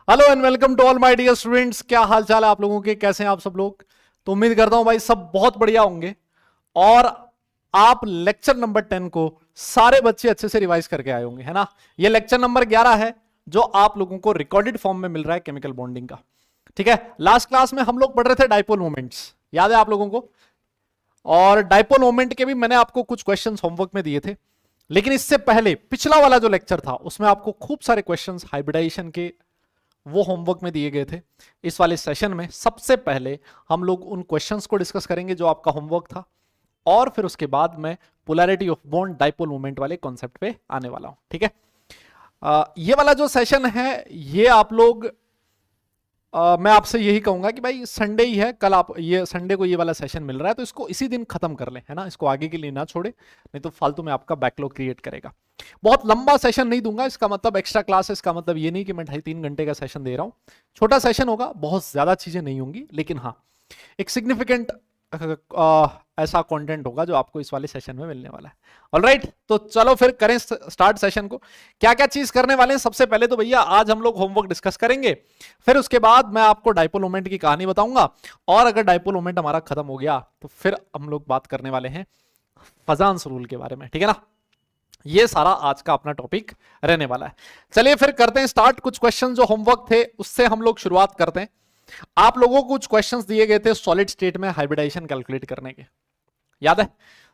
Hello and welcome to all my dear students. क्या हाल चाल है आप लोगों के, कैसे हैं आप सब लोग। तो उम्मीद करता हूं भाई सब बहुत बढ़िया होंगे और आप लेक्चर नंबर 10 को सारे बच्चे अच्छे से रिवाइज करके आए होंगे, है ना। ये लेक्चर नंबर 11 है जो आप लोगों को रिकॉर्डेड फॉर्म में मिल रहा है केमिकल बॉन्डिंग का। ठीक है, लास्ट क्लास में हम लोग पढ़ रहे थे डाइपोल मोमेंट्स, याद है आप लोगों को। और डाइपोल मोमेंट के भी मैंने आपको कुछ क्वेश्चंस होमवर्क में दिए थे, लेकिन इससे पहले पिछला वाला जो लेक्चर था उसमें आपको खूब सारे क्वेश्चंस हाइब्रिडाइजेशन के वो होमवर्क में दिए गए थे। इस वाले सेशन में सबसे पहले हम लोग उन क्वेश्चंस को डिस्कस करेंगे जो आपका होमवर्क था, और फिर उसके बाद मैं polarity of bond dipole moment वाले कॉन्सेप्ट पे आने वाला हूं। ठीक है, ये वाला जो सेशन है ये आप लोग मैं आपसे यही कहूंगा कि भाई संडे ही है, कल आप ये संडे को ये वाला सेशन मिल रहा है तो इसको इसी दिन खत्म कर लें, है ना। इसको आगे के लिए ना छोड़े, नहीं तो फालतू में आपका बैकलॉग क्रिएट करेगा। बहुत लंबा सेशन नहीं दूंगा, इसका मतलब एक्स्ट्रा क्लास है, इसका मतलब ये नहीं कि मैं 2.5-3 घंटे का सेशन दे रहा हूं। छोटा सेशन होगा, बहुत ज्यादा चीजें नहीं होंगी, लेकिन हाँ एक सिग्निफिकेंट ऐसा कंटेंट होगा जो आपको इस वाले सेशन में मिलने वाला है। ऑलराइट, तो चलो फिर करें स्टार्ट सेशन को। क्या क्या चीज करने वाले हैं, सबसे पहले तो भैया आज हम लोग होमवर्क डिस्कस करेंगे, फिर उसके बाद मैं आपको डाइपोल मोमेंट की कहानी बताऊंगा, और अगर डाइपोल मोमेंट हमारा खत्म हो गया तो फिर हम लोग बात करने वाले हैं फजान्स रूल के बारे में। ठीक है ना, ये सारा आज का अपना टॉपिक रहने वाला है। चलिए फिर करते हैं स्टार्ट। कुछ क्वेश्चन जो होमवर्क थे उससे हम लोग शुरुआत करते हैं। आप लोगों को कुछ क्वेश्चंस दिए गए थे सॉलिड स्टेट में हाइब्रिडाइजेशन कैलकुलेट करने के, याद है।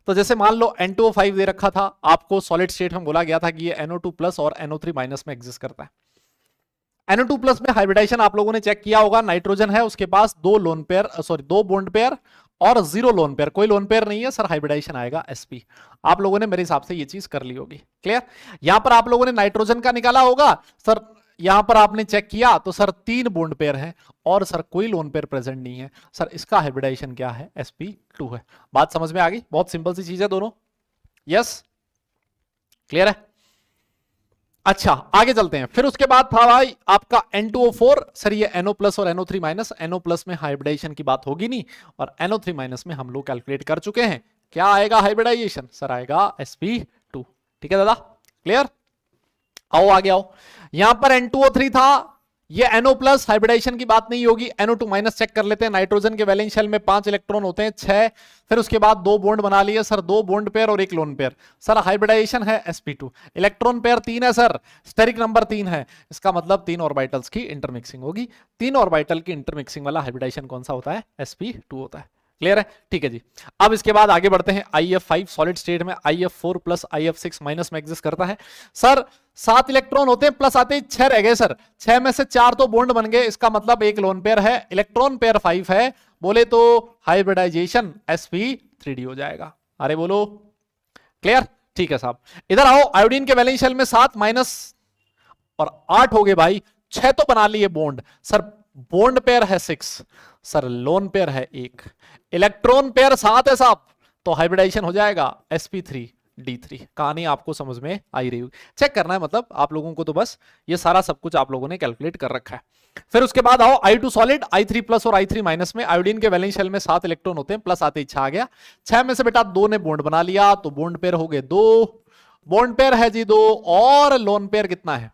तो जैसे मान लो N2O5 दे रखा था आपको, सॉलिड स्टेट में बोला गया था कि ये NO2 प्लस और NO3 माइनस में एग्जिस्ट करता है। NO2 प्लस में हाइब्रिडाइजेशन आप लोगों ने चेक किया होगा, नाइट्रोजन है उसके पास दो बॉन्ड पेयर और 0 लोन पेयर, कोई लोन पेयर नहीं है सर, हाइब्रिडाइजेशन आएगा sp। आप लोगों ने मेरे हिसाब से ये चीज कर ली होगी, क्लियर। यहां पर आप लोगों ने नाइट्रोजन का निकाला होगा सर, यहां पर आपने चेक किया तो सर 3 बॉन्ड पेयर है और सर कोई लोन पेयर प्रेजेंट नहीं है, सर इसका हाइब्रिडाइजेशन क्या है, sp2 है। बात समझ में आ गई, बहुत सिंपल सी चीज है दोनों। यस, क्लियर है। अच्छा आगे चलते हैं। फिर उसके बाद था भाई आपका N2O4, सर ये NO प्लस और NO3 माइनस, NO प्लस में हाइब्रिडाइजेशन की बात होगी नहीं, और NO3 माइनस में हम लोग कैलकुलेट कर चुके हैं। क्या आएगा हाइब्रिडाइजेशन, सर आएगा sp2। ठीक है दादा, क्लियर। आओ आगे आओ, यहां पर N2O3 था, ये NO प्लस हाइब्रिडाइजेशन की बात नहीं होगी, NO2 माइनस चेक कर लेते हैं। नाइट्रोजन के वैलेंस शेल में 5 इलेक्ट्रॉन होते हैं, 6। फिर उसके बाद 2 बॉन्ड बना लिए सर, 2 बॉन्ड पेयर और 1 लोन पेयर, सर हाइब्रिडाइजेशन है sp2। इलेक्ट्रॉन पेयर 3 है सर, स्टेरिक नंबर 3 है, इसका मतलब 3 ऑर्बिटल्स की इंटरमिक्सिंग होगी। 3 ऑर्बिटल की इंटरमिक्सिंग वाला हाइब्रिडाइजेशन कौन सा होता है, sp2 होता है। क्लियर है, ठीक है जी। अब इसके बाद आगे बढ़ते हैं। IF5 सॉलिड स्टेट में IF4 प्लस IF6 माइनस में एग्जिस्ट करता है। सर 7 इलेक्ट्रॉन होते हैं, प्लस आते ही 6 रह गए सर, 6 में से 4 तो बॉन्ड बन गए, इसका मतलब 1 लोन पेयर है, इलेक्ट्रॉन पेयर 5 है, बोले तो हाइब्रिडाइजेशन sp3d हो जाएगा। अरे बोलो, क्लियर, ठीक है साहब। इधर आओ, आयोडीन के वैलेंस शेल में 7 माइनस और 8 हो गए भाई, 6 तो बना लिए बॉन्ड, सर बॉन्ड पेयर है 6, सर लोन पेयर है 1, इलेक्ट्रॉन पेयर 7 है साहब, तो हाइब्रिडाइजेशन हो जाएगा sp3d3। कहानी आपको समझ में आई रही होगी, चेक करना है मतलब आप लोगों को, तो बस ये सारा सब कुछ आप लोगों ने कैलकुलेट कर रखा है। फिर उसके बाद आओ I2 सॉलिड, I3 प्लस और I3 माइनस में, आयोडीन के वैलेंस शेल में 7 इलेक्ट्रॉन होते हैं, प्लस आते ही 6 आ गया, 6 में से बेटा 2 ने बॉन्ड बना लिया, तो बॉन्ड पेयर हो गए 2, बॉन्ड पेयर है जी 2, और लोन पेयर कितना है,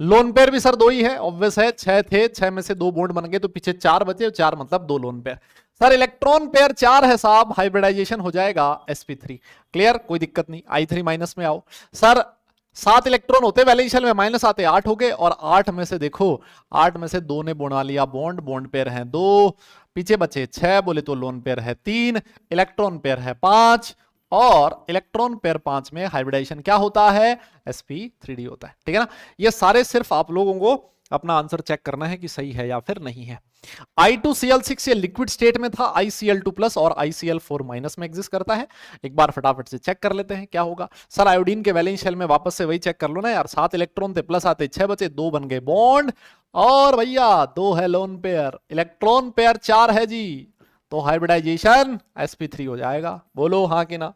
लोन पेयर भी सर 2 ही है, ऑब्वियस है, 6 थे, 6 में से 2 बॉन्ड बन गए तो पीछे 4 बचे, 4 मतलब 2 lone pair. Sir electron pair 4 है साहब, हाइब्रिडाइजेशन हो जाएगा sp3। क्लियर, कोई दिक्कत नहीं। I3 माइनस में आओ, सर 7 इलेक्ट्रॉन होते वैलेंस शेल में, माइनस आते 8 हो गए, और 8 में से देखो 8 में से 2 ने बना लिया बॉन्ड, बॉन्ड पेयर है 2, पीछे बचे 6, बोले तो लोन पेयर है 3, इलेक्ट्रॉन पेयर है 5, और इलेक्ट्रॉन पेयर 5 में हाइब्रिडाइजेशन क्या होता है, sp3d होता है। ठीक है ना, ये सारे सिर्फ आप लोगों को अपना आंसर चेक करना है कि सही है या फिर नहीं है। I2Cl6 ये लिक्विड स्टेट में था, ICl2 प्लस और ICl4 माइनस में एग्जिस्ट करता है। एक बार फटाफट से चेक कर लेते हैं क्या होगा। सर आयोडीन के वैलेंस शेल में वापस से वही चेक कर लो ना यार, 7 इलेक्ट्रॉन थे, प्लस आते 6 बचे, 2 बन गए बॉन्ड, और भैया 2 है लोन पेयर, इलेक्ट्रॉन पेयर 4 है जी, तो हाइब्रिडाइजेशन sp3 हो जाएगा। बोलो हाँ कि ना,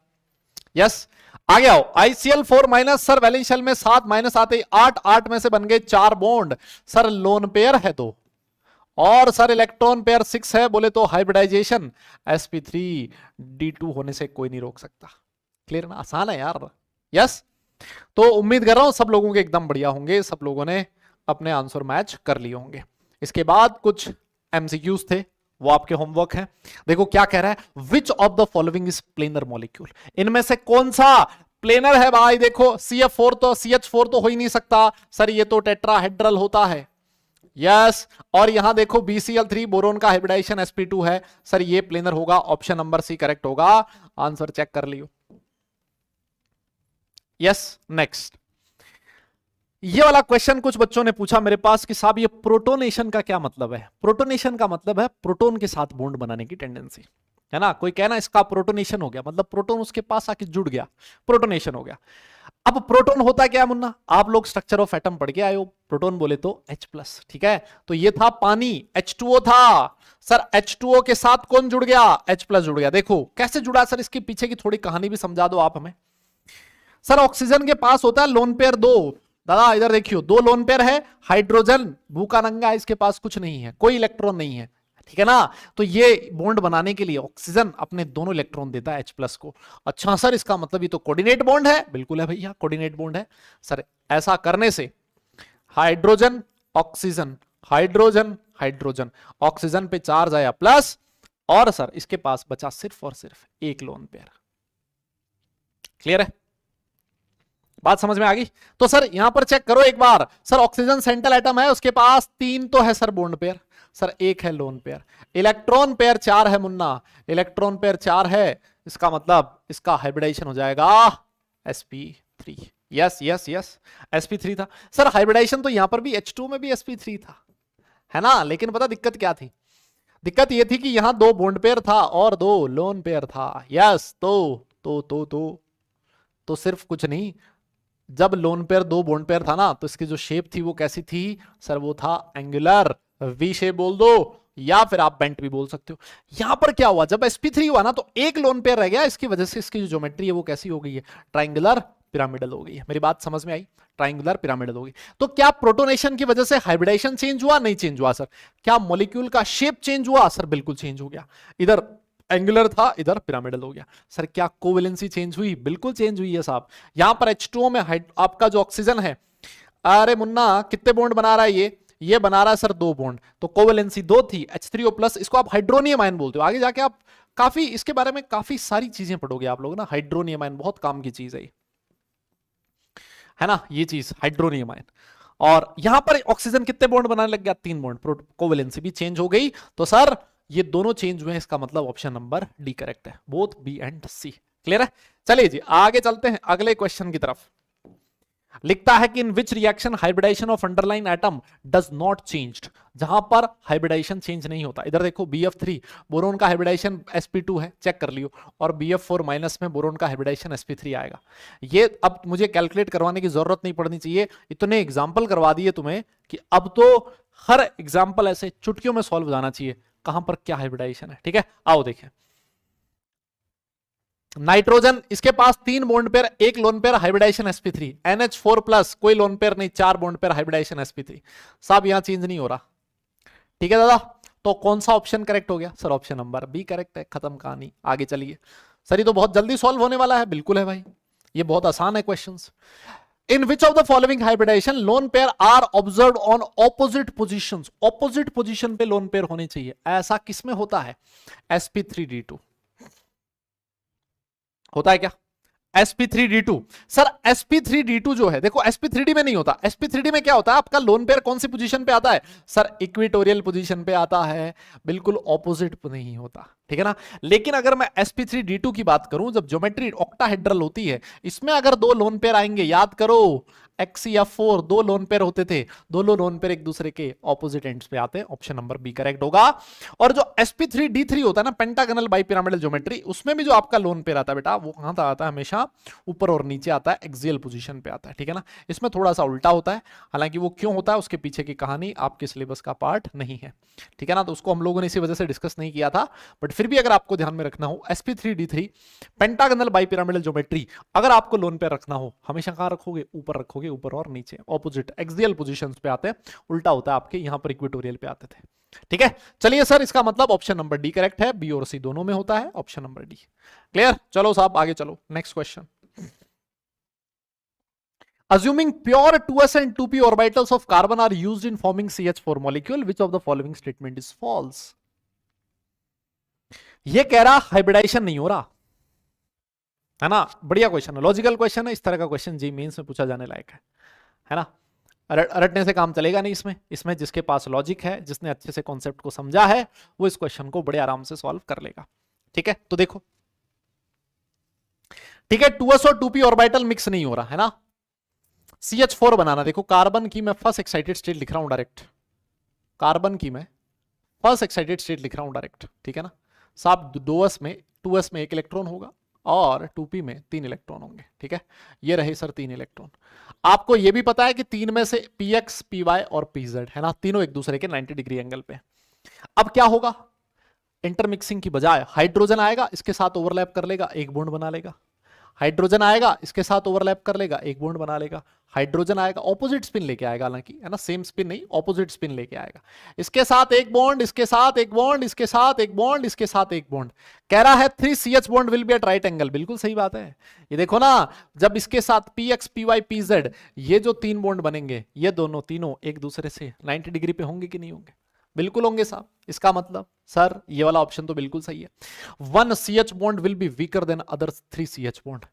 यस। आगे आओ, ICl4 minus, sir valence shell में 7 माइनस आते 8, 8 में से बन गए 4 बॉन्ड, सर लोन पेयर है 2, और सर इलेक्ट्रॉन पेयर 6 है, बोले तो हाइब्रिडाइजेशन sp3d2 होने से कोई नहीं रोक सकता। क्लियर ना, आसान है यार। यस, तो उम्मीद कर रहा हूं सब लोगों के एकदम बढ़िया होंगे, सब लोगों ने अपने आंसर मैच कर लिए होंगे। इसके बाद कुछ एमसीक्यूज थे, वो आपके होमवर्क है। देखो क्या कह रहा है, विच of the following is planar molecule, इनमें से कौन सा प्लेनर है भाई। देखो CF4 तो CH4 तो हो ही नहीं सकता सर, ये तो टेट्राहेड्रल होता है। यस, और यहां देखो BCl3 बोरोन का हाइब्रिडाइजेशन sp2 है सर, ये प्लेनर होगा। ऑप्शन नंबर सी करेक्ट होगा। आंसर चेक कर लियो। यस, नेक्स्ट ये वाला क्वेश्चन कुछ बच्चों ने पूछा मेरे पास कि साहब ये प्रोटोनेशन का क्या मतलब है। प्रोटोनेशन का मतलब है प्रोटोन के साथ बॉन्ड बनाने की टेंडेंसी, है ना। कोई कहना इसका प्रोटोनेशन हो गया, मतलब प्रोटोन उसके पास आके जुड़ गया, प्रोटोनेशन हो गया। अब प्रोटोन होता क्या है मुन्ना, आप लोग स्ट्रक्चर ऑफ एटम पढ़ के आए हो। प्रोटोन बोले तो H+, ठीक है। तो ये था पानी, H2O था सर, H2O के साथ कौन जुड़ गया, H+ जुड़ गया। देखो कैसे जुड़ा सर, इसके पीछे की थोड़ी कहानी भी समझा दो आप हमें। सर ऑक्सीजन के पास होता है लोन पेयर 2, दादा इधर देखियो 2 लोन पेयर है, हाइड्रोजन भूखा नंगा, इसके पास कुछ नहीं है, कोई इलेक्ट्रॉन नहीं है, ठीक है ना। तो ये बॉन्ड बनाने के लिए ऑक्सीजन अपने दोनों इलेक्ट्रॉन देता है H+ को। अच्छा सर इसका मतलब ये तो कोऑर्डिनेट बॉन्ड है, बिल्कुल है भैया कोऑर्डिनेट बॉन्ड है सर। ऐसा करने से hydrogen oxygen hydrogen hydrogen, oxygen पे चार्ज आया प्लस, और सर इसके पास बचा सिर्फ और सिर्फ एक लोन पेयर। क्लियर है, बात समझ में आ गई। तो सर यहां पर चेक करो एक बार, सर ऑक्सीजन सेंट्रल एटम है, उसके पास 3 तो है सर बॉन्ड पेयर, सर 1 है लोन पेयर। इलेक्ट्रॉन पेयर 4 है मुन्ना, इलेक्ट्रॉन पेयर 4 है, इसका मतलब इसका हाइब्रिडाइजेशन हो जाएगा sp3। Yes yes yes, sp3 था सर। हाइब्रिडाइजेशन तो यहां पर भी H2 में भी sp3 था, है ना। लेकिन पता दिक्कत क्या थी, दिक्कत ये थी कि यहां 2 बॉन्ड पेयर था और 2 लोन पेयर था। यस, तो सिर्फ कुछ नहीं, जब लोन पेयर 2 बॉन्ड पेयर था ना, तो इसकी जो शेप थी वो कैसी थी सर, वो था एंगुलर, वी शेप बोल दो या फिर आप बेंट भी बोल सकते हो। यहां पर क्या हुआ, जब sp3 हुआ ना तो एक लोन पेयर रह गया, इसकी वजह से इसकी जो ज्योमेट्री है वो कैसी हो गई है, ट्राइंगुलर पिरामिडल हो गई है। मेरी बात समझ में आई, ट्राइंगुलर पिरामिडल हो गई। तो क्या प्रोटोनेशन की वजह से हाइब्रिडाइजेशन चेंज हुआ, नहीं चेंज हुआ सर। क्या मॉलिक्यूल का शेप चेंज हुआ सर, बिल्कुल चेंज हो गया, इधर एंगुलर था इधर पिरामिडल हो गया। सर क्या कोवेलेंसी चेंज हुई, बिल्कुल चेंज हुई है साहब। यहां पर H2O में आपका जो ऑक्सीजन है, अरे मुन्ना कितने बॉन्ड बना रहा है ये बना रहा है सर 2 बॉन्ड, तो कोवेलेंसी 2 थी, H3O+, इसको आप हाइड्रोनियम आयन बोलते हो। आगे जाके आप काफी इसके बारे में काफी सारी चीजें पढ़ोगे आप लोग ना, हाइड्रोनियम आयन बहुत काम की चीज है ना, ये चीज हाइड्रोनियम आयन। और यहां पर ऑक्सीजन कितने बॉन्ड बनाने लग गया, 3 बॉन्ड, कोवेलेंसी भी चेंज हो गई। तो सर ये दोनों चेंज हुए हैं, इसका मतलब ऑप्शन नंबर डी करेक्ट है, both B and C. Clear है, चलिए जी आगे चलते हैं अगले क्वेश्चन की तरफ। लिखता है कि in which reaction hybridization of underline atom does not changed, जहां पर हाइब्रिडाइजेशन चेंज नहीं होता। इधर देखो BF3 बोरोन का हाइब्रिडाइजेशन sp2 है, चेक कर लियो, और BF4 माइनस में बोरोन का हाइब्रिडाइजेशन sp3 आएगा। ये अब मुझे कैलकुलेट करवाने की जरूरत नहीं पड़नी चाहिए, इतने एग्जाम्पल करवा दिए तुम्हें कि अब तो हर एग्जाम्पल ऐसे चुटकियों में सॉल्व हो जाना चाहिए, कहां पर क्या हाइब्रिडाइजेशन है। ठीक है, आओ देखें। नाइट्रोजन, इसके पास 3 bond pair, 1 lone pair, hybridisation sp3, NH4+, कोई लोन पेयर नहीं, 4 बॉन्ड पेयर, हाइब्रिडाइजेशन sp3। सब यहां चेंज नहीं हो रहा, ठीक है दादा। तो कौन सा ऑप्शन करेक्ट हो गया sir, option number B correct है, खत्म कहानी। आगे चलिए सर, ये तो बहुत जल्दी सॉल्व होने वाला है। बिल्कुल है भाई, ये बहुत आसान है questions. In which of the following hybridization lone pair are observed on opposite positions? Opposite position पे lone pair होने चाहिए, ऐसा किसमें होता है, sp3d2 होता है क्या, sp3d2। सर sp3d2 जो है, देखो sp3d में नहीं होता, sp3d में क्या होता है, आपका लोन पेयर कौन सी पोजीशन पे आता है सर, इक्वेटोरियल पोजीशन पे आता है, बिल्कुल ऑपोजिट नहीं होता, ठीक है ना। लेकिन अगर मैं sp3d2 की बात करूं, जब ज्योमेट्री ऑक्टाहेड्रल होती है, इसमें अगर 2 लोन पेयर आएंगे, याद करो XCF4 2 लोन पेयर होते थे, दोनों लोन पेयर एक दूसरे के ऑपोजिट एंड्स पे आते हैं, ऑप्शन नंबर बी करेक्ट होगा। और जो sp3d3 होता है ना, पेंटागनल बाइपिरामिडल ज्योमेट्री, उसमें भी जो आपका लोन पेयर आता है बेटा, वो कहां आता है, हमेशा ऊपर और नीचे आता है, एक्सियल पोजीशन पे आता है, ठीक है ना। इसमें थोड़ा सा उल्टा होता है, हालांकि वो क्यों होता है उसके पीछे की कहानी आपके सिलेबस का पार्ट नहीं है, ठीक है ना। तो उसको हम लोगों ने इसी वजह से डिस्कस नहीं किया था, बट फिर भी अगर आपको ध्यान में रखना हो, sp3d3 पेंटागनल बाइपिरामिडल ज्योमेट्री, अगर आपको लोन पेयर रखना हो, हमेशा कहां रखोगे, ऊपर रखोगे, ऊपर और नीचे ऑपोजिट एक्सियल पोजीशंस पे आते हैं, उल्टा होता है आपके यहां पर इक्वेटोरियल पे आते थे, ठीक है। चलिए सर, इसका मतलब ऑप्शन नंबर डी करेक्ट है, बी और सी दोनों में होता है, ऑप्शन नंबर डी। क्लियर, चलो साहब आगे चलो, next question. Assuming pure 2s and 2p orbitals of carbon are used in forming CH4 molecule, which of the following statement is false? ये कह रहा हाइब्रिडाइजेशन नहीं हो रहा है ना। बढ़िया क्वेश्चन है, लॉजिकल क्वेश्चन है, इस तरह का क्वेश्चन जी मेंस में पूछा जाने लायक है ना। रटने से काम चलेगा नहीं इसमें। इसमें जिसके पास लॉजिक है, जिसने अच्छे से कॉन्सेप्ट को समझा है, वो इस क्वेश्चन को बड़े आराम से सॉल्व कर लेगा। ठीक है, तो देखो, ठीक है, 2s और 2p ऑर्बिटल मिक्स नहीं हो रहा है ना। CH4 बनाना, देखो कार्बन की मैं फर्स्ट एक्साइटेड स्टेट लिख रहा हूं डायरेक्ट, कार्बन की मैं फर्स्ट एक्साइटेड स्टेट लिख रहा हूं डायरेक्ट। ठीक है ना साहब, 2s में 2s में 1 इलेक्ट्रॉन होगा और 2p में 3 इलेक्ट्रॉन होंगे। ठीक है, ये रहे सर 3 इलेक्ट्रॉन। आपको ये भी पता है कि 3 में से px, py और pz है ना, तीनों एक दूसरे के 90 डिग्री एंगल पे। अब क्या होगा, इंटरमिक्सिंग की बजाय हाइड्रोजन आएगा, इसके साथ ओवरलैप कर लेगा, एक बॉन्ड बना लेगा। हाइड्रोजन आएगा, इसके साथ ओवरलैप कर लेगा, एक बॉन्ड बना लेगा। हाइड्रोजन आएगा, ऑपोजिट स्पिन लेके आएगा, हालांकि है ना, सेम स्पिन नहीं, ऑपोजिट स्पिन लेके आएगा। इसके साथ एक बॉन्ड, इसके साथ एक बॉन्ड, इसके साथ एक बॉन्ड, इसके साथ एक बॉन्ड। कह रहा है 3CH bond will be at right angle. बिल्कुल सही बात है। ये देखो ना, जब इसके साथ PX, PY, PZ, ये जो 3 बॉन्ड बनेंगे, ये दोनों तीनों एक दूसरे से 90 डिग्री पे होंगे कि नहीं होंगे? बिल्कुल होंगे साहब। इसका मतलब सर ये वाला ऑप्शन तो बिल्कुल सही है। 1CH bond will B weaker then other 3CH bond.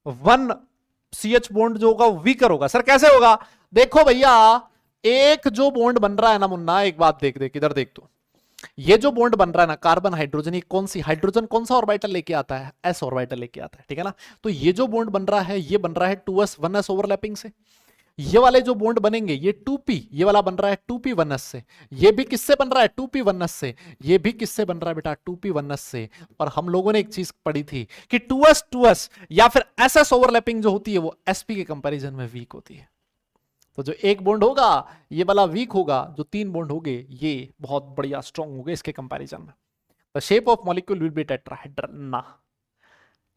1CH bond जो होगा वो वीकर होगा। सर कैसे होगा? देखो भैया, एक जो बॉन्ड बन रहा है ना मुन्ना, एक बात देख देख इधर देख, तो ये जो बॉन्ड बन रहा है ना कार्बन हाइड्रोजन, ये कौन सी हाइड्रोजन कौन सा ऑर्बिटल लेके आता है? s ऑर्बिटल लेके आता है। ठीक है ना, तो ये जो बॉन्ड बन रहा है, ये बन रहा है 2s 1s ओवरलैपिंग से। ये वाले जो बॉन्ड बनेंगे, ये 2p, ये वाला बन रहा है 2p 1s से। ये भी किससे बन रहा है? 2p 1s से। ये भी किससे बन रहा है बेटा? 2p 1s से। और हम लोगों ने एक चीज पढ़ी थी कि 2s 2s या फिर ss ओवरलैपिंग जो होती है वो sp के कंपैरिजन में वीक होती है। तो जो एक बॉन्ड होगा ये वाला वीक होगा, जो 3 बॉन्ड होंगे ये बहुत बढ़िया स्ट्रॉन्ग होंगे इसके कंपैरिजन में। The shape of molecule will be tetrahedral ना,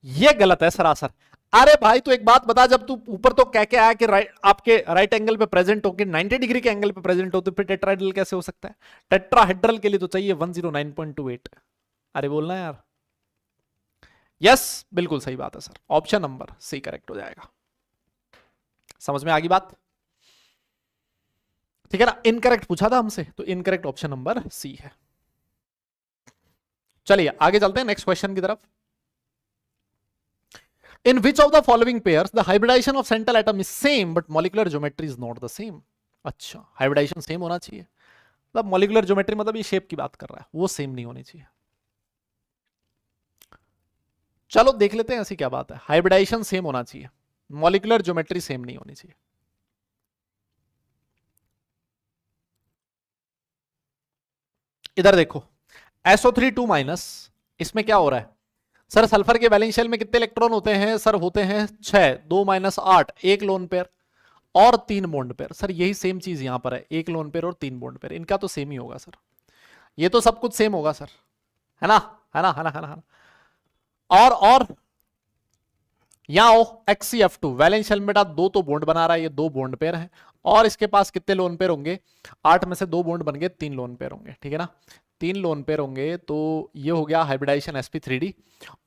ये गलत है सरासर। अरे भाई तो एक बात बता, जब तू ऊपर तो कह के आया कि आपके राइट एंगल पे प्रेजेंट हो, कि 90 डिग्री के एंगल पे प्रेजेंट हो, तो फिर टेट्राहेड्रल कैसे हो सकता है? टेट्राहेड्रल के लिए तो चाहिए 109.28। अरे बोलना यार। यस बिल्कुल सही बात है sir, option number C correct हो जाएगा। समझ में आ गई बात? ठीक है ना, इनकरेक्ट पूछा था हमसे, तो इनकरेक्ट ऑप्शन नंबर सी है। चलिए आगे चलते हैं नेक्स्ट क्वेश्चन की तरफ। In which of the following pairs the hybridization of central atom is same but molecular geometry is not the same? अच्छा, हाइब्रिडाइजेशन सेम होना चाहिए, मतलब मॉलिक्यूलर ज्योमेट्री मतलब ये शेप की बात कर रहा है, वो सेम नहीं होनी चाहिए। चलो देख लेते हैं ऐसी क्या बात है। हाइब्रिडाइजेशन सेम होना चाहिए, मॉलिक्यूलर ज्योमेट्री सेम नहीं होनी चाहिए। इधर देखो, SO3 2-, इसमें क्या हो रहा है सर? सल्फर के वैलेंस शेल में कितने इलेक्ट्रॉन होते हैं सर? होते हैं 6, 2 - 8, एक लोन पेयर और 3 बॉन्ड पेयर। सर यही सेम चीज यहां पर है, एक लोन पेयर और 3 बॉन्ड पेयर, इनका तो सेम ही होगा सर। ये तो सब कुछ सेम होगा सर, है ना, है ना, है ना, है ना, है ना। और यहां हो XCF2 वैलेंस शेल में बेटा 2 तो बॉन्ड बना रहा है, ये 2 बॉन्ड पेयर है। और इसके पास कितने लोन पेयर होंगे? 8 में से 2 बॉन्ड बन गए, 3 लोन पेयर होंगे। ठीक है ना, 3 लोन पेयर होंगे, तो ये हो गया हाइब्रिडाइजेशन sp3d।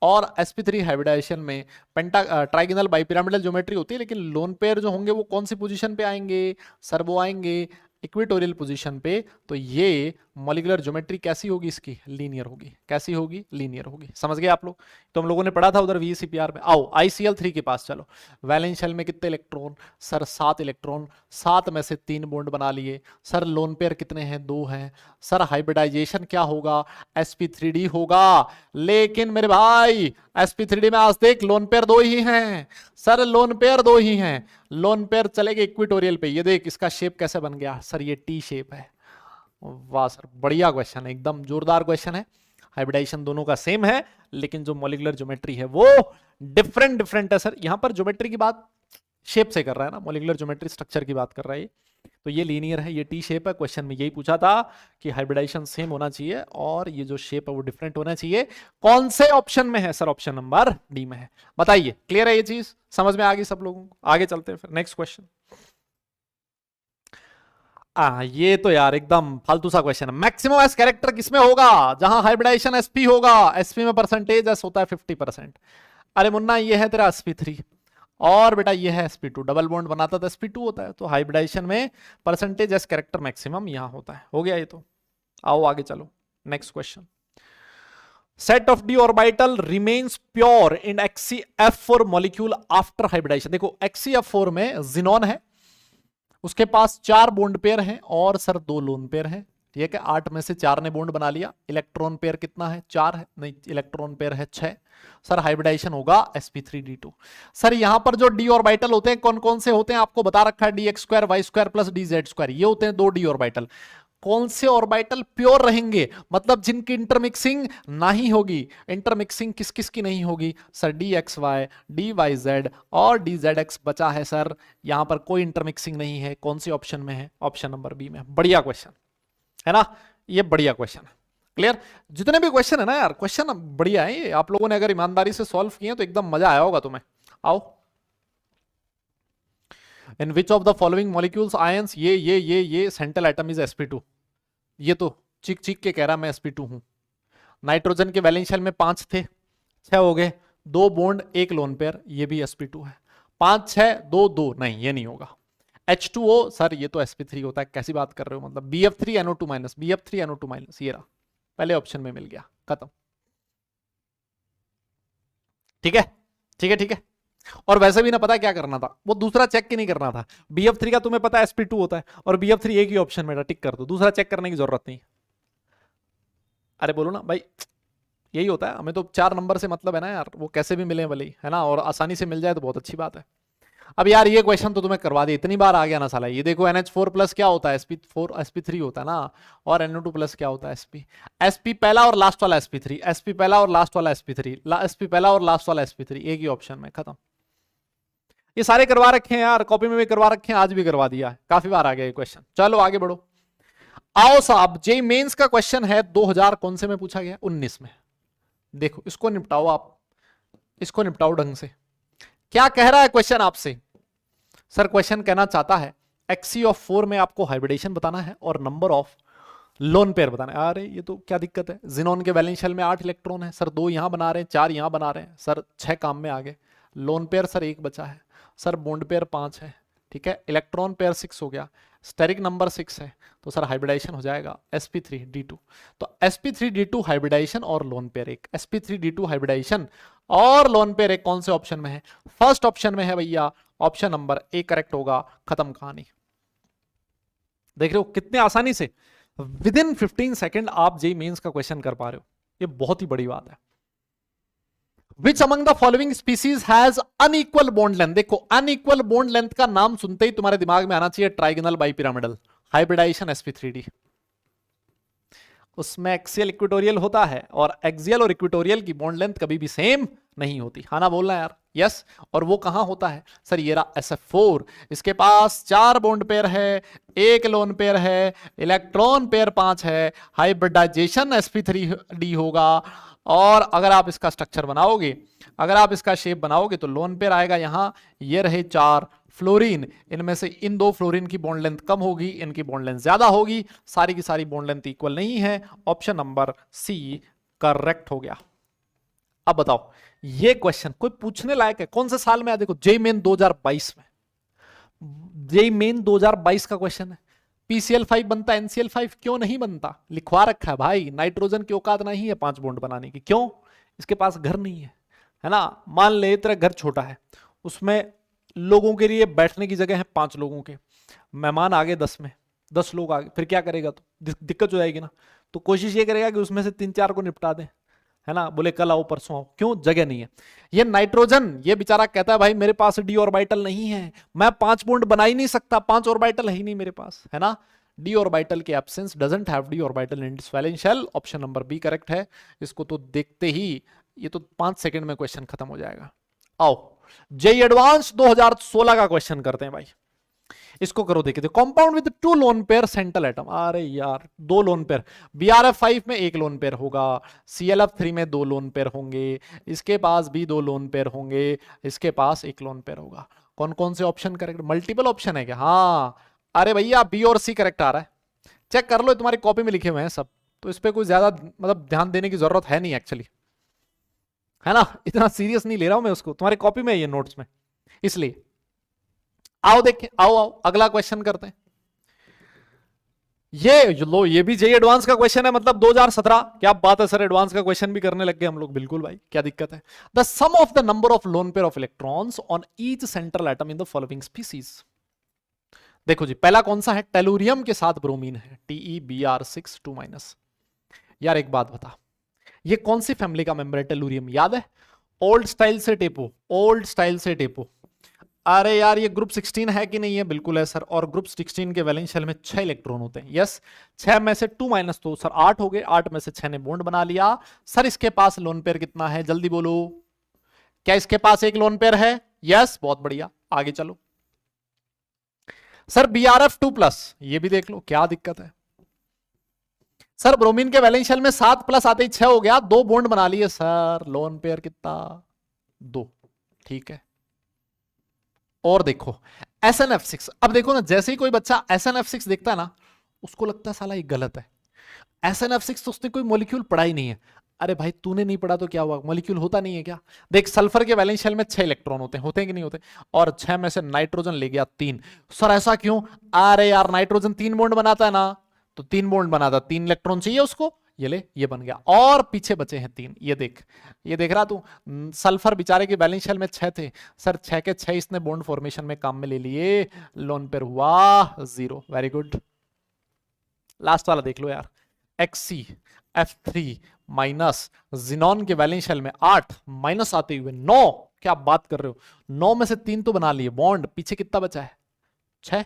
और sp3 हाइब्रिडाइजेशन में ट्राइगोनल बाइपिरामिडल ज्योमेट्री होती है, लेकिन लोन पेयर जो होंगे वो कौन सी पोजीशन पे आएंगे सर? वो आएंगे इक्वेटोरियल पोजीशन पे। तो ये मॉलिक्यूलर ज्योमेट्री कैसी होगी इसकी? लीनियर होगी। कैसी होगी? लीनियर होगी। समझ गए आप लोग? तो हम लोगों ने पढ़ा था उधर VCPR में। आओ ICl3 के पास चलो। वैलेंस शेल में कितने इलेक्ट्रॉन सर? 7 इलेक्ट्रॉन, 7 में से 3 बॉन्ड बना लिए सर। लोन पेयर कितने हैं? 2 हैं सर। हाइब्रिडाइजेशन क्या होगा? sp3d होगा। लेकिन मेरे भाई sp3d में आज देख लोन पेयर 2 ही हैं सर, लोन पेयर 2 ही हैं। लोन पेयर चलेगा इक्वेटोरियल पे। ये देख इसका शेप कैसे बन गया सर? ये टी शेप है। वाह सर, बढ़िया क्वेश्चन है, एकदम जोरदार क्वेश्चन है। हाइब्रिडाइजेशन दोनों का सेम है, लेकिन जो मॉलिक्यूलर ज्योमेट्री है वो डिफरेंट है सर। यहां पर ज्योमेट्री की बात शेप से कर रहा है ना, मॉलिक्यूलर ज्योमेट्री स्ट्रक्चर की बात कर रहा है। तो ये लीनियर है, ये टी शेप है। क्वेश्चन में यही पूछा था कि हाइब्रिडाइजेशन सेम होना चाहिए और ये जो शेप है वो डिफरेंट होना चाहिए। कौन से ऑप्शन में है सर? ऑप्शन नंबर डी में है। बताइए, क्लियर है ये चीज? समझ में आ गई सब लोगों को? आगे चलते हैं फिर नेक्स्ट क्वेश्चन। ये तो यार एकदम फालतू सा क्वेश्चन है। मैक्सिमम एस कैरेक्टर किसमें होगा? जहां हाइब्रिडाइजेशन sp होगा। sp में परसेंटेज एस होता है 50%। अरे मुन्ना ये है तेरा sp3 और बेटा ये है sp2, डबल बॉन्ड बनाता तो sp2 होता है, तो हाइब्रिडाइजेशन में परसेंटेज एस कैरेक्टर मैक्सिमम यहां होता है। हो गया ये तो। आओ आगे चलो, next question. Set of D orbital remains pure in XeF4 molecule after hybridisation. देखो XeF4 में जिनॉन है, उसके पास 4 बॉन्ड पेयर हैं और सर 2 लोन पेयर हैं। ठीक है, 8 में से 4 ने बॉन्ड बना लिया। इलेक्ट्रॉन पेयर कितना है? 4 है, नहीं इलेक्ट्रॉन पेयर है 6। सर हाइब्रिडाइजेशन होगा sp3d2। सर यहां पर जो डी ऑर्बिटल होते हैं कौन कौन से होते हैं आपको बता रखा है, dx² y² प्लस dz²। ये होते हैं 2 डी ऑर्बिटल। कौन से ऑर्बिटल प्योर रहेंगे? मतलब जिनकी इंटरमिक्सिंग नहीं होगी। इंटरमिक्सिंग किस किस की नहीं होगी? सर dxy, dyz और dzx बचा है सर, यहां पर कोई इंटरमिक्सिंग नहीं है। कौन से ऑप्शन में है? ऑप्शन नंबर बी में। बढ़िया क्वेश्चन है ना, ये बढ़िया क्वेश्चन है। क्लियर? जितने भी क्वेश्चन है ना यार, क्वेश्चन बढ़िया है ये। आप लोगों ने अगर ईमानदारी से सॉल्व किए तो एकदम मजा आया होगा तुम्हें। आओ, in which of the following molecules ions, ये सेंट्रल एटम इज sp2। ये तो चीख चीख के कह रहा मैं sp2 हूं। नाइट्रोजन के वैलेंस शेल में 5 थे, 6 हो गए, 2 बॉन्ड 1 लोन पेयर, ये भी sp2 है। 5 6 2 2, नहीं ये नहीं होगा। H2O सर ये तो sp3 होता है, कैसी बात कर रहे हो? मतलब BF3NO2 माइनस, BF3NO2 माइनस, ये रहा पहले ऑप्शन में मिल गया, खत्म। ठीक है ठीक है ठीक है। और वैसे भी ना पता क्या करना था, वो दूसरा चेक ही नहीं करना था। BF3 का तुम्हें पता है sp2 होता है, और BF3 एक ही ऑप्शन में टिक कर दो, दूसरा चेक करने की जरूरत नहीं। अरे बोलो ना भाई, यही होता है, हमें तो 4 नंबर से मतलब है ना यार, वो कैसे भी मिले भले ही, है ना, और आसानी से मिल जाए तो बहुत अच्छी बात है। अब यार ये क्वेश्चन तो तुम्हें करवा दिया, इतनी बार आ गया ना साला। ये देखो NH4 प्लस क्या होता है? sp4 sp3 होता है ना, और NO2 प्लस क्या होता है? sp पहला और लास्ट वाला sp3, sp पहला और लास्ट वाला sp3, sp पहला और लास्ट वाला sp3, एक ही ऑप्शन में, खत्म। ये सारे करवा रखे हैं यार, कॉपी में भी करवा रखे हैं, आज भी करवा दिया है, काफी बार आ गया ये क्वेश्चन। चलो आगे बढ़ो। आओ साहब, जेई मेंस का क्वेश्चन है 2000 कौन से में पूछा गया? 19 में। देखो इसको निपटाओ आप, इसको निपटाओ ढंग से। क्या कह रहा है क्वेश्चन आपसे? सर क्वेश्चन कहना चाहता है XeF4 में आपको हाइब्रिडेशन बताना है और नंबर ऑफ लोन पेयर बताना है। अरे ये तो क्या दिक्कत है, जिनॉन के वैलेंस शेल में 8 इलेक्ट्रॉन है सर, 2 यहां बना रहे हैं, 4 यहां बना रहे हैं सर, 6 काम में आ गए। लोन पेयर सर 1 बचा है सर, बॉन्ड पेयर 5 है, ठीक है, इलेक्ट्रॉन पेयर 6 हो गया, स्टेरिक नंबर 6 है, तो सर हाइब्रिडाइजेशन हो जाएगा sp3d2। तो sp3d2 हाइब्रिडाइजेशन और लोन पेयर 1, sp3d2 हाइब्रिडाइजेशन और लोन पेयर 1 कौन से ऑप्शन में है? फर्स्ट ऑप्शन में है भैया, ऑप्शन नंबर ए करेक्ट होगा, खत्म कहानी। देख रहे हो कितने आसानी से विद इन 15 सेकेंड आप जेईई मेंस का क्वेश्चन कर पा रहे हो, ये बहुत ही बड़ी बात है। Which among the following species has unequal bond length? देखो अनइक्वल बॉन्ड लेंथ का नाम सुनते ही तुम्हारे दिमाग में आना चाहिए ट्राइगोनल बाइपिरामिडल हाइब्रिडाइजेशन sp3d। उसमें एक्सियल इक्वेटोरियल होता है, और एक्सियल और इक्वेटोरियल की बॉन्ड लेंथ कभी भी सेम नहीं होती। हाँ ना बोलना यार, यस। और वो कहां होता है? सर ये रहा SF4, इसके पास 4 बॉन्ड पेयर है, 1 लोन पेयर है, इलेक्ट्रॉन पेयर 5 है, हाइब्रिडाइजेशन sp3d होगा। और अगर आप इसका स्ट्रक्चर बनाओगे, अगर आप इसका शेप बनाओगे तो लोन पेयर आएगा यहां, ये रहे 4 फ्लोरीन, इनमें से इन 2 फ्लोरीन की बॉन्ड लेंथ कम होगी, इनकी बॉन्ड लेंथ ज्यादा होगी, सारी की सारी बॉन्ड लेंथ इक्वल नहीं है। ऑप्शन नंबर सी करेक्ट हो गया। अब बताओ ये क्वेश्चन कोई पूछने लायक है? कौन से साल में है? देखो जेईई मेन 2022 में, जेईई मेन 2022 का क्वेश्चन है। PCl5 बनता है, NCl5 क्यों नहीं बनता? लिखवा रखा है भाई, नाइट्रोजन की औकात नहीं है 5 बॉन्ड बनाने की। क्यों? इसके पास घर नहीं है ना। मान ले तेरा घर छोटा है, उसमें लोगों के लिए बैठने की जगह है 5 लोगों के, मेहमान आ गए 10 में, 10 लोग आ गए, फिर क्या करेगा? तो दिक्कत हो जाएगी ना। तो कोशिश ये करेगा कि उसमें से 3-4 को निपटा दे, है ना, बोले कल आओ परसों आओ। क्यों? जगह नहीं है। ये नाइट्रोजन, ये बेचारा कहता है भाई मेरे पास डी ऑर्बिटल नहीं है, मैं 5 बॉन्ड बना ही नहीं सकता, 5 ऑर्बिटल है ही नहीं मेरे पास, है ना। डी ऑर्बिटल के absence, doesn't have D orbital in its valence shell. Option number B correct है। इसको तो देखते ही ये तो 5 सेकंड में क्वेश्चन खत्म हो जाएगा। आओ जेईई एडवांस 2016 का क्वेश्चन करते हैं भाई। इसको करो, देखिए compound with 2 lone pair central atom. अरे यार 2 लोन पेयर, BrF5 में 1 लोन पेयर होगा, ClF3 में 2 लोन पेयर होंगे, इसके पास भी 2 लोन पेयर होंगे, इसके पास 1 लोन पेयर होगा। कौन कौन से ऑप्शन करेक्ट? मल्टीपल ऑप्शन है क्या? हाँ, अरे भैया बी और सी करेक्ट आ रहा है, चेक कर लो, तुम्हारी कॉपी में लिखे हुए हैं सब, तो इस पर कोई ज्यादा मतलब ध्यान देने की जरूरत है नहीं एक्चुअली, है ना। इतना सीरियस नहीं ले रहा हूं मैं उसको, तुम्हारी कॉपी में है ये नोट्स में, इसलिए आओ देखें, आओ आओ अगला क्वेश्चन करते हैं। ये लो, ये भी जेई एडवांस का क्वेश्चन है, मतलब 2017। क्या बात है सर, एडवांस का क्वेश्चन भी करने लग गए हम लोग। बिल्कुल भाई, क्या दिक्कत है। The sum of the number of lone pair of electrons on each central atom in the following species. देखो जी, पहला कौन सा है, टेलुरियम के साथ ब्रोमीन है, TeBr6 2-। यार एक बात बता, ये कौन सी फैमिली का मेंबर है टेलुरियम, याद है? ओल्ड स्टाइल से टेपो, ओल्ड स्टाइल से टेपो। अरे यार ये ग्रुप 16 है कि नहीं है? बिल्कुल है सर। और ग्रुप 16 के वैलेंस शेल में 6 इलेक्ट्रॉन होते हैं। यस, 6 में से 2 - 2 सर 8 हो गए। 8 में से 6 ने बॉन्ड बना लिया। सर इसके पास लोन पेयर कितना है, जल्दी बोलो। क्या इसके पास एक लोन पेयर है? यस, बहुत बढ़िया, आगे चलो। सर Brf2+, ये भी देख लो, क्या दिक्कत है। सर ब्रोमीन के वैलेंस शेल में 7+ आते ही 6 हो गया, 2 बॉन्ड बना लिए सर, लोन पेयर कितना, 2। ठीक है, और देखो SnF6। अब देखो ना, जैसे ही कोई बच्चा SnF6 देखता है ना, उसको लगता है साला ये गलत है। SnF6 तो उसने कोई मॉलिक्यूल पढ़ा ही नहीं है। अरे भाई तूने नहीं पढ़ा तो क्या हुआ, मॉलिक्यूल होता नहीं है क्या? देख, सल्फर के वैलेंस शेल में 6 इलेक्ट्रॉन होते हैं कि नहीं होते? और 6 में से नाइट्रोजन ले गया 3। सर ऐसा क्यों? अरे यार नाइट्रोजन 3 बॉन्ड बनाता है ना, तो 3 बॉन्ड बनाता, 3 इलेक्ट्रॉन चाहिए उसको, ये ले, ये बन गया। और पीछे बचे हैं 3, ये देख, ये देख रहा तू। सल्फर बेचारे के बैलेंस शेल में 6 थे सर, 6 के 6 इसने बॉन्ड फॉर्मेशन में काम में ले लिए, लोन पेयर हुआ 0। Very good. लास्ट वाला देख लो यार, XCF3 माइनस, जिनॉन के वैलेंस शेल में 8 माइनस आते हुए 9। क्या बात कर रहे हो, 9 में से 3 तो बना लिए बॉन्ड, पीछे कितना बचा है, 6।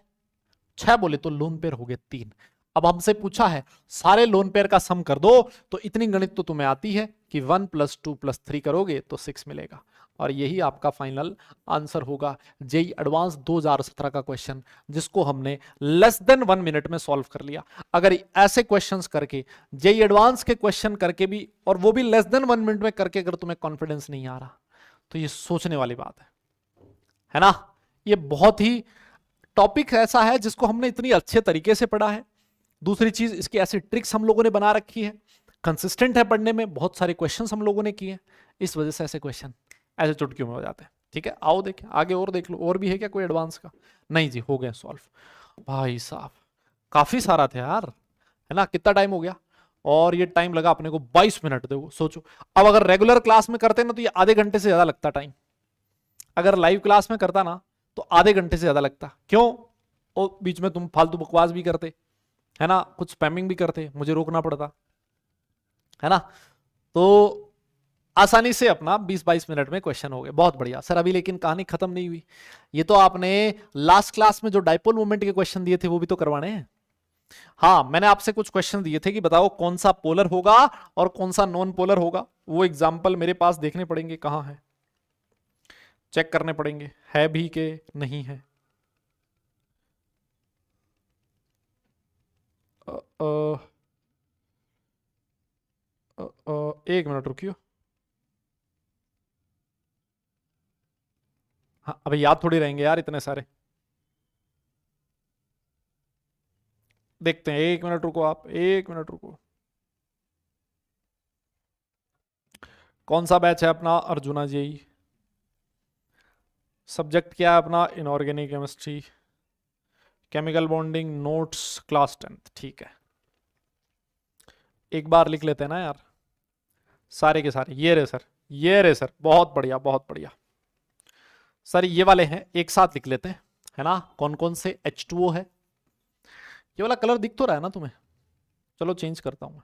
6 बोले तो लोन पेयर हो गए 3। अब हमसे पूछा है सारे लोन पेयर का सम कर दो, तो इतनी गणित तो तुम्हें आती है कि 1 + 2 + 3 करोगे तो 6 मिलेगा। और यही आपका फाइनल आंसर होगा जेई एडवांस 2017 का क्वेश्चन, जिसको हमने लेस देन 1 मिनट में सॉल्व कर लिया। अगर ऐसे क्वेश्चंस करके, जेई एडवांस के क्वेश्चन करके भी, और वो भी लेस देन 1 मिनट में करके, अगर तुम्हें कॉन्फिडेंस नहीं आ रहा, तो ये सोचने वाली बात है ना? ये बहुत ही टॉपिक ऐसा है जिसको हमने इतनी अच्छे तरीके से पढ़ा है। दूसरी चीज, इसकी ऐसी ट्रिक्स हम लोगों ने बना रखी है, कंसिस्टेंट है पढ़ने में, बहुत सारे क्वेश्चंस हम लोगों ने किए, इस वजह से ऐसे क्वेश्चन ऐसे चुटकियों में हो जाते हैं। ठीक है, आओ देखें आगे और देख लो, और भी है क्या कोई एडवांस का? नहीं जी, हो गए सॉल्व। भाई साहब काफी सारा था यार, है ना? कितना टाइम हो गया? और ये टाइम लगा अपने को 22 मिनट। देखो सोचो, अब अगर रेगुलर क्लास में करते ना तो ये आधे घंटे से ज्यादा लगता टाइम। अगर लाइव क्लास में करता ना तो आधे घंटे से ज्यादा लगता। क्यों? और बीच में तुम फालतू बकवास भी करते, है ना, कुछ स्पैमिंग भी करते, मुझे रोकना पड़ता, है ना? तो आसानी से अपना 20-22 मिनट में क्वेश्चन हो गए, बहुत बढ़िया सर। अभी लेकिन कहानी खत्म नहीं हुई। ये तो आपने लास्ट क्लास में जो डाइपोल मोमेंट के क्वेश्चन दिए थे वो भी तो करवाने हैं। हाँ, मैंने आपसे कुछ क्वेश्चन दिए थे कि बताओ कौन सा पोलर होगा और कौन सा नॉन पोलर होगा। वो एग्जाम्पल मेरे पास देखने पड़ेंगे, कहाँ है, चेक करने पड़ेंगे, है भी के नहीं है। 1 मिनट रुकियो। हाँ, अभी याद थोड़ी रहेंगे यार इतने सारे। देखते हैं, 1 मिनट रुको, आप 1 मिनट रुको। कौन सा बैच है अपना? अर्जुना जी। सब्जेक्ट क्या है अपना? Inorganic chemistry, chemical bonding, notes class 10th। ठीक है, एक बार लिख लेते हैं ना यार सारे के सारे। ये रहे सर, ये रहे सर, बहुत बढ़िया बहुत बढ़िया सर। ये वाले हैं, एक साथ लिख लेते हैं, है ना? कौन कौन से? H2O है, ये वाला कलर दिख तो रहा है ना तुम्हें? चलो चेंज करता हूं,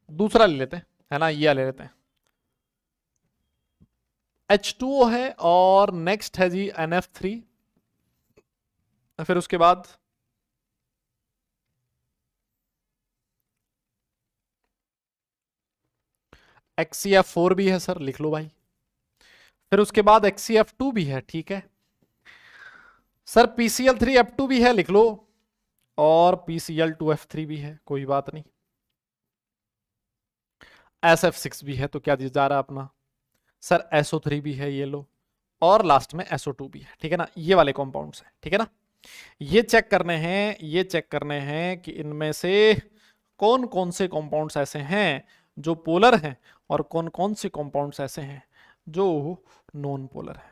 दूसरा ले लेते हैं, है ना? ये ले लेते हैं, H2O है, और नेक्स्ट है जी NF3। फिर उसके बाद XCF4 भी है सर, लिख लो भाई। फिर उसके बाद XCF2 भी है, ठीक है सर। PCl3F2 भी है, लिख लो। और PCl2F3 भी है, कोई बात नहीं। SF6 भी है, तो क्या जा रहा है अपना सर? SO3 भी है, ये लो। और लास्ट में SO2 भी है, ठीक है ना? ये वाले कॉम्पाउंड्स हैं, ठीक है ना? ये चेक करने हैं, ये चेक करने हैं कि इनमें से कौन कौन से कॉम्पाउंड्स ऐसे हैं जो पोलर हैं, और कौन कौन से कॉम्पाउंड्स ऐसे हैं जो नॉन पोलर हैं।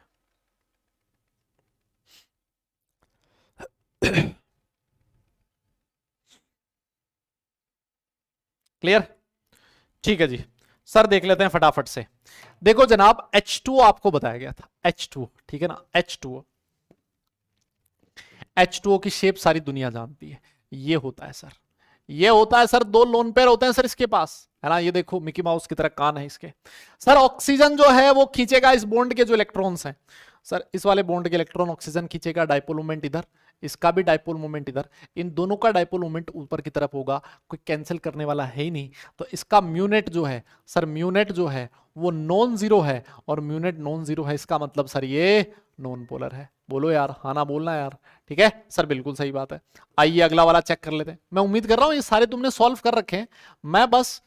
क्लियर? ठीक है जी सर, देख लेते हैं फटाफट से। देखो जनाब H2O आपको बताया गया था, H2O, ठीक है ना, H2O, H2O की शेप सारी दुनिया जानती है। ये होता है सर, ये होता है सर, दो लोन पेयर होते हैं सर इसके पास, है ना, ये देखो मिकी माउस की तरह कान है इसके। सर ऑक्सीजन जो है वो खींचेगा इस बॉन्ड के जो इलेक्ट्रॉन्स हैं, सर इस वाले बॉन्ड के इलेक्ट्रॉन ऑक्सीजन खींचेगा, डाइपोल मोमेंट इधर, इसका भी डाइपोल मोमेंट इधर, इन दोनों का डाइपोल मोमेंट ऊपर की तरफ होगा, कोई कैंसिल करने वाला है ही नहीं। तो इसका म्यूनेट जो है सर, म्यूनेट जो है वो नॉन जीरो है, और म्यूनेट नॉन जीरो है, इसका मतलब सर ये नॉन पोलर है। बोलो यार, हाँ ना बोलना यार, ठीक है सर, बिल्कुल सही बात है। आइए अगला वाला चेक कर लेते हैं। मैं उम्मीद कर रहा हूं ये सारे तुमने सॉल्व कर रखे हैं, मैं बस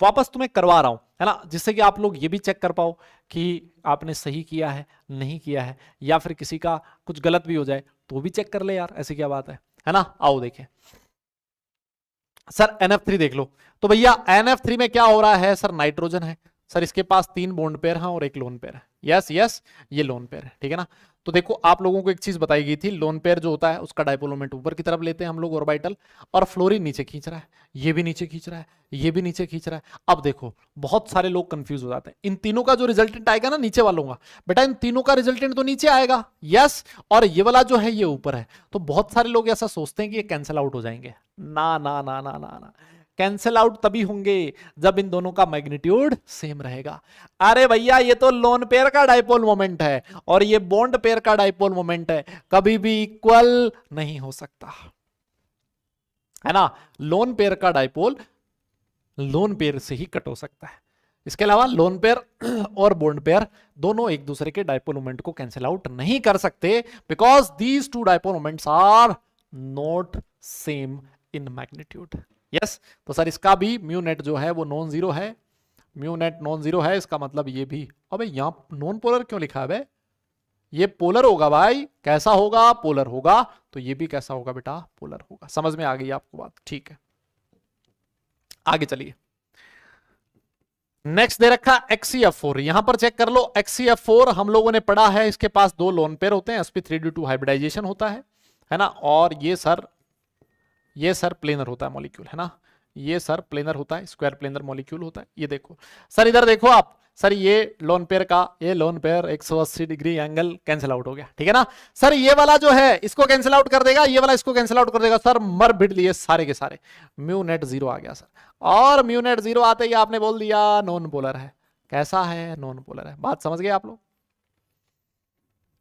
वापस तुम्हें करवा रहा हूं, है ना, जिससे कि आप लोग ये भी चेक कर पाओ कि आपने सही किया है नहीं किया है, या फिर किसी का कुछ गलत भी हो जाए तो भी चेक कर ले यार, ऐसी क्या बात है ना। आओ देखें सर NF3 देख लो। तो भैया NF3 में क्या हो रहा है सर, नाइट्रोजन है सर, इसके पास 3 बॉन्ड पेयर हैं और एक लोन पेयर है। यस यस, ये लोन पेयर है, ठीक है ना। तो देखो आप लोगों को एक चीज बताई गई थी, लोन पेयर जो होता है उसका डाइपोल मोमेंट ऊपर की तरफ लेते हैं हम लोग ऑर्बिटल, और फ्लोरीन नीचे खींच रहा है, ये भी नीचे खींच रहा है, ये भी नीचे खींच रहा है। अब देखो बहुत सारे लोग कंफ्यूज हो जाते हैं, इन तीनों का जो रिजल्टेंट आएगा ना नीचे वालों का, बेटा इन तीनों का रिजल्टेंट तो नीचे आएगा, यस, और ये वाला जो है ये ऊपर है। तो बहुत सारे लोग ऐसा सोचते हैं कि ये कैंसिल आउट हो जाएंगे, ना ना ना ना ना ना, कैंसिल आउट तभी होंगे जब इन दोनों का मैग्नीट्यूड सेम रहेगा। अरे भैया ये तो लोन पेयर का डाइपोल मोमेंट है और ये बॉन्ड पेयर का डाइपोल मोमेंट है, कभी भी इक्वल नहीं हो सकता, है ना। लोन पेयर का डाइपोल लोन पेयर से ही कट हो सकता है, इसके अलावा लोन पेयर और बॉन्ड पेयर दोनों एक दूसरे के डाइपोल मोमेंट को कैंसिल आउट नहीं कर सकते, because these two dipole moments are not same in magnitude. Yes, तो सर इसका भी म्यू नेट जो है वो नॉन जीरो है, म्यू नेट नॉन जीरो है, इसका मतलब ये भी, अबे यहां नॉन पोलर क्यों लिखा है बे, ये पोलर होगा भाई, कैसा होगा, पोलर होगा, तो ये भी कैसा होगा बेटा, पोलर होगा। समझ में आ गई आपको बात, ठीक है आगे चलिए। नेक्स्ट दे रखा XCF4, यहां पर चेक कर लो। XCF4 हम लोगों ने पढ़ा है, इसके पास 2 लोन पेयर होते हैं, sp3d2 हाइब्रिडाइजेशन होता है ना, और ये सर प्लेनर होता है मॉलिक्यूल, है ना, ये सर प्लेनर होता है, स्क्वायर प्लेनर मॉलिक्यूल होता है। ये देखो सर, इधर देखो आप सर, ये लोन पेयर का ये lone pair 180 degree angle cancel out हो गया, ठीक है ना। सर ये वाला जो है इसको कैंसिल आउट कर देगा, ये वाला इसको कैंसिल आउट कर देगा, सर मर भिड़ लिए सारे के सारे, म्यू नेट जीरो आ गया सर, और म्यू नेट जीरो आते ही आपने बोल दिया नॉन पोलर है। कैसा है, नॉन पोलर है। बात समझ गए आप लोग,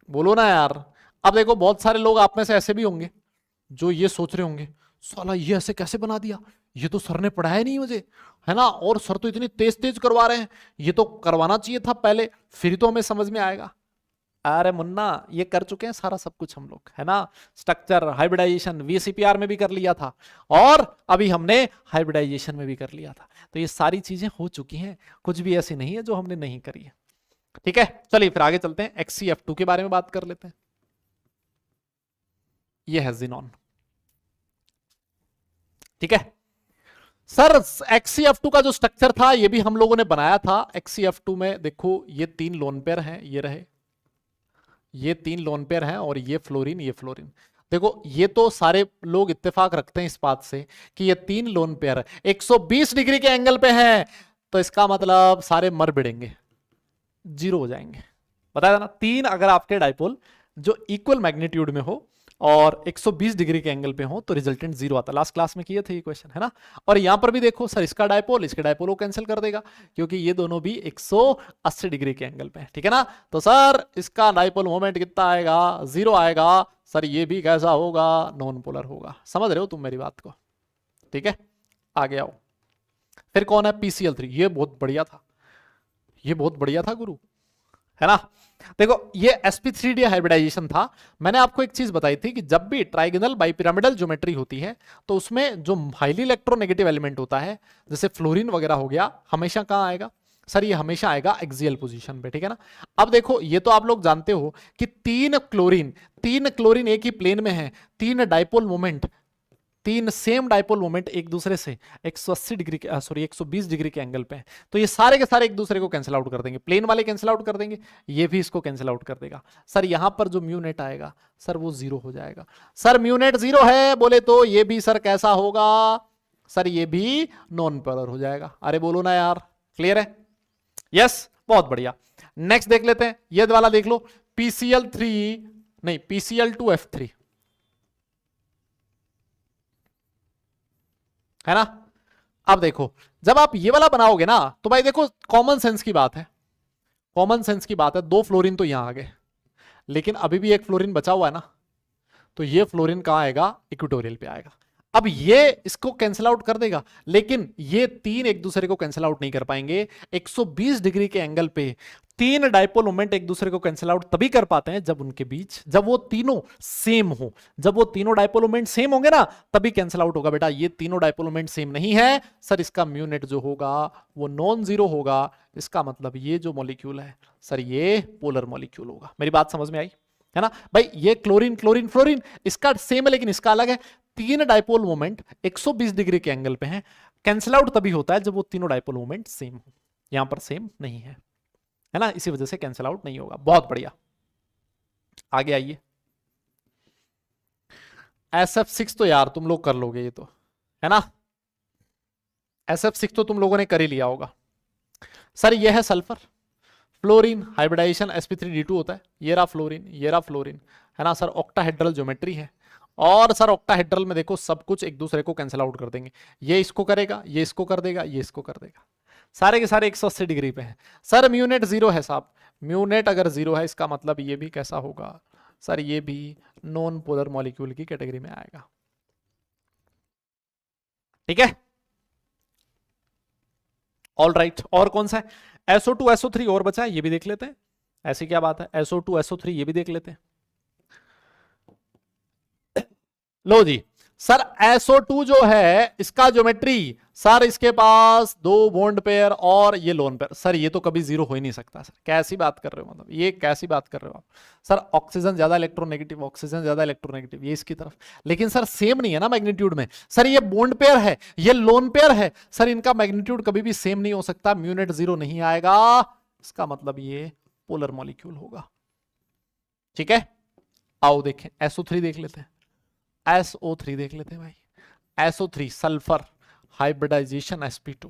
बोलो ना यार। अब देखो बहुत सारे लोग आप में से ऐसे भी होंगे जो ये सोच रहे होंगे, साला ये ऐसे कैसे बना दिया, ये तो सर ने पढ़ाया नहीं मुझे, है ना, और सर तो इतनी तेज तेज करवा रहे हैं, ये तो करवाना चाहिए था पहले, फिर तो हमें समझ में आएगा। अरे मुन्ना ये कर चुके हैं सारा सब कुछ हम लोग, है ना, स्ट्रक्चर हाइब्रिडाइजेशन VCPR में भी कर लिया था, और अभी हमने हाइब्रिडाइजेशन में भी कर लिया था, तो ये सारी चीजें हो चुकी हैं, कुछ भी ऐसी नहीं है जो हमने नहीं करी है। ठीक है चलिए फिर आगे चलते हैं, XCF2 के बारे में बात कर लेते हैं। ये है जिनॉन, ठीक है सर। XCF2 का जो स्ट्रक्चर था ये भी हम लोगों ने बनाया था। XCF2 में देखो ये 3 लोन पेयर हैं, ये रहे, ये 3 लोन पेयर हैं, और ये फ्लोरीन, ये फ्लोरीन। देखो ये तो सारे लोग इत्तेफाक रखते हैं इस बात से कि ये 3 लोन पेयर 120 डिग्री के एंगल पे हैं, तो इसका मतलब सारे मर बिड़ेंगे, जीरो हो जाएंगे। बताया था ना, 3 अगर आपके डाइपोल जो इक्वल मैग्नीट्यूड में हो और 120 डिग्री के एंगल पे हो तो रिजल्टेंट जीरो आता। लास्ट क्लास में किए थे ये क्वेश्चन, है ना। और यहां पर भी देखो सर, इसका डाइपोल इसके डाइपोल को कैंसिल कर देगा, क्योंकि ये दोनों भी 180 डिग्री के एंगल पे है, ठीक है ना। तो सर इसका डाइपोल मोमेंट कितना आएगा, जीरो आएगा। सर ये भी कैसा होगा, नॉन पोलर होगा। समझ रहे हो तुम मेरी बात को, ठीक है आगे आओ। फिर कौन है, PCl3, ये बहुत बढ़िया था, ये बहुत बढ़िया था गुरु, है ना। देखो ये sp3d हाइब्रिडाइजेशन था। मैंने आपको एक चीज बताई थी कि जब भी ट्राइगोनल बाइपिरामिडल ज्योमेट्री होती है तो उसमें जो हाईली इलेक्ट्रोनेगेटिव एलिमेंट होता है, जैसे फ्लोरीन वगैरह हो गया, हमेशा कहां आएगा सर, ये हमेशा आएगा एक्सियल पोजीशन पे, ठीक है ना। अब देखो ये तो आप लोग जानते हो कि 3 क्लोरीन एक ही प्लेन में है, 3 dipole moment, 3 same dipole moment एक दूसरे से 180 डिग्री के 120 डिग्री के एंगल पे है, तो ये सारे के सारे एक दूसरे को कैंसिल आउट कर देंगे, प्लेन वाले कैंसिल आउट कर देंगे, ये भी इसको कैंसिल आउट कर देगा। सर यहां पर जो म्यू नेट आएगा सर वो जीरो हो जाएगा। सर म्यू नेट जीरो है बोले तो ये भी सर कैसा होगा, सर ये भी नॉन पोलर हो जाएगा। अरे बोलो ना यार, क्लियर है? यस, बहुत बढ़िया। नेक्स्ट देख लेते हैं, ये वाला देख लो, PCl3 नहीं PCl2F3 है ना। अब देखो, जब आप ये वाला बनाओगे ना तो भाई देखो, कॉमन सेंस की बात है, कॉमन सेंस की बात है, 2 फ्लोरीन तो यहां आ गए, लेकिन अभी भी एक फ्लोरीन बचा हुआ है ना, तो ये फ्लोरीन कहां आएगा? इक्वेटोरियल पे आएगा। अब ये इसको कैंसिल आउट कर देगा, लेकिन ये तीन एक दूसरे को कैंसिल आउट नहीं कर पाएंगे। 120 डिग्री के एंगल पे तीन डाइपोल मोमेंट एक दूसरे को कैंसिल आउट तभी कर पाते हैं जब उनके बीच, जब वो तीनों सेम हो, जब वो तीनों डाइपोल मोमेंट सेम होंगे ना तभी कैंसिल आउट होगा। बेटा ये तीनों डाइपोल मोमेंट सेम नहीं है सर, इसका म्यू नेट जो होगा वो नॉन जीरो होगा। इसका मतलब ये जो मॉलिक्यूल है सर ये पोलर मॉलिक्यूल होगा। मेरी बात समझ में आई है ना भाई? ये क्लोरीन क्लोरीन फ्लोरीन इसका सेम है लेकिन इसका अलग है। तीन डाइपोल मोमेंट 120 डिग्री के एंगल पे हैं, कैंसिल आउट तभी होता है जब वो तीनों डाइपोल मोमेंट सेम हो। यहां पर सेम नहीं है, है ना, इसी वजह से कैंसिल आउट नहीं होगा। बहुत बढ़िया, आगे आइए। SF6 तो यार तुम लोग कर लोगे, ये तो है ना, SF6 तो तुम लोगों ने कर ही लिया होगा। सर ये है सल्फर, फ्लोरीन हाइब्रिडाइजेशन sp3d2 होता है, ये रहा फ्लोरीन, ये रहा फ्लोरीन, है ना सर। ऑक्टाहेड्रल ज्योमेट्री है, और सर ऑक्टाहेड्रल में देखो सब कुछ एक दूसरे को कैंसिल आउट कर देंगे। ये इसको करेगा, ये इसको कर देगा, ये इसको कर देगा, सारे के सारे 180 डिग्री पे हैं। सर म्यूनेट जीरो है साहब, म्यूनेट अगर जीरो है इसका मतलब ये भी कैसा होगा सर, ये भी नॉन पोलर मॉलिक्यूल की कैटेगरी में आएगा। ठीक है, ऑल राइट। और कौन सा है? SO2 SO3 और बचा है, ये भी देख लेते हैं। ऐसी क्या बात है, SO2 SO3 ये भी देख लेते हैं। लो जी सर, SO2 जो है इसका ज्योमेट्री सर, इसके पास दो बॉन्ड पेयर और ये लोन पेयर। सर ये तो कभी जीरो हो ही नहीं सकता सर, कैसी बात कर रहे हो, मतलब ये कैसी बात कर रहे हो आप सर? ऑक्सीजन ज्यादा इलेक्ट्रोनेगेटिव, ऑक्सीजन ज्यादा इलेक्ट्रोनेगेटिव, ये इसकी तरफ, लेकिन सर सेम नहीं है ना मैग्नीट्यूड में। सर ये बॉन्ड पेयर है, ये लोन पेयर है सर, इनका मैग्नीट्यूड कभी भी सेम नहीं हो सकता, म्यूनेट जीरो नहीं आएगा। इसका मतलब ये पोलर मॉलिक्यूल होगा। ठीक है, आओ देखें, SO3 देख लेते हैं, SO3 देख लेते हैं भाई। SO3 सल्फर हाइब्रिडाइजेशन sp2,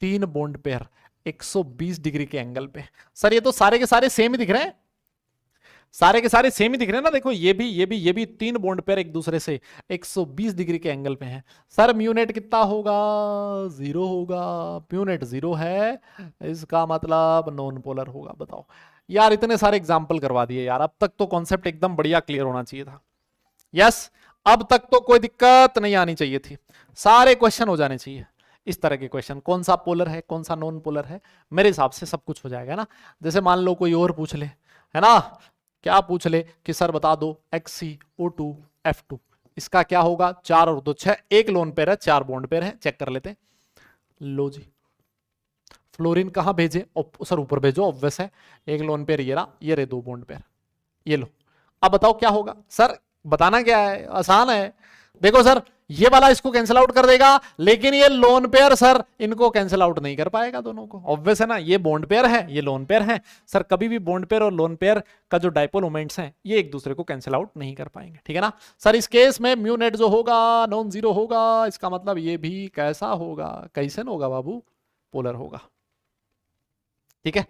तीन बॉन्ड पेयर 120 डिग्री के एंगल पे। सर ये तो सारे के सारे सेम ही दिख रहे हैं, सारे के सारे सेम ही दिख रहे हैं ना। देखो ये भी ये भी ये भी तीन बॉन्ड पेयर एक दूसरे से 120 डिग्री के एंगल पे हैं। सर म्यूनेट कितना होगा? जीरो होगा। म्यूनेट जीरो है, इसका मतलब नॉन पोलर होगा। बताओ यार, इतने सारे एग्जाम्पल करवा दिए यार, अब तक तो कॉन्सेप्ट एकदम बढ़िया क्लियर होना चाहिए था। यस, अब तक तो कोई दिक्कत नहीं आनी चाहिए थी, सारे क्वेश्चन हो जाने चाहिए इस तरह के क्वेश्चन। कौन सा पोलर है, कौन सा नॉन पोलर है, मेरे हिसाब से सब कुछ हो जाएगा ना। जैसे मान लो कोई और पूछ ले, है ना, क्या पूछ ले कि सर बता दो XCO2F2, इसका क्या होगा? 4 और 2 6, एक लोन पेयर है, 4 बॉन्ड पेयर है, चेक कर लेते हैं। लो जी, फ्लोरीन कहां भेजे? सर ऊपर भेजो, ऑब्वियस है। एक लोन पेयर ये रहा, ये रहे 2 बॉन्ड पेयर, ये लो। अब बताओ क्या होगा? सर बताना क्या है, आसान है। देखो सर, ये वाला इसको कैंसिल आउट कर देगा, लेकिन ये लोन पेयर सर इनको कैंसिल आउट नहीं कर पाएगा, दोनों को। ऑब्वियस है ना, ये बॉन्ड पेयर है, ये लोन पेयर है। सर कभी भी बॉन्ड पेयर और लोन पेयर का जो डाइपोल मोमेंट्स हैं ये एक दूसरे को कैंसिल आउट नहीं कर पाएंगे। ठीक है ना सर? इस केस में म्यू नेट जो होगा नॉन जीरो होगा, इसका मतलब ये भी कैसा होगा? कैसन होगा बाबू? पोलर होगा। ठीक है,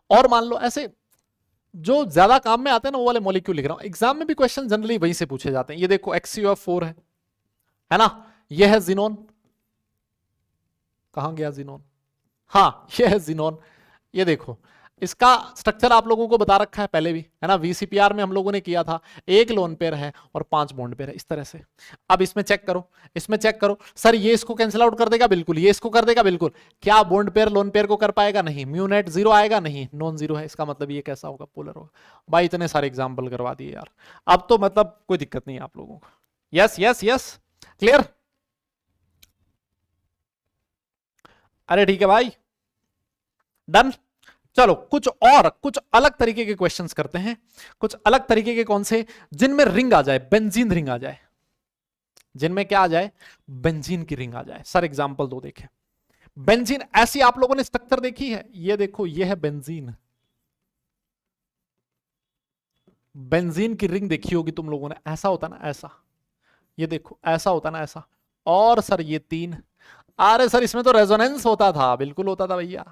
और मान लो ऐसे जो ज्यादा काम में आते हैं ना वो वाले मॉलिक्यूल लिख रहा हूं, एग्जाम में भी क्वेश्चन जनरली वहीं से पूछे जाते हैं। ये देखो XCOF4 है ना, ये है जिनोन, कहां गया जिनोन? हाँ ये है जिनोन। ये देखो इसका स्ट्रक्चर आप लोगों को बता रखा है पहले भी, है ना, VCPR में हम लोगों ने किया था। एक लोन पेयर है और 5 बॉन्ड पेयर है, इस तरह से। अब इसमें चेक करो, इसमें चेक करो। सर ये इसको कैंसिल आउट कर देगा, बिल्कुल। ये इसको कर देगा, बिल्कुल। क्या बॉन्ड पेयर लोन पेयर को कर पाएगा? नहीं। म्यूनेट जीरो आएगा? नहीं, नॉन जीरो है। इसका मतलब ये कैसा होगा? पोलर होगा। भाई इतने सारे एग्जाम्पल करवा दिए यार, अब तो मतलब कोई दिक्कत नहीं है आप लोगों को। Yes yes yes, clear? अरे ठीक है भाई, डन। चलो कुछ और, कुछ अलग तरीके के क्वेश्चंस करते हैं। कुछ अलग तरीके के कौन से? जिनमें रिंग आ जाए, बेंजीन रिंग आ जाए। जिनमें क्या आ जाए? बेंजीन की रिंग आ जाए। सर एग्जांपल दो देखें। बेंजीन ऐसी आप लोगों ने स्ट्रक्चर देखी है? ये देखो, ये है बेंजीन। बेंजीन की रिंग देखी होगी तुम लोगों ने, ऐसा होता ना, ऐसा। ये देखो ऐसा होता ना, ऐसा। और सर ये 3, अरे सर इसमें तो रेजोनेंस होता था, बिल्कुल होता था भैया,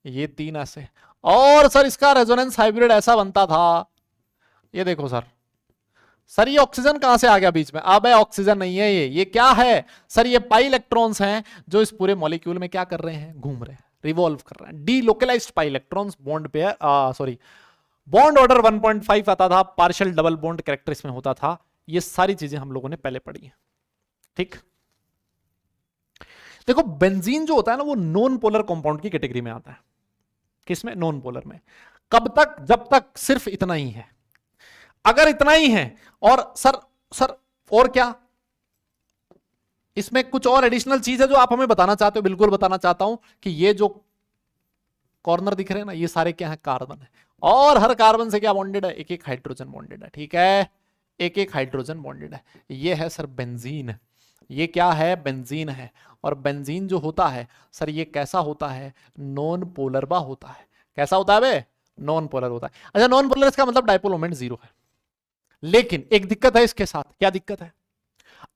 ये 3 ऐसे, और सर इसका रेजोनेंस हाइब्रिड ऐसा बनता था, ये देखो सर। सर ये ऑक्सीजन कहां से आ गया बीच में? अब ऑक्सीजन नहीं है ये क्या है सर? ये पाई इलेक्ट्रॉन्स हैं जो इस पूरे मॉलिक्यूल में क्या कर रहे हैं, घूम रहे हैं, रिवॉल्व कर रहे हैं। Delocalised pi electrons, bond pair, sorry bond order 1.5 आता था, पार्शियल डबल बॉन्ड कैरेक्टर इसमें होता था। ये सारी चीजें हम लोगों ने पहले पढ़ी है, ठीक। देखो बेंजीन जो होता है ना, वो नॉन पोलर कंपाउंड की कैटेगरी में आता है। किसमें? नॉन पोलर में। कब तक? जब तक सिर्फ इतना ही है। अगर इतना ही है और सर और क्या इसमें कुछ और एडिशनल चीज है जो आप हमें बताना चाहते हो? बिल्कुल बताना चाहता हूं कि ये जो कॉर्नर दिख रहे हैं ना, ये सारे क्या है? कार्बन है। और हर कार्बन से क्या बॉन्डेड है? एक एक हाइड्रोजन बॉन्डेड है, ठीक है, एक एक हाइड्रोजन बॉन्डेड है। ये है सर बेंजीन, ये क्या है? बेंजीन है। और बेंजीन जो होता है सर, ये कैसा होता है? नॉन पोलर बा होता है। कैसा होता है बे? नॉन पोलर होता है। अच्छा, नॉन पोलर इसका मतलब डायपोल मोमेंट 0 है। लेकिन एक दिक्कत है इसके साथ। क्या दिक्कत है?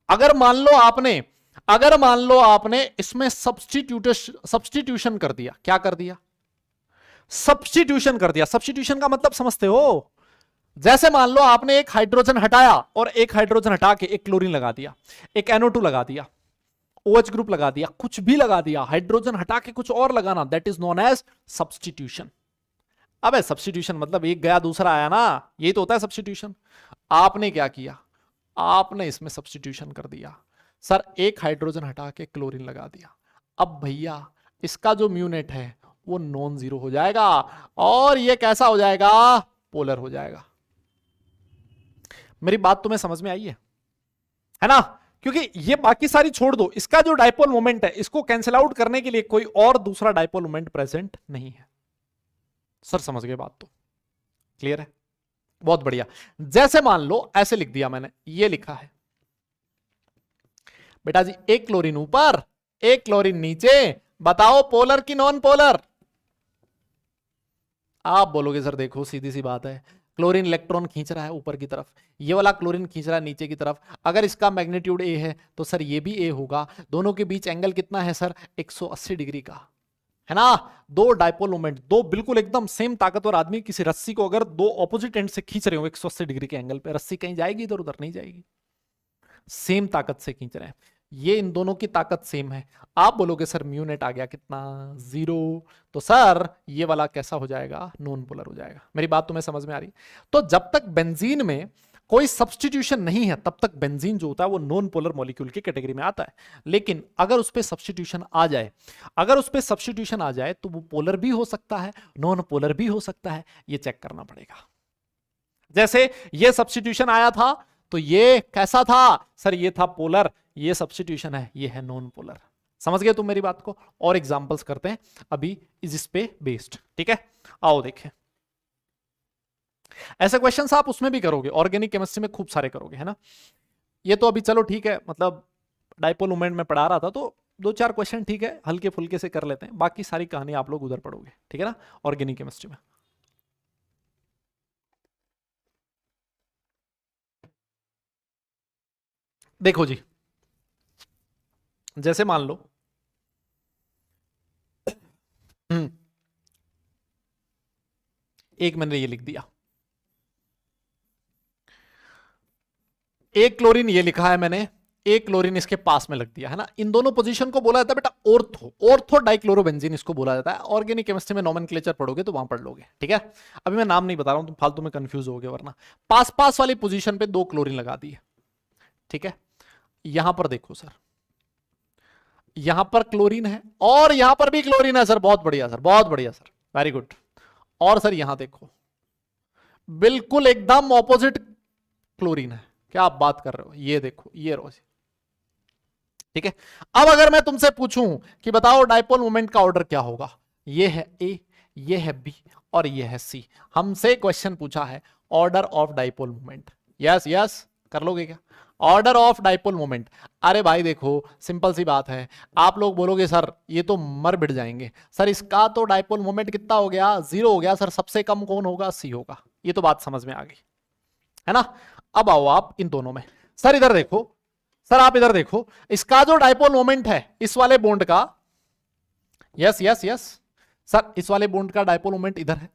अगर मान लो आपने इसमें सब्स्टिट्यूशन कर दिया। क्या कर दिया? सब्स्टिट्यूशन कर दिया। सब्स्टिट्यूशन का मतलब समझते हो? जैसे मान लो आपने एक हाइड्रोजन हटाया और एक हाइड्रोजन हटा के एक क्लोरीन लगा दिया, एक NO2 लगा दिया, OH ग्रुप लगा दिया, कुछ भी लगा दिया, हाइड्रोजन हटा के कुछ और लगाना, that is known as substitution. अबे सब्स्टिट्यूशन मतलब एक गया दूसरा आया ना, यही तो होता है सब्स्टिट्यूशन। आपने क्या किया? आपने इसमें सब्स्टिट्यूशन कर दिया सर, एक हाइड्रोजन हटा के क्लोरीन लगा दिया। अब भैया इसका जो म्यूनेट है वो नॉन जीरो हो जाएगा और ये कैसा हो जाएगा? पोलर हो जाएगा। मेरी बात तुम्हें समझ में आई है ना? क्योंकि ये बाकी सारी छोड़ दो, इसका जो डायपोल मोमेंट है इसको कैंसिल आउट करने के लिए कोई और दूसरा डायपोल मोमेंट प्रेजेंट नहीं है। सर समझ गए बात? तो क्लियर है? बहुत बढ़िया। जैसे मान लो ऐसे लिख दिया मैंने, ये लिखा है बेटा जी, एक क्लोरीन ऊपर एक क्लोरीन नीचे, बताओ पोलर की नॉन पोलर? आप बोलोगे सर देखो सीधी सी बात है, क्लोरीन इलेक्ट्रॉन खींच रहा है ऊपर की तरफ, ये वाला क्लोरीन खींच रहा है नीचे की तरफ। अगर इसका मैग्नीट्यूड A है तो सर ये भी A होगा। दोनों के बीच एंगल कितना है सर? 180 डिग्री का, है ना? दो डायपोल मोमेंट, दो बिल्कुल एकदम सेम ताकतवर आदमी किसी रस्सी को अगर दो ऑपोजिट एंड से खींच रहे हो 180 डिग्री के एंगल पे, रस्सी कहीं जाएगी इधर उधर? नहीं जाएगी। सेम ताकत से खींच रहे हैं, ये इन दोनों की ताकत सेम है। आप बोलोगे सर म्यूनेट आ गया कितना? 0। तो सर ये वाला कैसा हो जाएगा? नॉन पोलर हो जाएगा। मेरी बात तुम्हें समझ में आ रही? तो जब तक बेंजीन में कोई सब्स्टिट्यूशन नहीं है तब तक बेंजीन जो होता है वो नॉन पोलर मॉलिक्यूल की कैटेगरी में आता है। लेकिन अगर उस पर सब्स्टिट्यूशन आ जाए तो वो पोलर भी हो सकता है, नॉन पोलर भी हो सकता है। ये चेक करना पड़ेगा। जैसे ये सब्स्टिट्यूशन आया था तो ये कैसा था सर? ये था पोलर। ये सब्स्टिट्यूशन है, ये है नॉन पोलर। समझ गए तुम मेरी बात को? और एग्जांपल्स करते हैं अभी इस पे बेस्ड, ठीक है? आओ देखें। ऐसे क्वेश्चंस आप उसमें भी करोगे, ऑर्गेनिक केमिस्ट्री में खूब सारे करोगे, है ना? ये तो अभी चलो ठीक है, मतलब डायपोल मोमेंट में पढ़ा रहा था तो 2-4 क्वेश्चन ठीक है हल्के फुल्के से कर लेते हैं, बाकी सारी कहानी आप लोग उधर पढ़ोगे, ठीक है ना, ऑर्गेनिक केमिस्ट्री में। देखो जी, जैसे मान लो एक मैंने ये लिख दिया, एक क्लोरीन ये लिखा है मैंने, एक क्लोरीन इसके पास में लग दिया, है ना? इन दोनों पोजीशन को बोला जाता है बेटा ऑर्थो डाइक्लोरोबेंजीन इसको बोला जाता है। ऑर्गेनिक केमिस्ट्री में नोमेनक्लेचर पढ़ोगे तो वहां पढ़ लोगे, ठीक है? अभी मैं नाम नहीं बता रहा हूं, तुम फालतू में कंफ्यूज होगे वरना। पास पास वाली पोजीशन पे 2 क्लोरीन लगा दिए, ठीक है? यहां पर देखो सर, यहां पर क्लोरीन है और यहां पर भी क्लोरीन है सर। बहुत बढ़िया सर, बहुत बढ़िया सर, वेरी गुड। और सर यहां देखो, बिल्कुल एकदम ऑपोजिट क्लोरीन है। क्या आप बात कर रहे हो? ये देखो, ये रोज, ठीक है? अब अगर मैं तुमसे पूछूं कि बताओ डायपोल मोमेंट का ऑर्डर क्या होगा? ये है ए, ये है बी और ये है सी। हमसे क्वेश्चन पूछा है order of dipole moment. Yes yes कर लोगे क्या? Order of dipole moment. अरे भाई देखो सिंपल सी बात है, आप लोग बोलोगे सर ये तो मर बिड़ जाएंगे सर, इसका तो डायपोल मोमेंट कितना हो गया? 0 हो गया सर। सबसे कम कौन होगा? सी होगा। ये तो बात समझ में आ गई, है ना? अब आओ आप इन दोनों में, सर इधर देखो, सर आप इधर देखो, इसका जो डाइपोल मोमेंट है इस वाले बॉन्ड का, यस यस यस सर, इस वाले बॉन्ड का डाइपोल मोमेंट इधर है,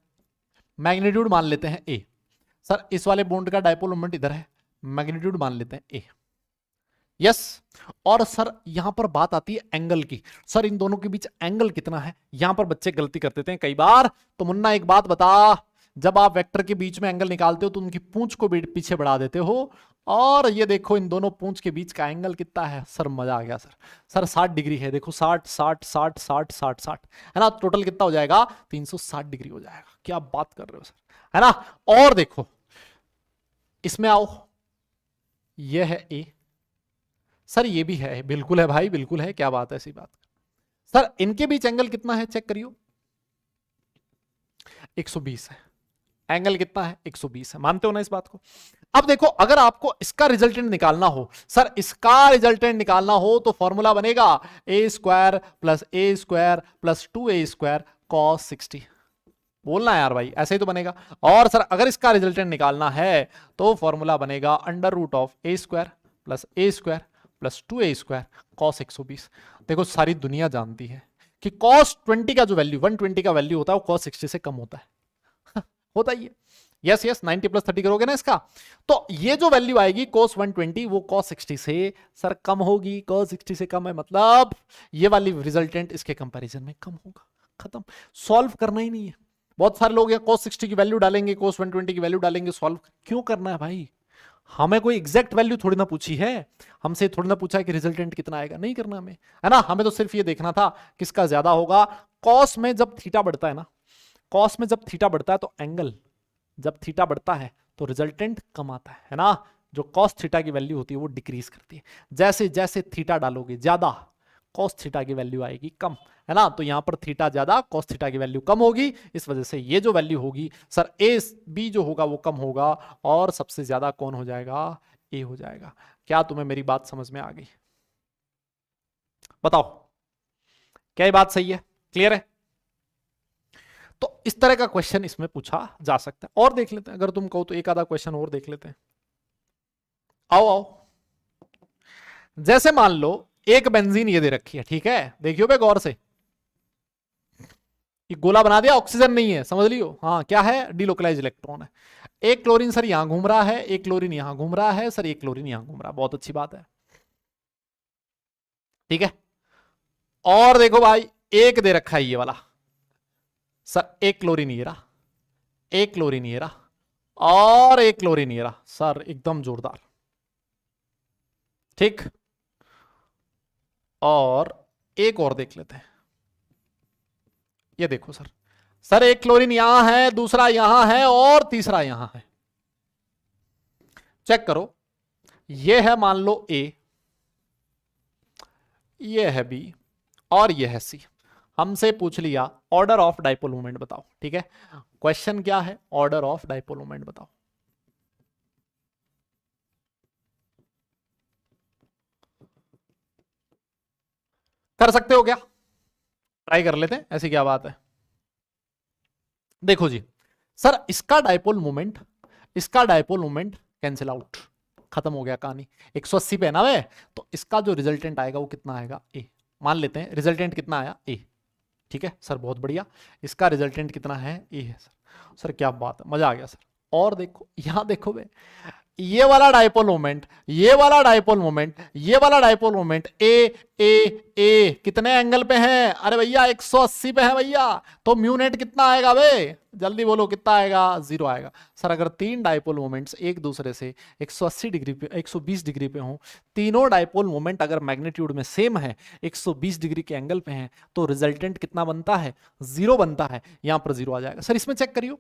मैग्नीट्यूड मान लेते हैं ए। सर इस वाले बॉन्ड का डाइपोल मोमेंट इधर है, मैग्नीट्यूड मान लेते हैं ए। यस और सर यहां पर बात आती है एंगल की। सर इन दोनों के बीच एंगल कितना है, यहां पर बच्चे गलती कर देते हैं कई बार। तो मुन्ना एक बात बता, जब आप वेक्टर के बीच में एंगल निकालते हो तो उनकी पूंछ को पीछे बढ़ा देते हो, और ये देखो इन दोनों पूंछ के बीच का एंगल कितना है। सर मजा आ गया सर। सर 60 डिग्री है, देखो 60 60 60 60 60 60 है ना, टोटल कितना हो जाएगा 360 डिग्री हो जाएगा। क्या बात कर रहे हो सर, है ना। और देखो इसमें आओ, ये है ए, सर ये भी है, बिल्कुल है भाई बिल्कुल है, क्या बात है, ऐसी बात। सर इनके बीच एंगल कितना है चेक करियो, 120 है। एंगल कितना है 120 है, मानते हो ना इस बात को। अब देखो अगर आपको इसका रिजल्टेंट निकालना हो, सर इसका रिजल्टेंट निकालना हो तो फॉर्मूला बनेगा ए स्क्वायर प्लस 2a² cos 60। बोलना यार भाई, ऐसे ही तो बनेगा। और सर अगर इसका रिजल्टेंट निकालना है तो फॉर्मूला बनेगा √a² प्लस 2a² cos 120। देखो सारी दुनिया जानती है कि cos 20 का जो वैल्यू 120 का वैल्यू होता है वो cos 60 से कम होता है होता ही है। यस यस 90 + 30 करोगे ना इसका, तो ये जो वैल्यू आएगी cos 120 वो cos 60 से सर कम होगी। cos 60 से कम है मतलब ये वाली रिजल्टेंट इसके कंपैरिजन में कम होगा। खत्म, सॉल्व करना ही नहीं है। बहुत सारे लोग cos 60 की वैल्यू डालेंगे, cos 120 की वैल्यू डालेंगे, सॉल्व क्यों करना है भाई। हमें कोई एग्जैक्ट वैल्यू थोड़ी ना पूछी है, हमसे थोड़ी ना पूछा है कि रिजल्टेंट कितना आएगा, नहीं करना हमें, है ना। हमें तो सिर्फ ये देखना था किसका ज्यादा होगा। कॉस में जब थीटा बढ़ता है ना, कॉस में जब थीटा बढ़ता है तो एंगल, जब थीटा बढ़ता है तो रिजल्टेंट कम आता है ना। जो कॉस थीटा की वैल्यू होती है वो डिक्रीज करती है। जैसे जैसे थीटा डालोगे ज्यादा, कॉस थीटा की वैल्यू आएगी कम, है ना। तो यहां पर थीटा ज्यादा, कॉस थीटा की वैल्यू कम होगी। इस वजह से ये जो वैल्यू होगी सर ए बी जो होगा वो कम होगा, और सबसे ज्यादा कौन हो जाएगा, ए हो जाएगा। क्या तुम्हें मेरी बात समझ में आ गई, बताओ क्या ये बात सही है, क्लियर है। तो इस तरह का क्वेश्चन इसमें पूछा जा सकता है। और देख लेते हैं, अगर तुम कहो तो एक आधा क्वेश्चन और देख लेते हैं। आओ आओ, जैसे मान लो एक बेंजीन ये दे रखी है, ठीक है, देखियो बे गौर से, ये गोला बना दिया, ऑक्सीजन नहीं है, समझ लियो। हाँ क्या है, डिलोकलाइज इलेक्ट्रॉन है। एक क्लोरीन सर यहां घूम रहा है, एक क्लोरीन यहां घूम रहा है, सर एक क्लोरीन यहां घूम रहा है, बहुत अच्छी बात है, ठीक है। और देखो भाई एक दे रखा है ये वाला, सर एक क्लोरीन ये रहा, एक क्लोरीन ये रहा, और एक क्लोरीन ये रहा, सर एकदम जोरदार, ठीक। और एक और देख लेते हैं, ये देखो सर, सर एक क्लोरीन यहां है, दूसरा यहां है, और तीसरा यहां है। चेक करो, ये है मान लो ए, ये है बी, और ये है सी। हमसे पूछ लिया ऑर्डर ऑफ डाइपोल मोमेंट बताओ, ठीक है। क्वेश्चन क्या है, ऑर्डर ऑफ डाइपोल मोमेंट बताओ। कर सकते हो क्या, ट्राई कर लेते हैं, ऐसी क्या बात है। देखो जी सर, इसका डाइपोल मोमेंट, इसका डाइपोल मोमेंट कैंसिल आउट, खत्म हो गया कहानी। 180 पे है ना वे, तो इसका जो रिजल्टेंट आएगा वो कितना आएगा, ए। मान लेते हैं रिजल्टेंट कितना आया, ए, ठीक है सर, बहुत बढ़िया। इसका रिजल्टेंट कितना है, ए है सर। सर क्या बात है, मजा आ गया सर। और देखो यहां देखो बे, ये वाला डाइपोल मोमेंट, ये वाला डाइपोल मोमेंट, ये वाला डाइपोल मोमेंट ए ए ए कितने एंगल पे है, अरे भैया 180 पे है भैया। तो म्यू नेट कितना आएगा बे, जल्दी बोलो कितना आएगा, 0 आएगा। सर अगर तीन डाइपोल मोमेंट्स एक दूसरे से 180 डिग्री पे 120 डिग्री पे हों, तीनों डाइपोल मोमेंट अगर मैग्नीट्यूड में सेम है, 120 डिग्री के एंगल पे हैं, तो रिजल्टेंट कितना बनता है, 0 बनता है। यहां पर 0 आ जाएगा। सर इसमें चेक करियो,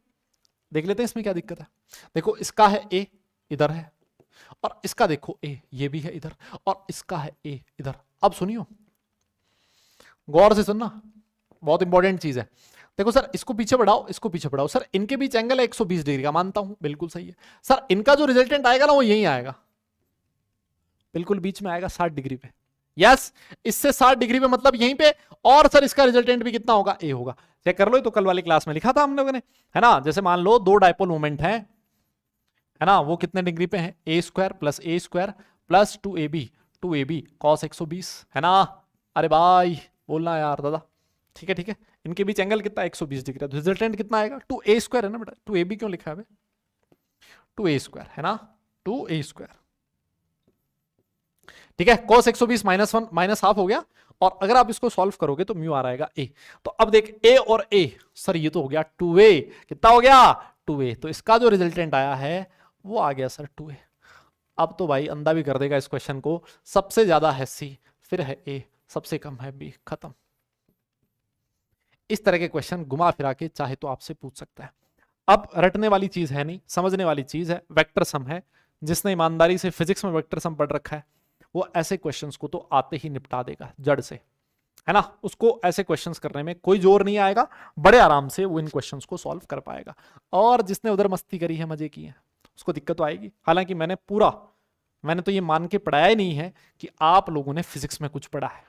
देख लेते हैं इसमें क्या दिक्कत है। देखो इसका है ए, इधर है, और इसका देखो ए, ये भी है इधर, और इसका है ए इधर। अब सुनियो, गौर से सुनना, बहुत इंपॉर्टेंट चीज है। देखो सर, इसको पीछे बढ़ाओ, इसको पीछे बढ़ाओ, सर इनके बीच एंगल है 120 डिग्री का, मानता हूं बिल्कुल सही है। सर इनका जो रिजल्टेंट आएगा ना वो यही आएगा, बिल्कुल बीच में आएगा 60 डिग्री पे। यस, इससे 60 डिग्री पे मतलब यहीं पे। और सर इसका रिजल्टेंट भी कितना होगा, ए होगा। चेक कर लो, तो कल वाली क्लास में लिखा था हम लोगों ने, है ना। जैसे मान लो दो डाइपोल मोमेंट है ना, वो कितने डिग्री पे है, a² + a² + 2ab 2ab cos 120 है ना। अरे भाई बोलना यार दादा, ठीक है ठीक है। इनके बीच एंगल कितना 120 डिग्री, तो रिजल्टेंट कितना आएगा 2a स्क्वायर है ना बेटा, 2ab क्यों लिखा है 2a स्क्वायर है ना, 2a स्क्वायर। ठीक है, cos 120 -1 -हाफ हो गया, और अगर आप इसको सॉल्व करोगे तो म्यू आ रहेगा a। तो अब देख a और a, सर ये तो हो गया 2a, कितना हो गया 2a, तो इसका जो रिजल्टेंट आया है वो आ गया सर 2a। अब तो भाई अंधा भी कर देगा इस क्वेश्चन को, सबसे ज्यादा है c, फिर है a, सबसे कम है b, खत्म। इस तरह के क्वेश्चन घुमा फिरा के चाहे तो आपसे पूछ सकता है। अब रटने वाली चीज है नहीं, समझने वाली चीज है, वेक्टर सम है। जिसने ईमानदारी से फिजिक्स में वेक्टर सम पढ़ रखा है वो ऐसे क्वेश्चंस को तो आते ही निपटा देगा जड़ से, है ना। उसको ऐसे क्वेश्चंस करने में कोई जोर नहीं आएगा, बड़े आराम से वो इन क्वेश्चंस को सॉल्व कर पाएगा। और जिसने उधर मस्ती करी है, मजे की है, उसको दिक्कत तो आएगी। हालांकि मैंने तो ये मान के पढ़ाया ही नहीं है कि आप लोगों ने फिजिक्स में कुछ पढ़ा है,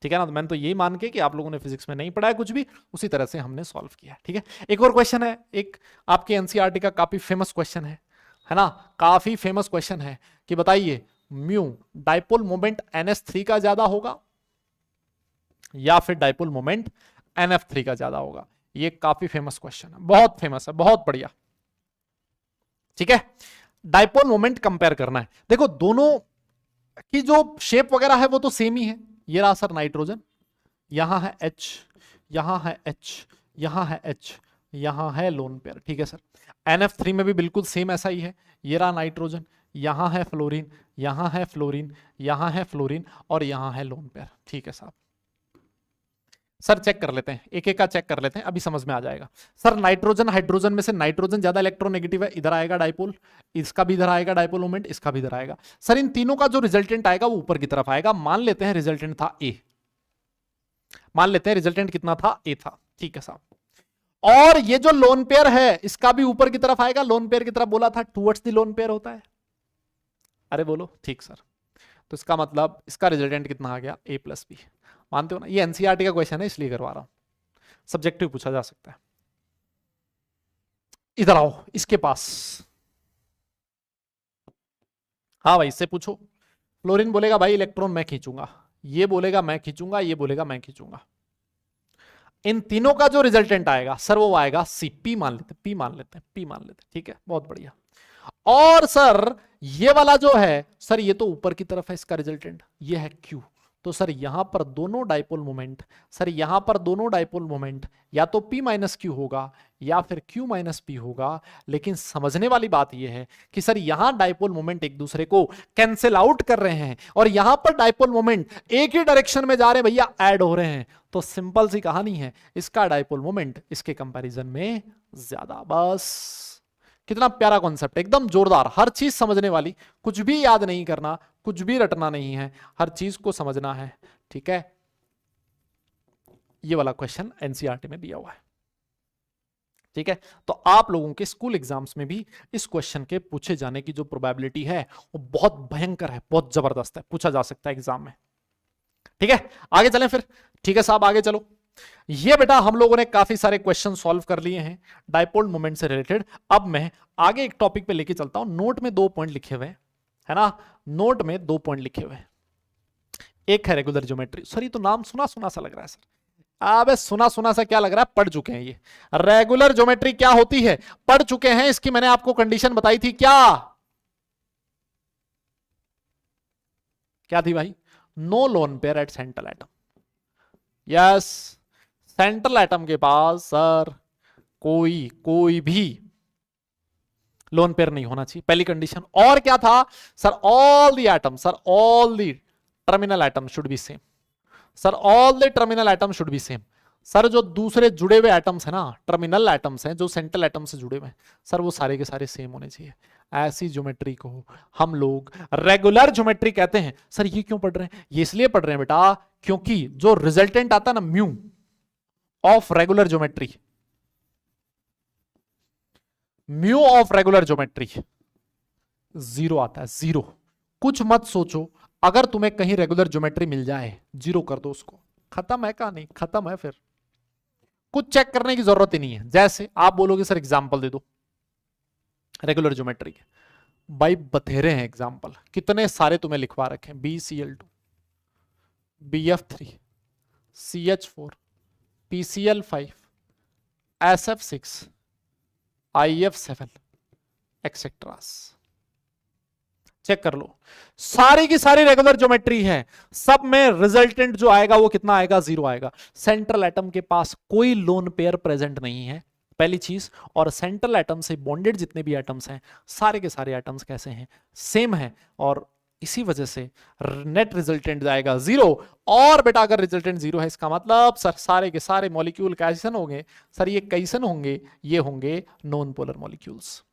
ठीक है ना। तो मैंने तो यही मान के कि आप लोगों ने फिजिक्स में नहीं पढ़ा है कुछ भी, उसी तरह से हमने सॉल्व किया, ठीक है। एक और क्वेश्चन है, एक आपके एनसीईआरटी का काफी फेमस क्वेश्चन है ना, काफी फेमस क्वेश्चन है कि बताइए म्यू डाइपोल मोमेंट NH3 का ज्यादा होगा या फिर डाइपोल मोमेंट NF3 का ज्यादा होगा। ये काफी फेमस क्वेश्चन है, बहुत फेमस है, बहुत बढ़िया, ठीक है। डाइपोल मोमेंट कंपेयर करना है। देखो दोनों की जो शेप वगैरह है वो तो सेम ही है। ये रहा सर नाइट्रोजन, यहां है H, यहां है H, यहां है H, यहां है लोन पेयर, ठीक है सर। NF3 में भी बिल्कुल सेम ऐसा ही है। ये रहा नाइट्रोजन, यहां है फ्लोरीन, यहां है फ्लोरीन, यहां है फ्लोरीन, और यहां है लोन पेयर, ठीक है साहब। सर चेक कर लेते हैं, एक एक का चेक कर लेते हैं, अभी समझ में आ जाएगा। सर नाइट्रोजन हाइड्रोजन में से नाइट्रोजन ज्यादा इलेक्ट्रोनेगेटिव है, इधर आएगा डाइपोल, इसका भी इधर आएगा डाइपोल मोमेंट, इसका भी इधर आएगा। सर इन तीनों का जो रिजल्टेंट आएगा वो ऊपर की तरफ आएगा। मान लेते हैं रिजल्टेंट था ए, मान लेते हैं रिजल्टेंट कितना था ए था, ठीक है साहब। और ये जो लोन पेयर है इसका भी ऊपर की तरफ आएगा। लोन पेयर की तरफ बोला था टुवर्ड्स द लोन पेयर होता है, अरे बोलो ठीक सर। तो इसका मतलब इसका रिजल्टेंट कितना आ गया A+B, मानते हो ना। ये एनसीईआरटी का क्वेश्चन है इसलिए करवा रहा हूं, सब्जेक्टिव पूछा जा सकता है। इधर आओ इसके पास, हाँ भाई इससे पूछो। फ्लोरीन बोलेगा भाई इलेक्ट्रॉन मैं खींचूंगा, ये बोलेगा मैं खींचूंगा, ये बोलेगा मैं खींचूंगा। इन तीनों का जो रिजल्टेंट आएगा सर वो आएगा सी, पी मान लेते, पी मान लेते, पी मान लेते, ठीक है, बहुत बढ़िया। और सर ये वाला जो है सर ये तो ऊपर की तरफ है, इसका रिजल्टेंट ये है क्यू। तो सर यहां पर दोनों डाइपोल मोमेंट, सर यहां पर दोनों डाइपोल मोमेंट या तो P - Q होगा या फिर Q - P होगा। लेकिन समझने वाली बात यह है कि सर यहां डाइपोल मोमेंट एक दूसरे को कैंसिल आउट कर रहे हैं और यहां पर डाइपोल मोमेंट एक ही डायरेक्शन में जा रहे हैं भैया, ऐड हो रहे हैं। तो सिंपल सी कहानी है, इसका डाइपोल मोमेंट इसके कंपैरिजन में ज्यादा। बस कितना प्यारा कॉन्सेप्ट, एकदम जोरदार, हर चीज समझने वाली, कुछ भी याद नहीं करना, कुछ भी रटना नहीं है, हर चीज को समझना है, ठीक है। ये वाला क्वेश्चन एनसीईआरटी में दिया हुआ है, ठीक है। तो आप लोगों के स्कूल एग्जाम्स में भी इस क्वेश्चन के पूछे जाने की जो प्रोबेबिलिटी है वो बहुत भयंकर है, बहुत जबरदस्त है, पूछा जा सकता है एग्जाम में, ठीक है। आगे चलें फिर, ठीक है साहब आगे चलो। ये बेटा हम लोगों ने काफी सारे क्वेश्चन सॉल्व कर लिए हैं डाइपोल मोमेंट से रिलेटेड। अब मैं आगे एक टॉपिक पे लेके चलता हूं। नोट में 2 पॉइंट लिखे हुए है ना, नोट में 2 पॉइंट लिखे हुए। एक है रेगुलर ज्योमेट्री। सर ये तो नाम सुना सुना सा लग रहा है सर। अबे सुना सुना सा क्या लग रहा है, पढ़ चुके हैं ये। रेगुलर ज्योमेट्री क्या होती है पढ़ चुके हैं, इसकी मैंने आपको कंडीशन बताई थी, क्या थी भाई, no lone pair at central atom. Yes, central atom के पास सर कोई भी लोन पेयर नहीं होना चाहिए, पहली कंडीशन। और क्या था sir, all the atom, sir all the terminal atom should be same, sir all the terminal atom should be same. Sir जो दूसरे जुड़े हुए एटम्स है ना, टर्मिनल एटम्स हैं जो सेंट्रल एटम से जुड़े हुए हैं, सर वो सारे के सारे सेम होने चाहिए। ऐसी ज्योमेट्री को हम लोग रेगुलर ज्योमेट्री कहते हैं। सर ये क्यों पढ़ रहे हैं, ये इसलिए पढ़ रहे हैं बेटा क्योंकि जो रिजल्टेंट आता है ना mu of regular geometry, mu of regular geometry 0 आता है, 0। कुछ मत सोचो, अगर तुम्हें कहीं रेगुलर ज्योमेट्री मिल जाए 0 कर दो उसको, खत्म है कहानी, खत्म है। फिर कुछ चेक करने की जरूरत ही नहीं है। जैसे आप बोलोगे सर एग्जांपल दे दो रेगुलर ज्योमेट्री के, भाई बथेरे हैं एग्जाम्पल, कितने सारे तुम्हें लिखवा रखे हैं। BCl2, BF3, CH4, PCl5, SF6, IF7 etceteras. Check कर लो, सारी की सारी रेगुलर ज्योमेट्री है, सब में रिजल्टेंट जो आएगा वो कितना आएगा, 0 आएगा। सेंट्रल एटम के पास कोई लोन पेयर प्रेजेंट नहीं है, पहली चीज। और सेंट्रल एटम से बॉन्डेड जितने भी एटम्स हैं, सारे के सारे एटम्स कैसे हैं, सेम है। और इसी वजह से नेट रिजल्टेंट जाएगा 0। और बेटा अगर रिजल्टेंट 0 है, इसका मतलब सर सारे के सारे मॉलिक्यूल कैसन होंगे, सर ये कैसन होंगे, ये होंगे नॉन पोलर मॉलिक्यूल्स।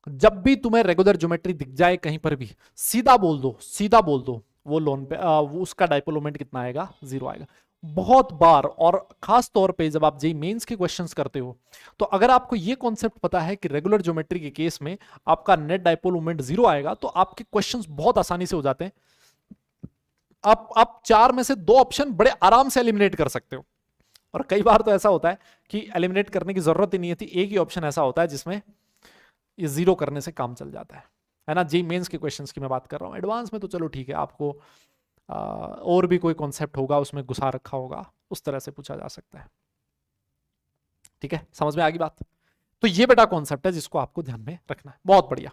जब भी तुम्हें रेगुलर ज्योमेट्री दिख जाए कहीं पर भी, सीधा बोल दो, सीधा बोल दो वो लोन पे वो उसका डाइपोल मोमेंट कितना आएगा, 0 आएगा। बहुत बार, और खास तौर पे जब आप जेईई मेंस के क्वेश्चंस करते हो, तो अगर आपको ये कॉन्सेप्ट पता है कि रेगुलर ज्योमेट्री के केस में आपका नेट डाइपोल मोमेंट 0 आएगा, तो आपके क्वेश्चंस बहुत आसानी से हो जाते हैं। आप 4 में से 2 ऑप्शन बड़े आराम से एलिमिनेट कर सकते हो। और कई बार तो ऐसा होता है कि एलिमिनेट करने की जरूरत ही नहीं होती, एक ही ऑप्शन ऐसा होता है जिसमें ये 0 करने से काम चल जाता है ना। जेईई मेंस के क्वेश्चंस की मैं बात कर रहा हूं, एडवांस में तो चलो ठीक है, आपको और भी कोई कॉन्सेप्ट होगा उसमें घुसा रखा होगा, उस तरह से पूछा जा सकता है। ठीक है, समझ में आ गई बात। तो ये बेटा कॉन्सेप्ट है जिसको आपको ध्यान में रखना है। बहुत बढ़िया।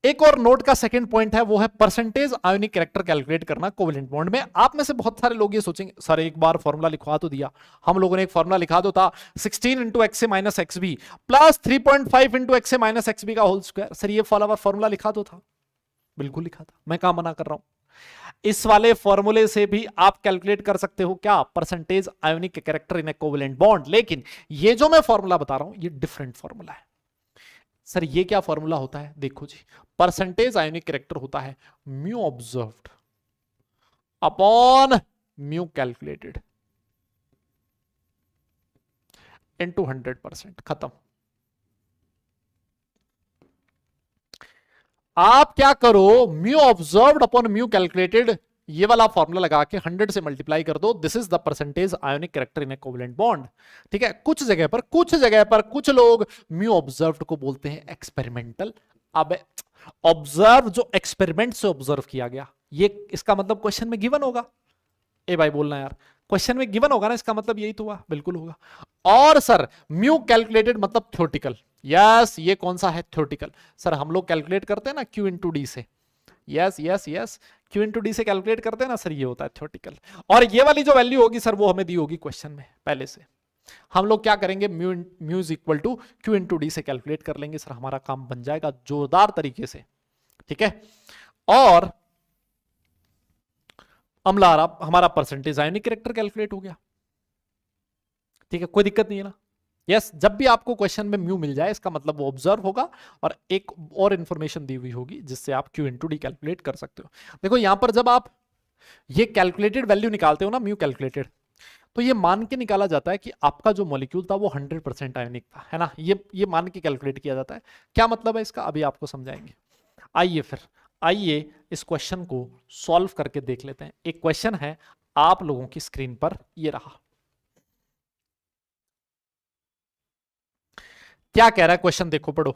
एक और नोट का सेकंड पॉइंट है, वो है परसेंटेज आयोनिक कैरेक्टर कैलकुलेट करना कोवेलेंट बॉन्ड में। आप में से बहुत सारे लोग ये सोचेंगे सर एक बार फॉर्मूला लिखवा तो दिया, हम लोगों ने एक फॉर्मूला लिखा तो था 16 into x minus x B plus 3.5 into x minus x B का होल स्क्वायर। सर ये फॉर्मूला लिखा तो था, बिल्कुल लिखा था, मैं कहां मना कर रहा हूं। इस वाले फॉर्मूले से भी आप कैलकुलेट कर सकते हो क्या, percentage ionic character in A covalent bond. लेकिन ये जो मैं फॉर्मूला बता रहा हूं ये डिफरेंट फॉर्मूला है। सर ये क्या फॉर्मूला होता है, देखो जी, परसेंटेज आयोनिक कैरेक्टर होता है mu observed upon mu calculated into 100%, खत्म। आप क्या करो, mu observed upon mu calculated ये वाला फॉर्मूला लगा के 100 से मल्टीप्लाई कर दो, this is the percentage ionic character in A covalent bond. ठीक है, कुछ जगह पर कुछ लोग म्यू ऑब्जर्व्ड को बोलते हैं एक्सपेरिमेंटल। अब ऑब्जर्व जो एक्सपेरिमेंट से ऑब्जर्व किया गया, ये इसका मतलब क्वेश्चन में गिवन होगा। ए भाई बोलना यार, क्वेश्चन में गिवन होगा ना, इसका मतलब यही तो हुआ, बिल्कुल होगा। और सर म्यू कैलकुलेटेड मतलब थ्योरेटिकल। यस, ये कौन सा है, थ्योरेटिकल। सर हम लोग कैलकुलेट करते हैं ना क्यू इंटू डी से, yes yes yes, Q into D से कैलकुलेट करते हैं ना सर, ये होता है थ्योरेटिकल। और ये वाली जो वैल्यू होगी सर वो हमें दी होगी क्वेश्चन में पहले से। हम लोग क्या करेंगे, mu is equal to Q into D से कैलकुलेट कर लेंगे सर, हमारा काम बन जाएगा जोरदार तरीके से। ठीक है, और हमारा परसेंटेज आयोनिक कैरेक्टर कैलकुलेट हो गया। ठीक है, कोई दिक्कत नहीं है ना। यस, जब भी आपको क्वेश्चन में म्यू मिल जाए इसका मतलब वो ऑब्जर्व होगा और एक और इंफॉर्मेशन दी हुई होगी जिससे आप क्यू इंटू डी कैलकुलेट कर सकते हो। देखो यहां पर जब आप ये कैलकुलेटेड वैल्यू निकालते हो ना, म्यू कैलकुलेटेड, तो ये मान के निकाला जाता है कि आपका जो मॉलिक्यूल था वो 100% आयोनिक था, है ना। ये मान के कैलकुलेट किया जाता है। क्या मतलब है इसका, अभी आपको समझाएंगे। आइए इस क्वेश्चन को सॉल्व करके देख लेते हैं। एक क्वेश्चन है आप लोगों की स्क्रीन पर, ये रहा। क्या कह रहा है क्वेश्चन, देखो पढ़ो।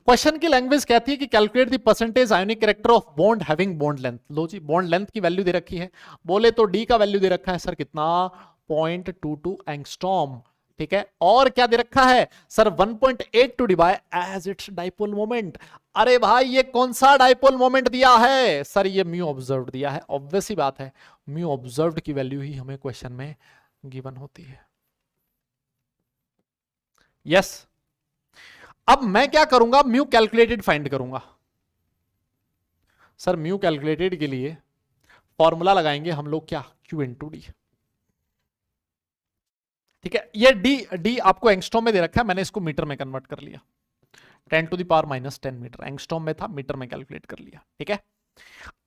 क्वेश्चन की लैंग्वेज कहती है कि calculate the percentage ionic character of bond having bond length. लो जी, बॉन्ड लेंथ की वैल्यू दे रखी है, बोले तो डी का वैल्यू दे रखा है सर कितना, 0.22 एंगस्ट्रॉम। ठीक है, और क्या दे रखा है sir, 1.82 by as its dipole moment. अरे भाई ये कौन सा डाइपोल मोमेंट दिया है सर, ये म्यू ऑब्जर्व्ड दिया है। ऑब्वियस सी बात है, म्यू ऑब्जर्व्ड की वैल्यू ही हमें क्वेश्चन में गिवन होती है। यस, अब मैं क्या करूंगा, म्यू कैलकुलेटेड फाइंड करूंगा। सर म्यू कैलकुलेटेड के लिए फॉर्मूला लगाएंगे हम लोग, क्या, क्यू इंटू डी। ठीक है, ये डी आपको एंगस्ट्रॉम में दे रखा है, मैंने इसको मीटर में कन्वर्ट कर लिया, 10⁻⁻10 मीटर। एंगस्ट्रॉम में था, मीटर में कैलकुलेट कर लिया। ठीक है,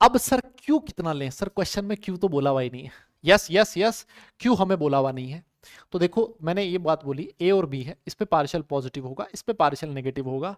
अब सर क्यू कितना लें, सर क्वेश्चन में क्यू तो बोला हुआ ही नहीं है। यस यस यस, क्यू हमें बोला हुआ नहीं है। तो देखो मैंने ये बात बोली, ए और बी है, इस पे पार्शियल पॉजिटिव होगा, इस पे पार्शियल नेगेटिव होगा।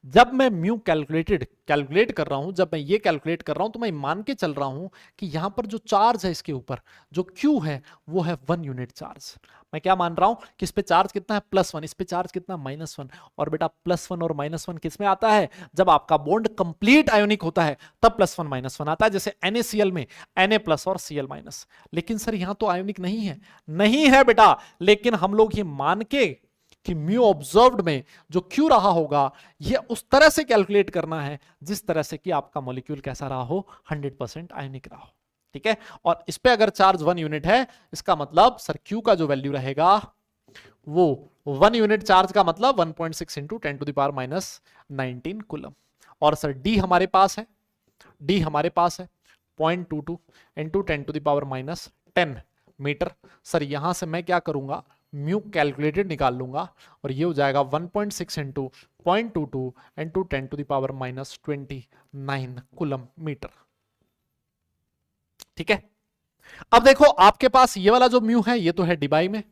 जब मैं म्यू कैलकुलेट कर रहा हूं, जब मैं ये कैलकुलेट कर रहा हूं, तो मैं मान के चल रहा हूं कि यहां पर जो चार्ज है इसके ऊपर, जो क्यू है वो है 1 यूनिट चार्ज। मैं क्या मान रहा हूं कि इस पे चार्ज कितना है +1, इस पे चार्ज कितना -1। और बेटा +1 और -1 किस में आता है, जब आपका बॉन्ड कंप्लीट आयोनिक होता है तब +1 -1 आता है, जैसे NaCl में Na+ और Cl-। लेकिन सर यहां तो आयोनिक नहीं है, नहीं है बेटा, लेकिन हम लोग ये मान के कि म्यू ऑब्जर्व्ड में जो क्यू रहा होगा ये उस तरह से कैलकुलेट करना है जिस तरह से कि आपका मॉलिक्यूल कैसा रहा हो, 100% आयोनिक रहा हो। ठीक है, और इस पे अगर चार्ज 1 यूनिट है, इसका मतलब सर क्यू का जो वैल्यू रहेगा वो 1 यूनिट चार्ज का मतलब 1.6 इंटू 10⁻⁻19 कूलम। और सर डी हमारे पास है, डी हमारे पास है 0.22 इंटू 10⁻10 मीटर। सर यहां से मैं क्या करूंगा, म्यू कैलकुलेटेड निकाल लूंगा और ये हो जाएगा 1.6 इंटू 0.22 इंटू 10⁻29 कूलम मीटर। ठीक है, अब देखो आपके पास ये वाला जो म्यू है ये तो है डिबाई में,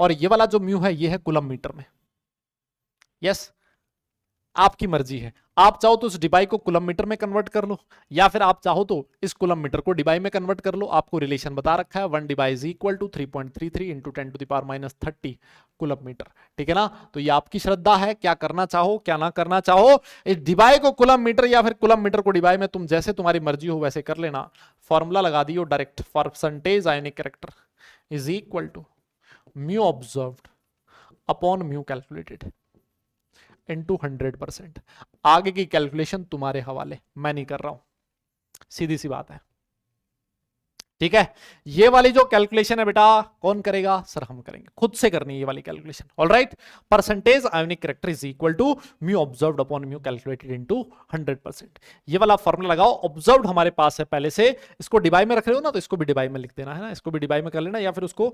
और ये वाला जो म्यू है ये है कूलम मीटर में। यस, आपकी मर्जी है, आप चाहो तो इस डिबाई को कूलम मीटर में कन्वर्ट कर लो, या फिर आप चाहो तो इस कूलम मीटर को डिबाई में कन्वर्ट कर लो। आपको रिलेशन बता रखा है 1 debye is equal to 3.33 into 10⁻30 coulomb metre. ठीक है ना, तो ये आपकी श्रद्धा है, क्या करना चाहो क्या ना करना चाहो। इस डिबाई को कूलम मीटर या फिर कूलम मीटर को डिबाई में, तुम जैसे तुम्हारी मर्जी हो वैसे कर लेना। फॉर्मूला लगा दियो direct, percentage ionic character is equal to mu observed upon mu calculated into 100%। आगे की कैलकुलेशन तुम्हारे हवाले, मैं नहीं कर रहा हूं, सीधी सी बात है। ठीक है, ये वाली जो कैलकुलेशन है बेटा कौन करेगा, सर हम करेंगे, खुद से करनी है ये वाली calculation. Alright, percentage ionic character is equal to mu observed upon mu calculated into 100%। ये वाला फॉर्मूला लगाओ, ऑब्जर्व्ड हमारे पास है पहले से, इसको डिबाई में रख रहे हो ना तो इसको भी डिबाई में लिख देना है ना, इसको भी डिबाई में कर लेना या फिर उसको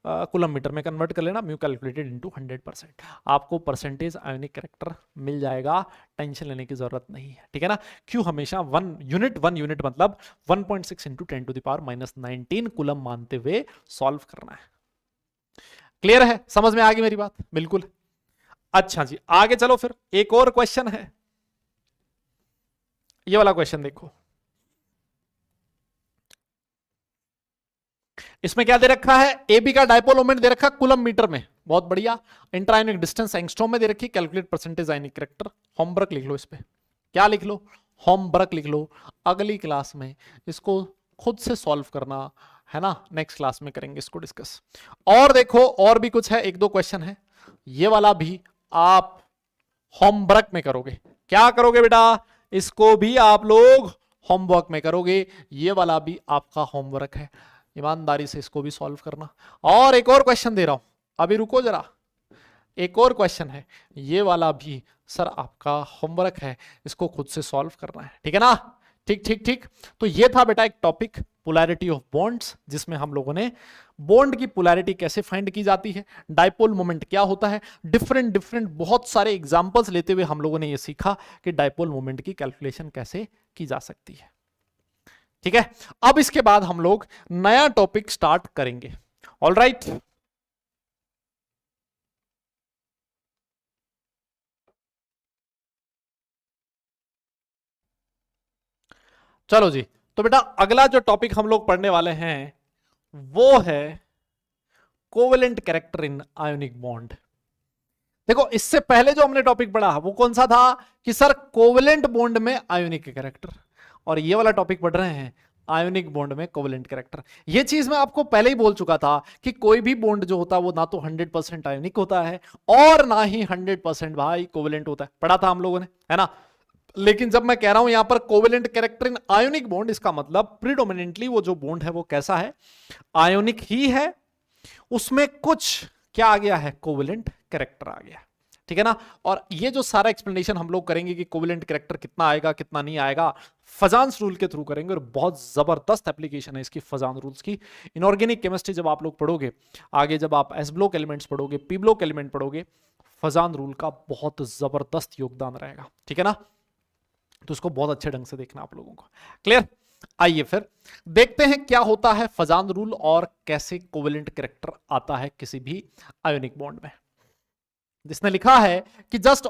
कूलम मीटर में कन्वर्ट कर लेना, म्यू कैलकुलेटेड इनटू 100%। आपको परसेंटेज आयोनिक कैरेक्टर मिल जाएगा, टेंशन लेने की जरूरत नहीं है। ठीक है ना, क्यों हमेशा 1 यूनिट मतलब 1.6 इंटू 10⁻19 कूलम मानते हुए सॉल्व करना है। क्लियर है, समझ में आ गई मेरी बात, बिल्कुल। अच्छा जी, आगे चलो फिर, एक और क्वेश्चन है, ये वाला क्वेश्चन देखो। इसमें क्या दे रखा है, ए बी का डायपोल मोमेंट दे रखा कूलम मीटर में, बहुत बढ़िया। इंटरआयोनिक डिस्टेंस एंगस्ट्रॉम में दे रखी, calculate percentage ionic character. Homework लिख लो, इस पे क्या लिख लो, होमवर्क लिख लो, अगली क्लास में इसको खुद से सॉल्व करना है ना, नेक्स्ट क्लास में करेंगे इसको डिस्कस। और देखो और भी कुछ है, एक दो क्वेश्चन है, ये वाला भी आप होमवर्क में करोगे। क्या करोगे बेटा, इसको भी आप लोग होमवर्क में करोगे, ये वाला भी आपका होमवर्क है, ईमानदारी से इसको भी सॉल्व करना। और एक और क्वेश्चन दे रहा हूं, अभी रुको जरा, एक और क्वेश्चन है, ये वाला भी सर आपका होमवर्क है, इसको खुद से सॉल्व करना है। ठीक है ना, ठीक ठीक ठीक। तो ये था बेटा एक टॉपिक, पोलैरिटी ऑफ बॉन्ड्स, जिसमें हम लोगों ने बॉन्ड की पोलैरिटी कैसे फाइंड की जाती है, डायपोल मोमेंट क्या होता है, डिफरेंट बहुत सारे एग्जांपल्स लेते हुए हम लोगों ने ये सीखा कि डायपोल मोमेंट की कैलकुलेशन कैसे की जा सकती है। ठीक है, अब इसके बाद हम लोग नया टॉपिक स्टार्ट करेंगे। ऑलराइट, चलो जी, तो बेटा अगला जो टॉपिक हम लोग पढ़ने वाले हैं वो है covalent character in ionic bond. देखो इससे पहले जो हमने टॉपिक पढ़ा वो कौन सा था कि सर कोवेलेंट बॉन्ड में आयोनिक कैरेक्टर, और ये वाला टॉपिक पढ़ रहे हैं आयोनिक बॉन्ड में कोवेलेंट कैरेक्टर। ये चीज मैं आपको पहले ही बोल चुका था कि कोई भी बॉन्ड जो होता है वो ना तो 100% आयोनिक होता है और ना ही 100% भाई कोवेलेंट होता है, पढ़ा था हम लोगों ने, है ना। लेकिन जब मैं कह रहा हूं यहां पर covalent character in ionic bond, इसका मतलब प्रीडोमिनेंटली वो जो बॉन्ड है वो कैसा है, आयोनिक ही है, उसमें कुछ क्या आ गया है, कोवेलेंट कैरेक्टर आ गया। ठीक है ना, और ये जो सारा एक्सप्लेनेशन हम लोग करेंगे कि कोवेलेंट कैरेक्टर कितना आएगा कितना नहीं आएगा, फजान्स रूल के थ्रू करेंगे, और बहुत जबरदस्त एप्लीकेशन है इसकी फजान रूल्स की। इनऑर्गेनिक केमिस्ट्री जब आप लोग पढ़ोगे आगे, जब आप एस ब्लॉक एलिमेंट्स पढ़ोगे, पी ब्लॉक एलिमेंट पढ़ोगे, फजान रूल का बहुत जबरदस्त योगदान रहेगा। ठीक है ना, तो उसको बहुत अच्छे ढंग से देखना आप लोगों को। क्लियर, आइए फिर देखते हैं क्या होता है फजान रूल और कैसे कोवेलेंट कैरेक्टर आता है किसी भी आयोनिक बॉन्ड में। जिसने लिखा है कि just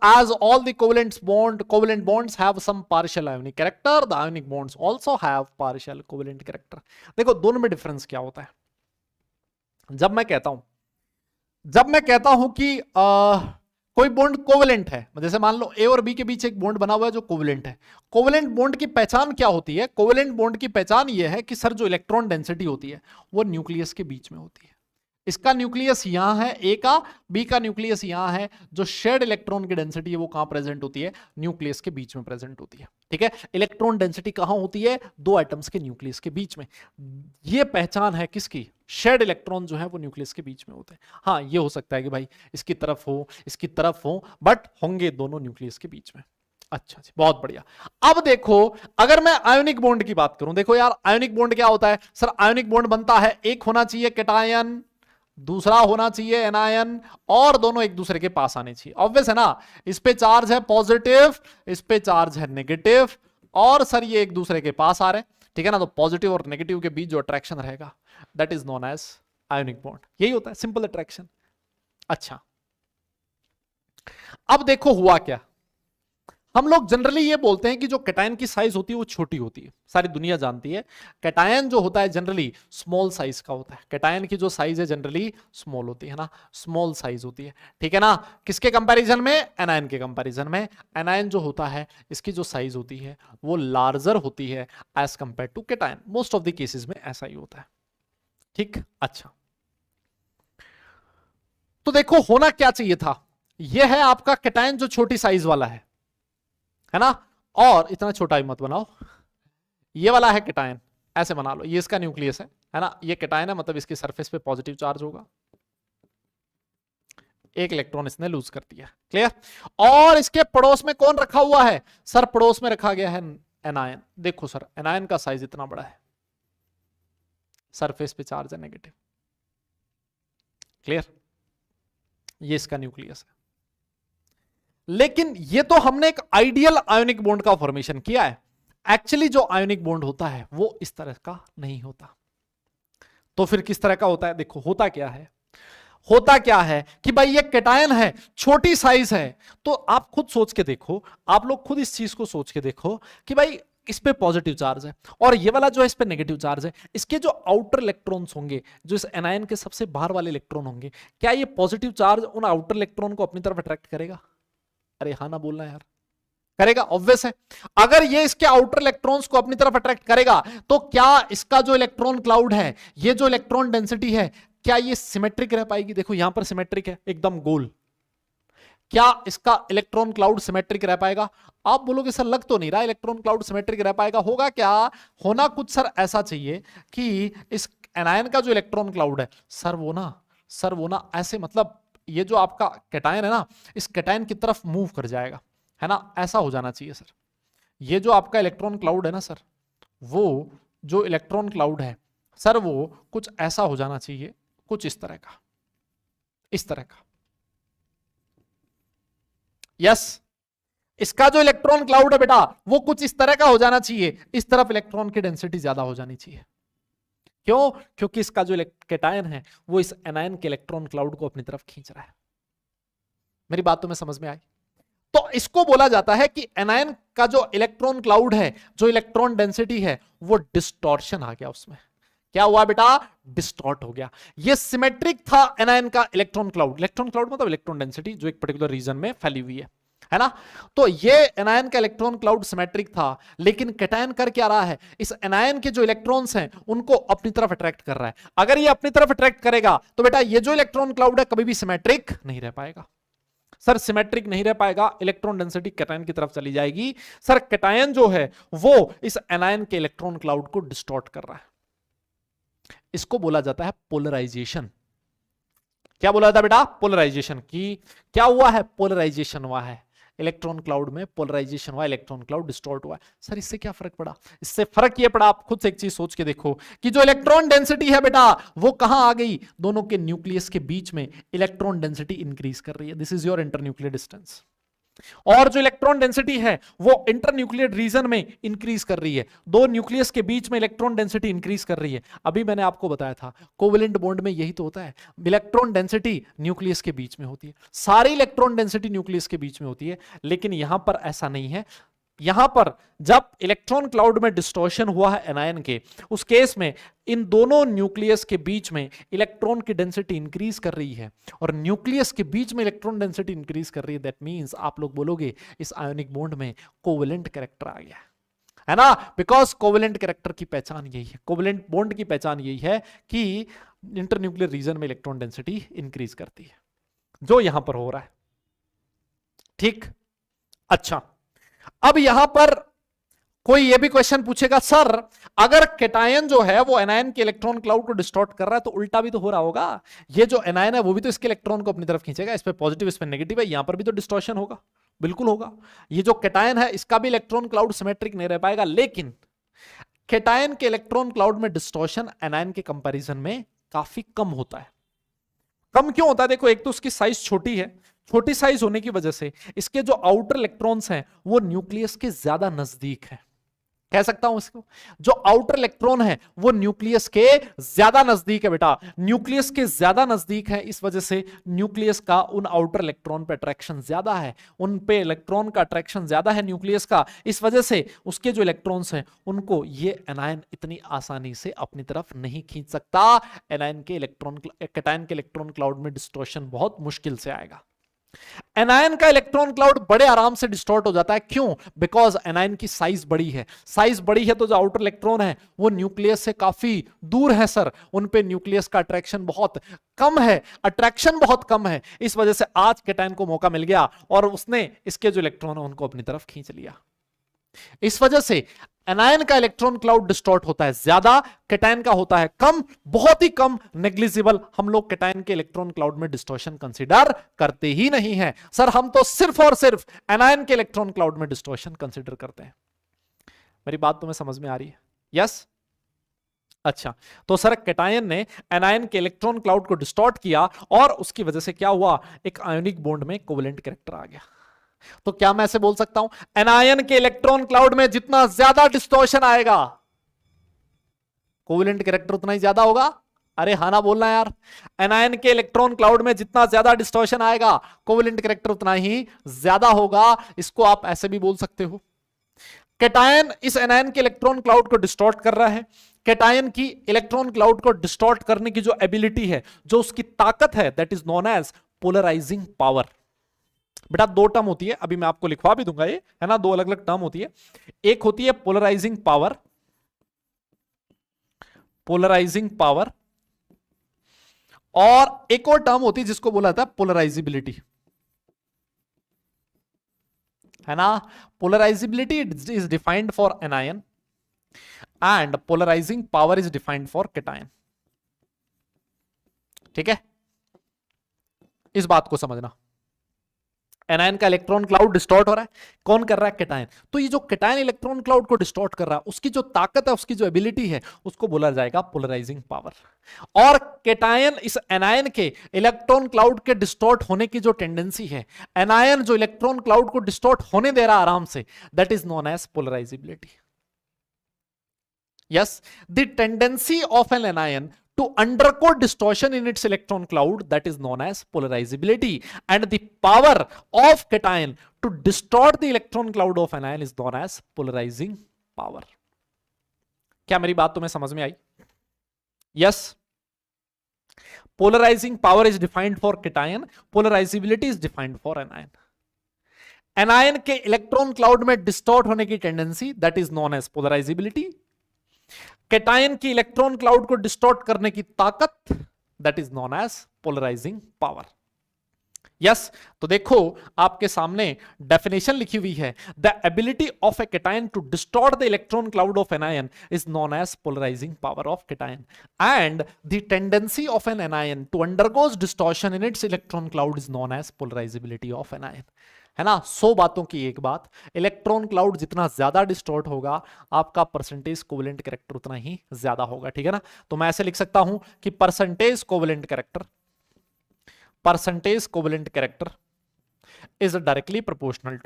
as all the covalent bonds have some partial ionic character, the ionic bonds also have partial covalent character। देखो दोनों में डिफरेंस क्या होता है, जब मैं कहता हूं कि कोई बॉन्ड कोवेलेंट है, जैसे मान लो ए और बी के बीच एक बॉन्ड बना हुआ है जो कोवेलेंट है। कोवेलेंट बॉन्ड की पहचान क्या होती है? कोवेलेंट बॉन्ड की पहचान यह है कि सर जो इलेक्ट्रॉन डेंसिटी होती है वो न्यूक्लियस के बीच में होती है। इसका न्यूक्लियस यहां है ए का, बी का न्यूक्लियस यहां है। जो शेयर्ड इलेक्ट्रॉन की डेंसिटी है वो कहां प्रेजेंट होती है? न्यूक्लियस के बीच में प्रेजेंट होती है। ठीक है, इलेक्ट्रॉन डेंसिटी कहां होती है? दो एटम्स के न्यूक्लियस के बीच में। ये पहचान है किसकी? शेयर्ड इलेक्ट्रॉन जो है वो न्यूक्लियस के बीच में होते हैं। हाँ, ये हो सकता है कि भाई इसकी तरफ हो, इसकी तरफ हो, बट होंगे दोनों न्यूक्लियस के बीच में। अच्छा जी, बहुत बढ़िया। अब देखो, अगर मैं आयोनिक बॉन्ड की बात करूं, देखो यार आयोनिक बॉन्ड क्या होता है? सर आयोनिक बॉन्ड बनता है, एक होना चाहिए कैटायन, दूसरा होना चाहिए एनायन, और दोनों एक दूसरे के पास आने चाहिए। ऑब्वियस है ना, इस पे चार्ज है पॉजिटिव, इस पे चार्ज है नेगेटिव, और सर ये एक दूसरे के पास आ रहे हैं। ठीक है ना, तो पॉजिटिव और नेगेटिव के बीच जो अट्रैक्शन रहेगा that is known as ionic bond. यही होता है सिंपल अट्रैक्शन। अच्छा, अब देखो हुआ क्या। हम लोग जनरली ये बोलते हैं कि जो कैटायन की साइज होती है वो छोटी होती है, सारी दुनिया जानती है। कैटायन जो होता है जनरली स्मॉल साइज का होता है। कैटायन की जो साइज है जनरली स्मॉल होती है ना, स्मॉल साइज होती है। ठीक है ना, किसके कंपैरिजन में? एनायन के कंपैरिजन में। एनायन जो होता है इसकी जो साइज होती है वो लार्जर होती है as compare to cation. Most of the cases में ऐसा ही होता है। ठीक, अच्छा, तो देखो होना क्या चाहिए था। यह है आपका कैटायन जो छोटी साइज वाला है ना, और इतना छोटा ही मत बनाओ। ये वाला है कैटायन, ऐसे बना लो, ये इसका न्यूक्लियस है ना, ये कैटायन है, मतलब इसके सरफेस पे पॉजिटिव चार्ज होगा, एक इलेक्ट्रॉन इसने लूज कर दिया। क्लियर? और इसके पड़ोस में कौन रखा हुआ है? सर पड़ोस में रखा गया है एनायन। देखो सर एनायन का साइज इतना बड़ा है, सरफेस पे चार्ज है नेगेटिव। क्लियर? ये इसका न्यूक्लियस है। लेकिन ये तो हमने एक आइडियल आयोनिक बॉन्ड का फॉर्मेशन किया है। एक्चुअली जो आयोनिक बॉन्ड होता है वो इस तरह का नहीं होता। तो फिर किस तरह का होता है? देखो होता क्या है, होता क्या है कि भाई ये कैटायन है, छोटी साइज है, तो आप खुद सोच के देखो, आप लोग खुद इस चीज को सोच के देखो कि भाई इस पे पॉजिटिव चार्ज है और ये वाला जो है इस पे नेगेटिव चार्ज है। इसके जो आउटर इलेक्ट्रॉन्स होंगे, जो इस एनायन के सबसे बाहर वाले इलेक्ट्रॉन होंगे, क्या ये पॉजिटिव चार्ज उन आउटर इलेक्ट्रॉन को अपनी तरफ अट्रैक्ट करेगा? अरे हाँ ना बोलना यार, करेगा, ऑब्वियस है। अगर ये इसके आउटर इलेक्ट्रॉन्स को अपनी तरफ अट्रैक्ट करेगा तो क्या इसका जो इलेक्ट्रॉन क्लाउड है, ये जो इलेक्ट्रॉन डेंसिटी है, क्या ये सिमेट्रिक रह पाएगी? देखो यहां पर सिमेट्रिक है, एकदम गोल। क्या इसका इलेक्ट्रॉन क्लाउड सिमेट्रिक रह पाएगा? आप बोलोगे सर लग तो नहीं रहा इलेक्ट्रॉन क्लाउड सिमेट्रिक रह पाएगा। होगा क्या, होना कुछ सर ऐसा चाहिए कि इस एनायन का जो इलेक्ट्रॉन क्लाउड है सर वो ना ऐसे, मतलब ये जो आपका कैटायन है ना, इस कैटायन की तरफ मूव कर जाएगा, है ना, ऐसा हो जाना चाहिए सर। ये जो आपका इलेक्ट्रॉन क्लाउड है ना सर, वो जो इलेक्ट्रॉन क्लाउड है सर वो कुछ ऐसा हो जाना चाहिए, कुछ इस तरह का, इस तरह का। यस, इसका जो इलेक्ट्रॉन क्लाउड है बेटा वो कुछ इस तरह का हो जाना चाहिए। इस तरफ इलेक्ट्रॉन की डेंसिटी ज्यादा हो जानी चाहिए। क्यों? क्योंकि इसका जो कैटायन है वो इस एनायन के इलेक्ट्रॉन क्लाउड को अपनी तरफ खींच रहा है। मेरी बात तुम्हें समझ में आई? तो इसको बोला जाता है कि एनायन का जो इलेक्ट्रॉन क्लाउड है, जो इलेक्ट्रॉन डेंसिटी है, वो डिस्टॉर्शन आ गया उसमें। क्या हुआ बेटा? डिस्टॉर्ट हो गया। ये सिमेट्रिक था एनायन का इलेक्ट्रॉन क्लाउड। इलेक्ट्रॉन क्लाउड मतलब इलेक्ट्रॉन डेंसिटी जो एक पर्टिकुलर रीजन में फैली हुई है ना। तो ये एनायन का इलेक्ट्रॉन क्लाउड सिमेट्रिक था, लेकिन कैटायन कर क्या रहा है, इस एनायन के जो इलेक्ट्रॉन्स हैं उनको अपनी तरफ अट्रैक्ट कर रहा है। अगर ये अपनी तरफ अट्रैक्ट करेगा तो बेटा ये जो इलेक्ट्रॉन क्लाउड है कभी भी सिमेट्रिक नहीं रह पाएगा। सर सिमेट्रिक नहीं रह पाएगा, इलेक्ट्रॉन डेंसिटी कैटायन की तरफ चली जाएगी। सर कैटायन जो है वो इस एनायन के इलेक्ट्रॉन क्लाउड को डिस्टॉर्ट कर रहा है। इसको बोला जाता है पोलराइजेशन। क्या बोला जाता है बेटा? पोलराइजेशन। की क्या हुआ है? पोलराइजेशन हुआ है। इलेक्ट्रॉन क्लाउड में पोलराइजेशन हुआ, इलेक्ट्रॉन क्लाउड डिस्टॉर्ट हुआ। सर इससे क्या फर्क पड़ा? इससे फर्क ये पड़ा, आप खुद से एक चीज सोच के देखो कि जो इलेक्ट्रॉन डेंसिटी है बेटा वो कहां आ गई? दोनों के न्यूक्लियस के बीच में इलेक्ट्रॉन डेंसिटी इंक्रीज कर रही है। This is your internuclear distance. और जो इलेक्ट्रॉन डेंसिटी है वो इंटरन्यूक्लियर रीजन में इंक्रीज कर रही है। दो न्यूक्लियस के बीच में इलेक्ट्रॉन डेंसिटी इंक्रीज कर रही है। अभी मैंने आपको बताया था कोवेलेंट बॉन्ड में यही तो होता है, इलेक्ट्रॉन डेंसिटी न्यूक्लियस के बीच में होती है, सारी इलेक्ट्रॉन डेंसिटी न्यूक्लियस के बीच में होती है। लेकिन यहां पर ऐसा नहीं है, यहां पर जब इलेक्ट्रॉन क्लाउड में डिस्टॉर्शन हुआ है एनायन के, उस केस में इन दोनों न्यूक्लियस के बीच में इलेक्ट्रॉन की डेंसिटी इंक्रीज कर रही है, और न्यूक्लियस के बीच में इलेक्ट्रॉन डेंसिटी इंक्रीज कर रही है, दैट मींस आप लोग बोलोगे इस आयोनिक बॉन्ड में कोवेलेंट कैरेक्टर आ गया है ना, बिकॉज कोवेलेंट कैरेक्टर की पहचान यही है, कोवेलेंट बॉन्ड की पहचान यही है कि इंटरन्यूक्लियर रीजन में इलेक्ट्रॉन डेंसिटी इंक्रीज करती है, जो यहां पर हो रहा है। ठीक, अच्छा, अब यहां पर कोई ये भी क्वेश्चन पूछेगा, सर अगर कैटायन जो है वो एनायन के इलेक्ट्रॉन क्लाउड को डिस्टॉर्ट कर रहा है तो उल्टा भी तो हो रहा होगा, ये जो एनायन है वो भी तो इसके इलेक्ट्रॉन को अपनी तरफ खींचेगा, इस पे पॉजिटिव इस पे नेगेटिव है, यहां पर भी तो डिस्टॉर्शन होगा, बिल्कुल होगा। ये जो कैटायन है इसका भी इलेक्ट्रॉन क्लाउड सिमेट्रिक नहीं रह पाएगा, लेकिन कैटायन के इलेक्ट्रॉन क्लाउड में डिस्टॉर्शन एनायन के कंपैरिजन में काफी कम होता है। कम क्यों होता है? देखो, एक तो उसकी साइज छोटी है, छोटी साइज होने की वजह से इसके जो आउटर इलेक्ट्रॉन्स हैं वो न्यूक्लियस के ज्यादा नजदीक है, कह सकता हूं इसको, जो आउटर इलेक्ट्रॉन है वो न्यूक्लियस के ज्यादा नजदीक है बेटा, न्यूक्लियस के ज्यादा नजदीक है, इस वजह से न्यूक्लियस का उन आउटर इलेक्ट्रॉन पे अट्रैक्शन ज्यादा है, उन पे इलेक्ट्रॉन का अट्रैक्शन ज्यादा है न्यूक्लियस का, इस वजह से उसके जो इलेक्ट्रॉन्स हैं उनको ये एनायन इतनी आसानी से अपनी तरफ नहीं खींच सकता, एनायन के इलेक्ट्रॉन कैटायन के इलेक्ट्रॉन क्लाउड में डिस्टॉर्शन बहुत मुश्किल से आएगा। एनायन का इलेक्ट्रॉन क्लाउड बड़े आराम से डिस्टॉर्ट हो जाता है, क्यों? बिकॉज एनायन की साइज बड़ी है, साइज बड़ी है तो जो आउटर इलेक्ट्रॉन है वो न्यूक्लियस से काफी दूर है सर, उन पे न्यूक्लियस का अट्रैक्शन बहुत कम है, अट्रैक्शन बहुत कम है, इस वजह से आज कैटायन को मौका मिल गया और उसने इसके जो इलेक्ट्रॉन है उनको अपनी तरफ खींच लिया, इस वजह से एनायन का इलेक्ट्रॉन क्लाउड डिस्टॉर्ट होता है ज्यादा, कैटायन का होता है कम, बहुत ही कम, नेग्लिजिबल। हम लोग कैटायन के इलेक्ट्रॉन क्लाउड में डिस्टॉर्शन कंसीडर करते ही नहीं है सर, हम तो सिर्फ और सिर्फ एनायन के इलेक्ट्रॉन क्लाउड में डिस्टॉर्शन कंसीडर करते हैं। मेरी बात तुम्हें समझ में आ रही है? यस, अच्छा, तो सर कैटायन ने एनायन के इलेक्ट्रॉन क्लाउड को डिस्टॉर्ट किया और उसकी वजह से क्या हुआ, एक आयोनिक बॉन्ड में कोवेलेंट कैरेक्टर आ गया। तो क्या मैं ऐसे बोल सकता हूं, एनायन के इलेक्ट्रॉन क्लाउड में जितना ज्यादा डिस्टॉर्शन आएगा कोवेलेंट कैरेक्टर उतना ही ज्यादा होगा? अरे हाँ ना बोलना यार, एनायन के इलेक्ट्रॉन क्लाउड में जितना ज्यादा डिस्टॉर्शन आएगा कोवेलेंट कैरेक्टर उतना ही ज्यादा होगा। इसको आप ऐसे भी बोल सकते हो, कैटायन इस एनायन के इलेक्ट्रॉन क्लाउड को डिस्टॉर्ट कर रहा है, कैटायन की इलेक्ट्रॉन क्लाउड को डिस्टॉर्ट करने की जो एबिलिटी है, जो उसकी ताकत है, that is known as polarising power. बेटा दो टर्म होती है, अभी मैं आपको लिखवा भी दूंगा, ये है ना, दो अलग अलग टर्म होती है, एक होती है पोलराइजिंग पावर, पोलराइजिंग पावर, और एक और टर्म होती है जिसको बोला जाता है पोलराइजिबिलिटी, है ना। Polarisability is defined for anion and polarising power is defined for cation. ठीक है, इस बात को समझना। एनायन का इलेक्ट्रॉन क्लाउड डिस्टॉर्ट हो रहा है, कौन कर रहा है? कैटायन। तो ये जो कैटायन इलेक्ट्रॉन क्लाउड को डिस्टॉर्ट कर रहा है, उसकी जो ताकत है, उसकी जो एबिलिटी है, उसको बोला जाएगा पोलराइजिंग पावर। और कैटायन इस एनायन के इलेक्ट्रॉन क्लाउड के डिस्टॉर्ट होने की जो टेंडेंसी है, एनायन जो इलेक्ट्रॉन क्लाउड को डिस्टॉर्ट होने दे रहा आराम से, that is known as polarisability. Yes, the tendency of an anion to undergo distortion in its electron cloud, that is known as polarizability, and the power of cation to distort the electron cloud of anion is known as polarizing power. क्या मेरी बात तुम्हें समझ में आई? Yes. Polarizing power is defined for cation, polarizability is defined for anion. Anion के electron cloud में distort होने की tendency, that is known as polarisability. Cation की इलेक्ट्रॉन क्लाउड को डिस्टॉर्ट करने की ताकत, that is known as polarising power. Yes, तो देखो आपके सामने डेफिनेशन लिखी हुई है, the ability of a cation to distort the electron cloud of an ion is known as polarising power of cation, and the tendency of an anion to undergoes distortion in its electron cloud is known as polarisability of an ion. है ना, 100 बातों की एक बात, electron cloud जितना ज्यादा distort होगा, आपका परसेंटेज कोवेलेंट कैरेक्टर उतना ही ज्यादा होगा। ठीक है ना, तो मैं ऐसे लिख सकता हूं कि percentage covalent character, percentage covalent character is directly proportional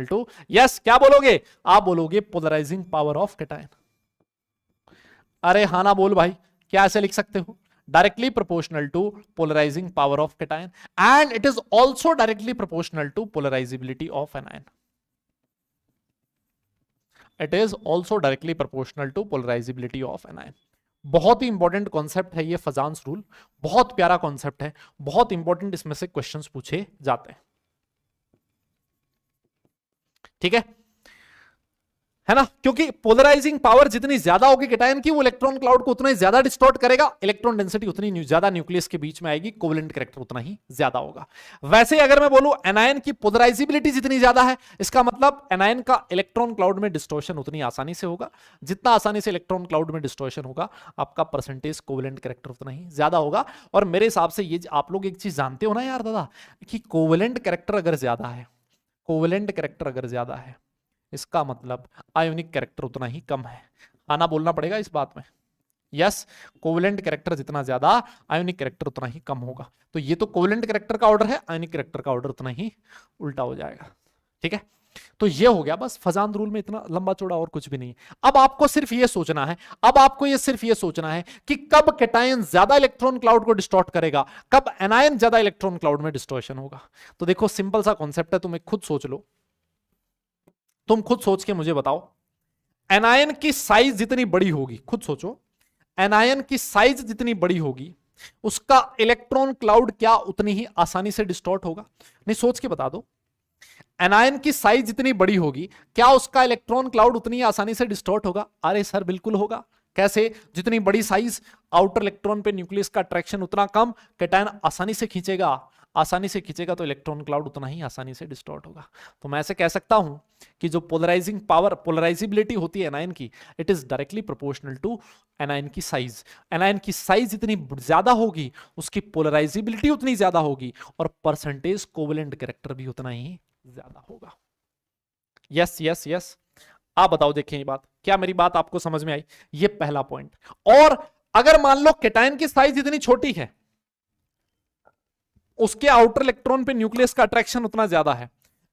to, yes, क्या बोलोगे आप? बोलोगे पोलराइजिंग पावर ऑफ कैटायन। अरे हाँ ना बोल भाई, क्या ऐसे लिख सकते हो? directly proportional to polarizing power of cation, and it is also directly proportional to polarizability of anion. It is also directly proportional to polarisability of anion. बहुत ही इंपॉर्टेंट कॉन्सेप्ट है ये फजान्स रूल, बहुत प्यारा कॉन्सेप्ट है, बहुत इंपॉर्टेंट इसमें से क्वेश्चंस पूछे जाते हैं। ठीक है ना, क्योंकि पोलराइजिंग पावर जितनी ज्यादा होगी कैटायन की, वो इलेक्ट्रॉन क्लाउड को उतना ही ज्यादा डिस्टॉर्ट करेगा, इलेक्ट्रॉन डेंसिटी उतनी ज्यादा न्यूक्लियस के बीच में आएगी, कोवेलेंट कैरेक्टर उतना ही ज्यादा होगा। वैसे ही अगर मैं बोलूं एनायन की पोलराइजिबिलिटी जितनी ज्यादा है, इसका मतलब एनायन का इलेक्ट्रॉन क्लाउड में डिस्टॉर्शन उतनी आसानी से होगा, जितना आसानी से इलेक्ट्रॉन क्लाउड में डिस्टॉर्शन होगा आपका परसेंटेज कोवेलेंट कैरेक्टर उतना ही ज्यादा होगा। और मेरे हिसाब से ये आप लोग एक चीज जानते हो ना यार दादा, कि कोवेलेंट कैरेक्टर अगर ज्यादा है, कोवेलेंट कैरेक्टर अगर ज्यादा है, इसका मतलब आयोनिक कैरेक्टर उतना ही कम है। आना बोलना पड़ेगा इस बात में, यस, कोवेलेंट कैरेक्टर जितना ज्यादा, आयोनिक कैरेक्टर उतना ही कम होगा। तो ये तो कोवेलेंट कैरेक्टर का ऑर्डर है, आयोनिक कैरेक्टर का ऑर्डर उतना ही उल्टा हो जाएगा। ठीक है, तो ये हो गया बस फजान रूल में, इतना लंबा चौड़ा और कुछ भी नहीं। अब आपको सिर्फ ये सोचना है, अब आपको ये सिर्फ ये सोचना है कि कब कैटायन ज्यादा इलेक्ट्रॉन क्लाउड को डिस्टॉर्ट करेगा, कब एनायन ज्यादा इलेक्ट्रॉन क्लाउड में डिस्टॉर्शन होगा। तो देखो सिंपल सा कॉन्सेप्ट है, तुम्हें खुद सोच लो, तुम खुद सोच के मुझे बताओ, एनायन की साइज जितनी बड़ी होगी, खुद सोचो, एनायन की साइज जितनी बड़ी होगी उसका इलेक्ट्रॉन क्लाउड क्या उतनी ही आसानी से डिस्टॉर्ट होगा? नहीं, सोच के बता दो, एनायन की साइज जितनी बड़ी होगी क्या उसका इलेक्ट्रॉन क्लाउड उतनी ही आसानी से डिस्टॉर्ट होगा? अरे सर बिल्कुल होगा। कैसे? जितनी बड़ी साइज, आउटर इलेक्ट्रॉन पे न्यूक्लियस का अट्रैक्शन उतना कम, कैटायन आसानी से खींचेगा, आसानी से खींचेगा तो इलेक्ट्रॉन क्लाउड उतना ही आसानी से डिस्टॉर्ट होगा। तो मैं ऐसे कह सकता हूं कि जो पोलराइजिंग पावर, पोलराइजिबिलिटी होती है एनायन की, it is directly proportional to anion की साइज। एनायन की साइज जितनी ज्यादा होगी उसकी पोलराइजिबिलिटी उतनी ज्यादा होगी और परसेंटेज कोवेलेंट कैरेक्टर भी उतना ही ज्यादा होगा। यस यस यस, आप बताओ, देखें ये बात, क्या मेरी बात आपको समझ में आई? ये पहला पॉइंट। और अगर मान लो कैटायन की साइज इतनी छोटी है, उसके आउटर इलेक्ट्रॉन पे न्यूक्लियस का अट्रैक्शन उतना ज्यादा है,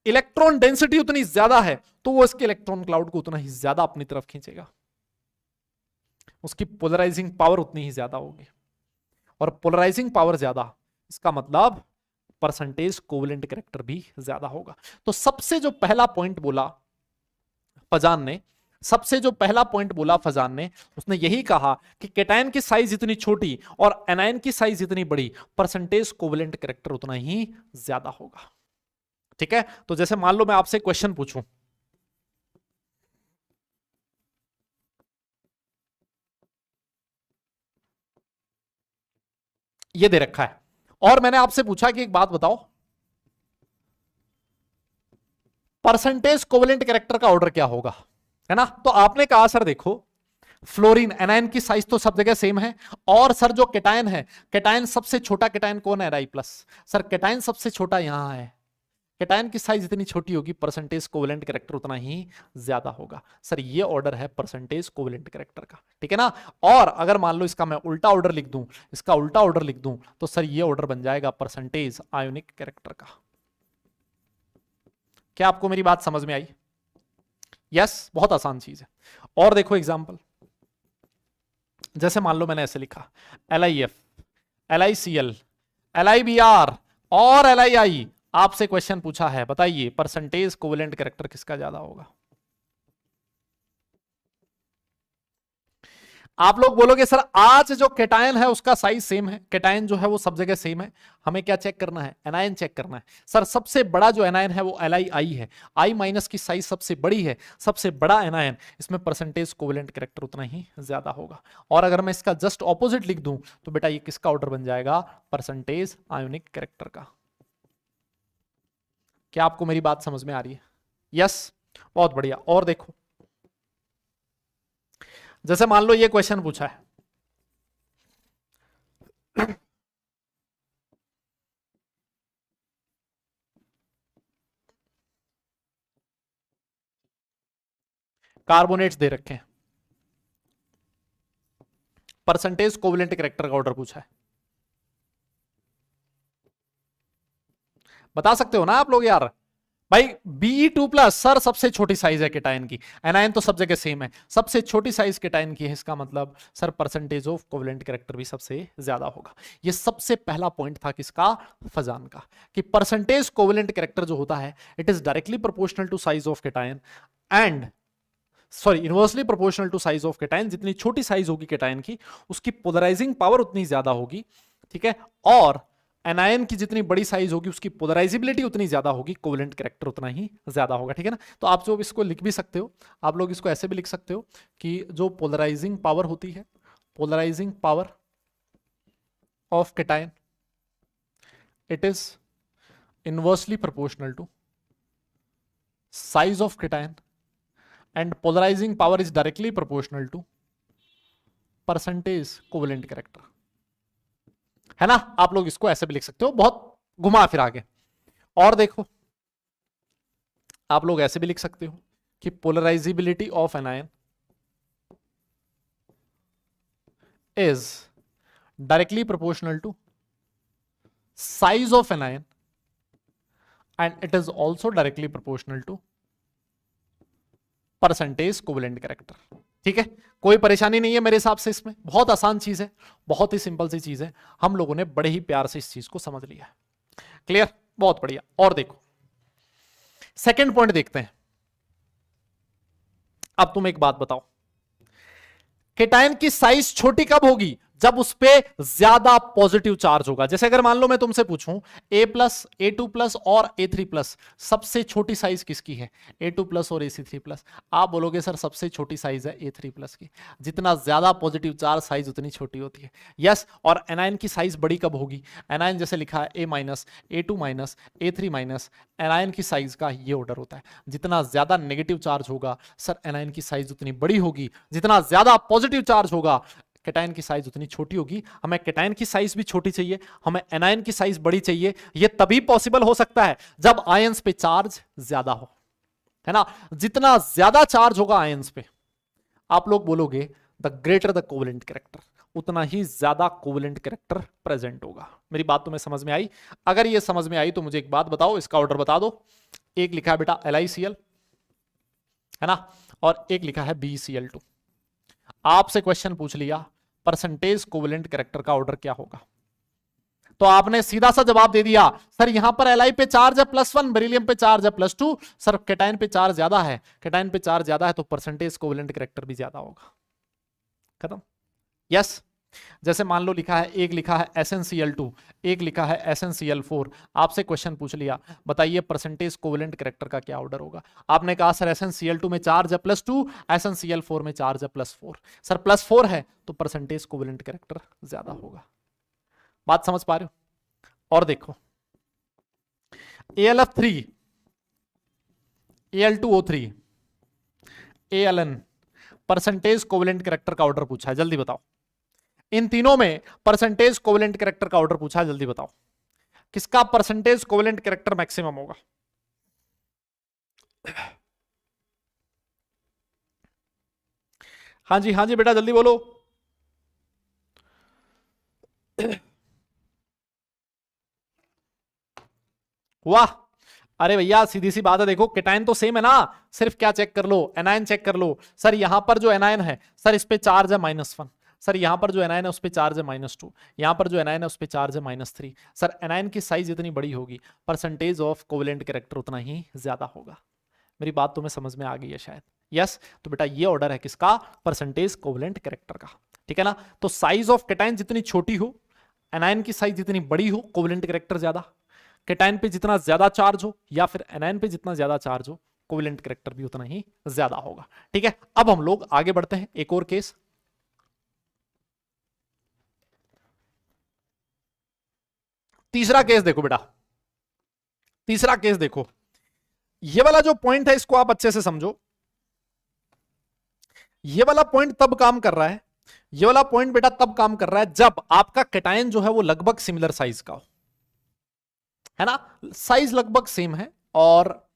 इलेक्ट्रॉन डेंसिटी उतनी ज्यादा है, तो वो इसके इलेक्ट्रॉन क्लाउड को उतना ही ज्यादा अपनी तरफ खींचेगा, उसकी पोलराइजिंग पावर उतनी ही ज्यादा होगी। और पोलराइजिंग पावर ज्यादा, इसका मतलब परसेंटेज कोवेलेंट कैरेक्टर भी ज्यादा होगा। तो सबसे जो पहला पॉइंट बोला फजान ने, सबसे जो पहला पॉइंट बोला फजान ने, उसने यही कहा कि कैटायन की साइज इतनी छोटी और एनायन की साइज इतनी बड़ी, परसेंटेज कोवेलेंट कैरेक्टर उतना ही ज्यादा होगा। ठीक है, तो जैसे मान लो मैं आपसे क्वेश्चन पूछूं, ये दे रखा है और मैंने आपसे पूछा कि एक बात बताओ, परसेंटेज कोवेलेंट कैरेक्टर का ऑर्डर क्या होगा, है ना? तो आपने कहा सर देखो, फ्लोरीन, एनायन की साइज तो सब जगह सेम है, और सर जो कैटायन है, कैटायन सबसे छोटा कैटायन कौन है? Ni+। सर कैटायन सबसे छोटा यहां है, कैटायन की साइज इतनी छोटी होगी, परसेंटेज कोवेलेंट कैरेक्टर उतना ही ज्यादा होगा। सर ये ऑर्डर है परसेंटेज कोवेलेंट कैरेक्टर का, ठीक है ना? और अगर मान लो इसका मैं उल्टा ऑर्डर लिख दूं, इसका उल्टा ऑर्डर लिख दूं, तो सर ये ऑर्डर बन जाएगा परसेंटेज आयोनिक कैरेक्टर का। क्या आपको मेरी बात समझ में आई? यस, बहुत आसान चीज है। और देखो एग्जांपल, जैसे मान लो मैंने ऐसे लिखा, LiF, LiCl, LiBr और LiI, आपसे क्वेश्चन पूछा है, बताइए परसेंटेज कोवेलेंट कैरेक्टर किसका ज्यादा होगा? आप लोग बोलोगे सर आज जो कैटायन है उसका साइज सेम है, कैटायन जो है वो सब जगह सेम है, हमें क्या चेक करना है? एनायन चेक करना है। सर सबसे बड़ा जो एनायन है वो LiI है, I- की साइज सबसे बड़ी है, सबसे बड़ा एनायन, इसमें परसेंटेज कोवेलेंट कैरेक्टर उतना ही ज्यादा होगा। और अगर मैं इसका जस्ट ऑपोजिट लिख दूं तो बेटा ये किसका ऑर्डर बन जाएगा? परसेंटेज आयोनिक कैरेक्टर का। क्या आपको मेरी बात समझ में आ रही है? यस, बहुत बढ़िया। और देखो, जैसे मान लो ये क्वेश्चन पूछा है, कार्बोनेट्स दे रखे हैं, परसेंटेज कोवेलेंट कैरेक्टर का ऑर्डर पूछा है, बता सकते हो ना आप लोग यार? भाई Be2+, सर सबसे छोटी साइज है कैटायन की, एनायन तो सब जगह सेम है, सबसे छोटी साइज कैटायन की है, इसका मतलब sir percentage of covalent character भी सबसे ज्यादा होगा। ये सबसे पहला पॉइंट था किसका? फजान का, कि परसेंटेज कोवेलेंट कैरेक्टर जो होता है, it is directly proportional to size of cation and sorry inversely proportional to size of cation, जितनी छोटी साइज होगी केटायन की उसकी पोलराइजिंग पावर उतनी ज्यादा होगी, ठीक है, और एनायन की जितनी बड़ी साइज होगी उसकी पोलराइजिबिलिटी उतनी ज्यादा होगी, कोवेलेंट कैरेक्टर उतना ही ज्यादा होगा, ठीक है ना। तो आप जो इसको लिख भी सकते हो, आप लोग इसको ऐसे भी लिख सकते हो कि जो पोलराइजिंग पावर होती है, polarising power of cation, it is inversely proportional to size of cation and polarizing power is directly proportional to percentage covalent character, है ना। आप लोग इसको ऐसे भी लिख सकते हो, बहुत घुमा फिर आगे। और देखो आप लोग ऐसे भी लिख सकते हो कि polarisability of anion is directly proportional to size of anion and it is also directly proportional to percentage covalent character, ठीक है। कोई परेशानी नहीं है मेरे हिसाब से, इसमें बहुत आसान चीज है, बहुत ही सिंपल सी चीज है, हम लोगों ने बड़े ही प्यार से इस चीज को समझ लिया है। क्लियर, बहुत बढ़िया। और देखो सेकंड पॉइंट देखते हैं। अब तुम एक बात बताओ, केटायन की साइज छोटी कब होगी? जब उस पे ज्यादा पॉजिटिव चार्ज होगा। जैसे अगर मान लो मैं तुमसे पूछूं A+, A2+ और A3+, सबसे छोटी साइज किसकी है? A2+ और AC3+। आप बोलोगे सर सबसे छोटी साइज है A3+ की। जितना ज्यादा पॉजिटिव चार्ज साइज उतनी छोटी होती है। यस, और एनायन की साइज बड़ी कब होगी? एनायन जैसे लिखा है A-, A2-, A3-, एनायन की साइज का ये ऑर्डर होता है। जितना ज्यादा नेगेटिव चार्ज होगा सर एनायन की साइज उतनी बड़ी होगी, जितना ज्यादा पॉजिटिव चार्ज होगा केटायन की साइज उतनी छोटी होगी। हमें केटायन की साइज भी छोटी चाहिए, हमें एनायन की साइज बड़ी चाहिए। ये तभी पॉसिबल हो सकता है जब आयंस पे चार्ज ज्यादा हो, है ना। जितना ज्यादा चार्ज होगा आयंस पे, आप लोग बोलोगे the greater the covalent character, उतना ही ज्यादा कोवेलेंट कैरेक्टर प्रेजेंट होगा। मेरी बात तुम्हें समझ में आई? अगर ये समझ में आई तो मुझे एक बात बताओ, इसका ऑर्डर बता दो। एक लिखा है बेटा LiCl, है ना, और एक लिखा है BeCl2। आपसे क्वेश्चन पूछ लिया परसेंटेज कोवेलेंट कैरेक्टर का ऑर्डर क्या होगा, तो आपने सीधा सा जवाब दे दिया सर यहां पर Li पे चार्ज है +1, बेरिलियम पे चार्ज है +2, सर केटायन पे चार्ज ज्यादा है, केटायन पे चार्ज ज्यादा है तो परसेंटेज कोवेलेंट कैरेक्टर भी ज्यादा होगा। खत्म। यस, जैसे मान लो लिखा है, एक लिखा है SnCl2, एक लिखा है SnCl4। आपसे क्वेश्चन पूछ लिया बताइए परसेंटेज कोवेलेंट कैरेक्टर का क्या ऑर्डर होगा। आपने कहा सर SnCl2 में चार्ज है +2, SnCl4 में चार्ज है +4। सर +4 है तो परसेंटेज कोवेलेंट कैरेक्टर ज्यादा होगा। बात समझ पा रहे हो? और देखो AlF3, Al2O3, Aln, percentage covalent character का ऑर्डर पूछा है, जल्दी बताओ। इन तीनों में परसेंटेज कोवेलेंट कैरेक्टर का ऑर्डर पूछा है, जल्दी बताओ किसका परसेंटेज कोवेलेंट कैरेक्टर मैक्सिमम होगा? हाँ जी बेटा जल्दी बोलो। वाह, अरे भैया सीधी सी बात है। देखो केटायन तो सेम है ना, सिर्फ क्या चेक कर लो, एनायन चेक कर लो। सर यहां पर जो एनायन है सर इस पे चार्ज है -1, सर यहां पर जो एनायन है उस पे चार्ज है -2, यहां पर जो एनायन है उस पे चार्ज है -3। सर एनायन की साइज जितनी बड़ी होगी परसेंटेज ऑफ कोवेलेंट कैरेक्टर उतना ही ज्यादा होगा। मेरी बात तुम्हें समझ में आ गई है शायद? यस, तो बेटा ये ऑर्डर है किसका? परसेंटेज कोवेलेंट कैरेक्टर का, ठीक है ना। तो साइज ऑफ केटायन जितनी छोटी हो, एनायन की साइज जितनी बड़ी हो, कोवेलेंट कैरेक्टर ज्यादा। केटायन पे जितना ज्यादा चार्ज हो या फिर एनायन पे जितना ज्यादा चार्ज हो, कोवेलेंट कैरेक्टर भी उतना ही ज्यादा होगा, ठीक है। अब हम लोग आगे बढ़ते हैं, एक और केस। तीसरा केस देखो बेटा, तीसरा केस देखो। ये वाला जो पॉइंट है इसको आप अच्छे से समझो। ये वाला पॉइंट तब काम कर रहा है, ये वाला पॉइंट बेटा तब काम कर रहा है जब आपका केटायन जो है वो लगभग सिमिलर साइज का हो, है ना। साइज लगभग सेम है और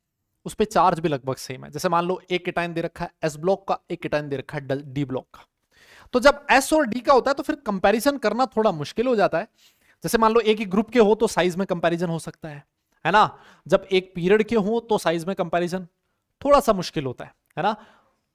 उस पे चार्ज भी लगभग सेम है। जैसे मान लो एक केटायन दे रखा है S ब्लॉक का, एक केटायन दे रखा है D ब्लॉक का। तो जब S और D का होता है तो फिर कंपैरिजन करना थोड़ा मुश्किल हो जाता है। जैसे मान लो एक ही ग्रुप के हो तो साइज में कंपैरिजन हो सकता है ना। जब एक पीरियड के हो तो साइज में कंपैरिजन थोड़ा सा मुश्किल होता है ना।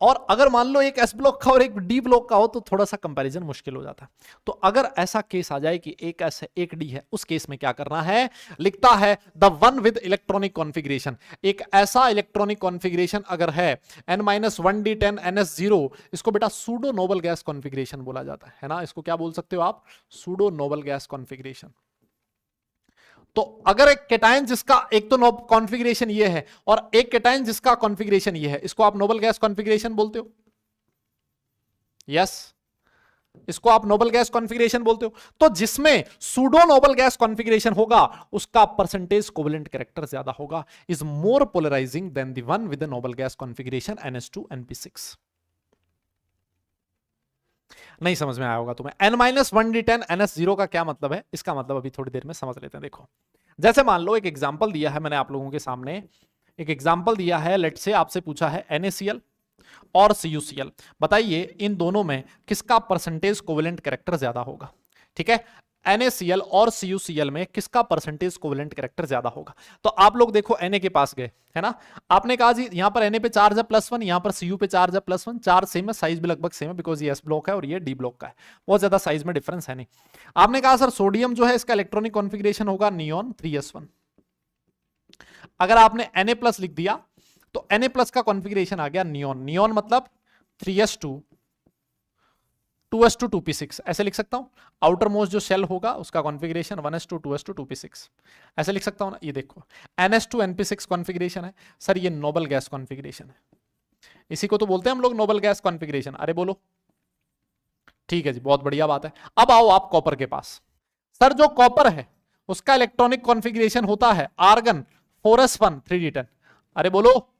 और अगर मान लो एक एस ब्लॉक का और एक डी ब्लॉक का हो तो थोड़ा सा कंपैरिजन मुश्किल हो जाता है। तो अगर ऐसा केस आ जाए कि एक एस है एक डी है, उस केस में क्या करना है, लिखता है the one with electronic configuration. एक ऐसा इलेक्ट्रॉनिक कॉन्फ़िगरेशन अगर है n-1d10 ns0, इसको बेटा सूडो नोबल गैस कॉन्फ़िगरेशन बोला जाता है ना। इसको क्या बोल सकते हो आप, सूडो नोबल गैस कॉन्फ़िगरेशन। तो अगर एक केटाइन जिसका एक तो कॉन्फ़िगरेशन ये है और एक केटाइन जिसका कॉन्फ़िगरेशन ये है, इसको आप नोबल गैस कॉन्फ़िगरेशन बोलते हो। यस, इसको आप नोबल गैस कॉन्फ़िगरेशन बोलते हो। तो जिसमें सूडो नोबल गैस कॉन्फ़िगरेशन होगा उसका परसेंटेज कोवेलेंट कैरेक्टर ज्यादा होगा, is more polarising than the one with the noble gas configuration ns2np6। नहीं समझ में आया होगा तुम्हें। n-1d10 ns0 का क्या मतलब है, इसका मतलब अभी थोड़ी देर में समझ लेते हैं। देखो, जैसे मान लो एक एग्जांपल दिया है मैंने आप लोगों के सामने, एक एग्जांपल दिया है, लेट से आपसे पूछा है NaCl और CuCl, बताइए इन दोनों में किसका परसेंटेज कोवेलेंट कैरेक्टर ज्यादा होगा। ठीक है, NaCl और CuCl में किसका परसेंटेज कोवेलेंट कैरेक्टर ज्यादा होगा। तो आप लोग देखो Na के पास गए है ना, आपने कहा जी यहां पर Na पे चार्ज है +1, यहां पर Cu पे चार्ज है +1, चार्ज सेम है, साइज भी लगभग सेम है, बिकॉज ये S ब्लॉक है और ये D ब्लॉक का है, बहुत ज्यादा साइज में डिफरेंस है नहीं। आपने कहा सर सोडियम जो है इसका इलेक्ट्रॉनिक कॉन्फ़िगरेशन होगा नियॉन 3s1। अगर आपने Na+ लिख दिया तो Na+ का कॉन्फ़िगरेशन आ गया नियॉन, नियॉन मतलब 3s2 2s2 2p6, ऐसे लिख सकता हूं। आउटर मोस्ट जो शेल होगा उसका कॉन्फ़िगरेशन 1s2 2s2 2p6, ऐसे लिख सकता हूं ना। ये देखो ns2np6 कॉन्फ़िगरेशन है सर, ये नोबल गैस कॉन्फ़िगरेशन है, इसी को तो बोलते हैं हम लोग नोबल गैस कॉन्फ़िगरेशन। अरे बोलो, ठीक है जी, बहुत बढ़िया बात है। अब आओ आप कॉपर के पास। सर जो कॉपर है उसका इलेक्ट्रॉनिक कॉन्फ़िगरेशन होता है आर्गन 4s1 3d10। अरे बोलो,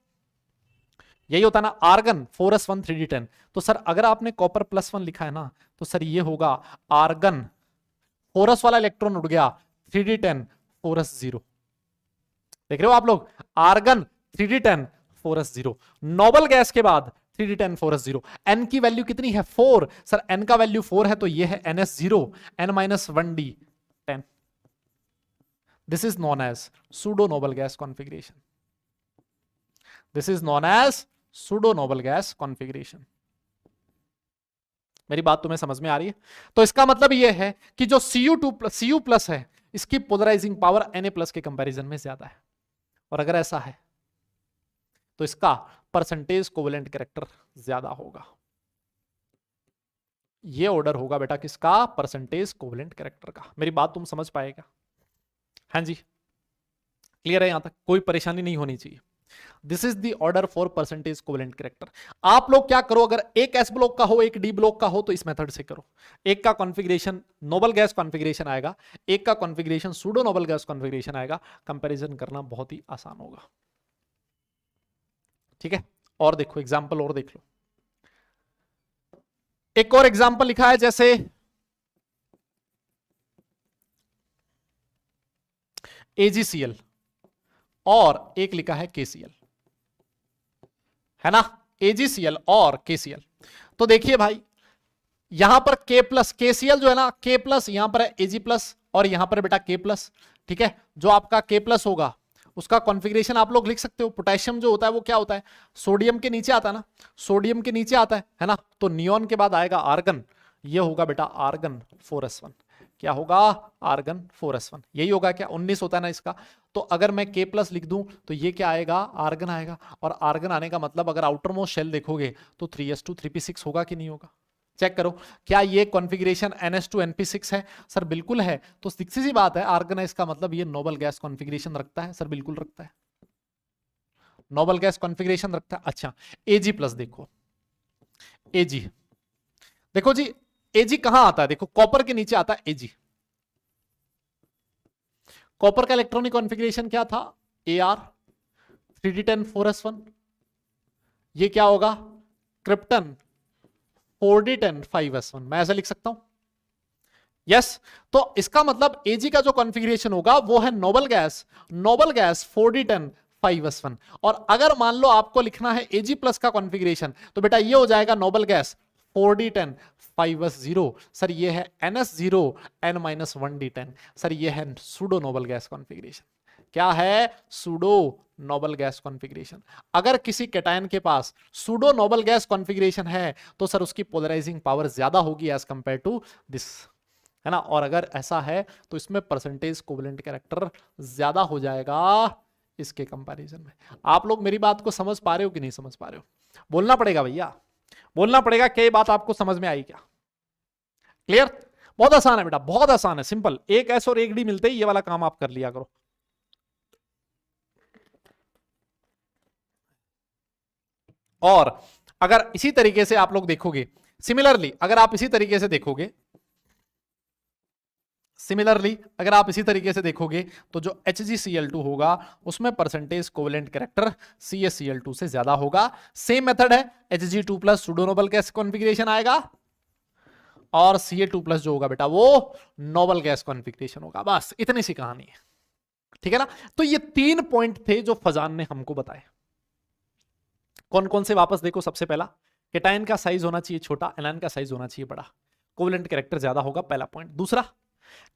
यही होता है ना, आर्गन 4s1 3d10। तो सर अगर आपने कॉपर +1 लिखा है ना, तो सर ये होगा आर्गन 4s वाला इलेक्ट्रॉन उड़ गया 3d10 4s0। देख रहे हो आप लोग, argon 3d10 4s0, noble gas के बाद 3d10 4s0। n की वैल्यू कितनी है 4, सर n का वैल्यू 4 है तो ये है ns0 n-1d10। This is known as pseudo noble gas configuration, this is known as pseudo noble gas configuration. मेरी बात तुम्हें समझ में आ रही है। तो इसका मतलब यह है कि जो Cu+ है इसकी पोलराइजिंग पावर Na+ के कंपैरिजन में ज्यादा है, और अगर ऐसा है तो इसका परसेंटेज कोवेलेंट कैरेक्टर ज्यादा होगा। ये ऑर्डर होगा बेटा किसका, परसेंटेज कोवेलेंट कैरेक्टर का। मेरी बात तुम समझ पाएगा? हाँ जी, क्लियर है? यहां तक कोई परेशानी नहीं होनी चाहिए। This is the order for percentage covalent character. आप लोग क्या करो, अगर एक एस ब्लॉक का हो एक डी ब्लॉक का हो तो इस मेथड से करो। एक का कॉन्फ़िगरेशन नोबल गैस कॉन्फ़िगरेशन आएगा, एक का configuration pseudo noble gas configuration आएगा, कंपैरिजन करना बहुत ही आसान होगा। ठीक है, और देखो एग्जांपल और देख लो। एक और एग्जांपल लिखा है जैसे AgCl और एक लिखा है KCl, है ना, AgCl और KCl। तो देखिए भाई यहां पर K+ KCl जो है ना K+, यहां पर है Ag+ और यहां पर बेटा K+। ठीक है, जो आपका K+ होगा उसका कॉन्फ़िगरेशन आप लोग लिख सकते हो। पोटेशियम जो होता है वो क्या होता है, सोडियम के नीचे आता है ना, सोडियम के नीचे आता है ना, तो नियॉन के बाद आएगा आर्गन, ये होगा बेटा आर्गन 4s1। क्या होगा, आर्गन 4s1। यही होगा क्या, 19 होता है ना इसका। तो अगर मैं K+ लिख दूं तो ये क्या आएगा, आर्गन आएगा, और आर्गन आने का मतलब अगर आउटर मोस्ट शेल देखोगे तो 3s2 3p6 होगा कि नहीं होगा। चेक करो, क्या ये कॉन्फ़िगरेशन ns2np6 है? सर बिल्कुल है। तो सीधी सी बात है, आर्गन है इसका मतलब ये नोबल गैस कॉन्फ़िगरेशन रखता है। सर बिल्कुल रखता है, नोबल गैस कॉन्फ़िगरेशन रखता है। अच्छा, Ag+ देखो, Ag देखो जी, Ag कहां आता है, देखो कॉपर के नीचे आता है Ag। कॉपर का इलेक्ट्रॉनिक कॉन्फ़िगरेशन क्या था, Ar 3d10 4s1। ये क्या होगा, क्रिप्टन 4d10 5s1। मैं ऐसा लिख सकता हूं, यस। तो इसका मतलब Ag का जो कॉन्फ़िगरेशन होगा वो है नोबल गैस 4d10 5s1। और अगर मान लो आपको लिखना है Ag+ का कॉन्फ़िगरेशन तो बेटा ये हो जाएगा noble gas 4d10 5s0। Sir ये है ns0 n-1d10। सर ये है सूडो नोबल गैस कॉन्फ़िगरेशन। क्या है? Pseudo noble gas configuration. अगर किसी कैटायन के पास सूडो नोबल गैस कॉन्फ़िगरेशन है तो सर उसकी पोलराइजिंग पावर ज्यादा होगी एज कंपेयर टू दिस, है ना। और अगर ऐसा है तो इसमें परसेंटेज कोवेलेंट कैरेक्टर ज्यादा हो जाएगा इसके कंपैरिजन में। आप लोग मेरी बात को समझ पा रहे हो कि नहीं समझ पा रहे हो? बोलना पड़ेगा भैया, बोलना पड़ेगा। क्या ये बात आपको समझ में आई क्या? क्लियर? बहुत आसान है बेटा, बहुत आसान है, सिंपल। एक एस और एक डी मिलते ही ये वाला काम आप कर लिया करो। और अगर इसी तरीके से आप लोग देखोगे, सिमिलरली अगर आप इसी तरीके से देखोगे, सिमिलरली अगर आप इसी तरीके से देखोगे तो जो HgCl2 होगा उसमें परसेंटेज कोवेलेंट कैरेक्टर CaCl2 से ज्यादा होगा। सेम मेथड है, Hg2 plus pseudo noble gas configuration आएगा और Ca2 प्लस जो होगा बेटा वो नोबल गैस कॉन्फ़िगरेशन होगा। बस इतनी सी कहानी है, ठीक है ना। तो ये 3 पॉइंट थे जो फजान ने हमको बताए। कौन कौन से? वापस देखो। सबसे पहला, केटायन का साइज होना चाहिए छोटा, एनायन का साइज होना चाहिए बड़ा, कोवेलेंट कैरेक्टर ज्यादा होगा, पहला पॉइंट। दूसरा,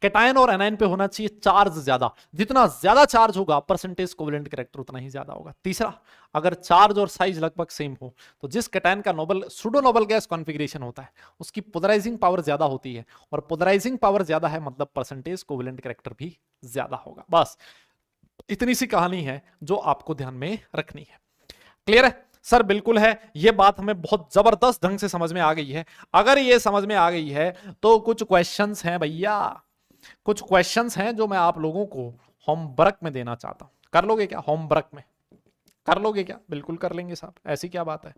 कैटायन और एनायन पे होना चाहिए चार्ज ज्यादा, जितना ज्यादा चार्ज होगा परसेंटेज कोवेलेंट कैरेक्टर उतना ही ज्यादा होगा। तीसरा, अगर चार्ज और साइज लगभग सेम हो तो जिस कैटायन का noble pseudo noble gas configuration होता है उसकी पोलराइजिंग पावर ज्यादा होती है, और पोलराइजिंग पावर ज्यादा है मतलब परसेंटेज कोवेलेंट कैरेक्टर भी ज्यादा होगा। बस इतनी सी कहानी है जो आपको ध्यान में रखनी है। क्लियर है सर? बिल्कुल है। ये बात हमें बहुत जबरदस्त ढंग से समझ में आ गई है। अगर ये समझ में आ गई है तो कुछ क्वेश्चंस हैं भैया, कुछ क्वेश्चंस हैं जो मैं आप लोगों को होमवर्क में देना चाहता हूं। कर लोगे क्या? होमवर्क में कर लोगे क्या? बिल्कुल कर लेंगे साहब, ऐसी क्या बात है।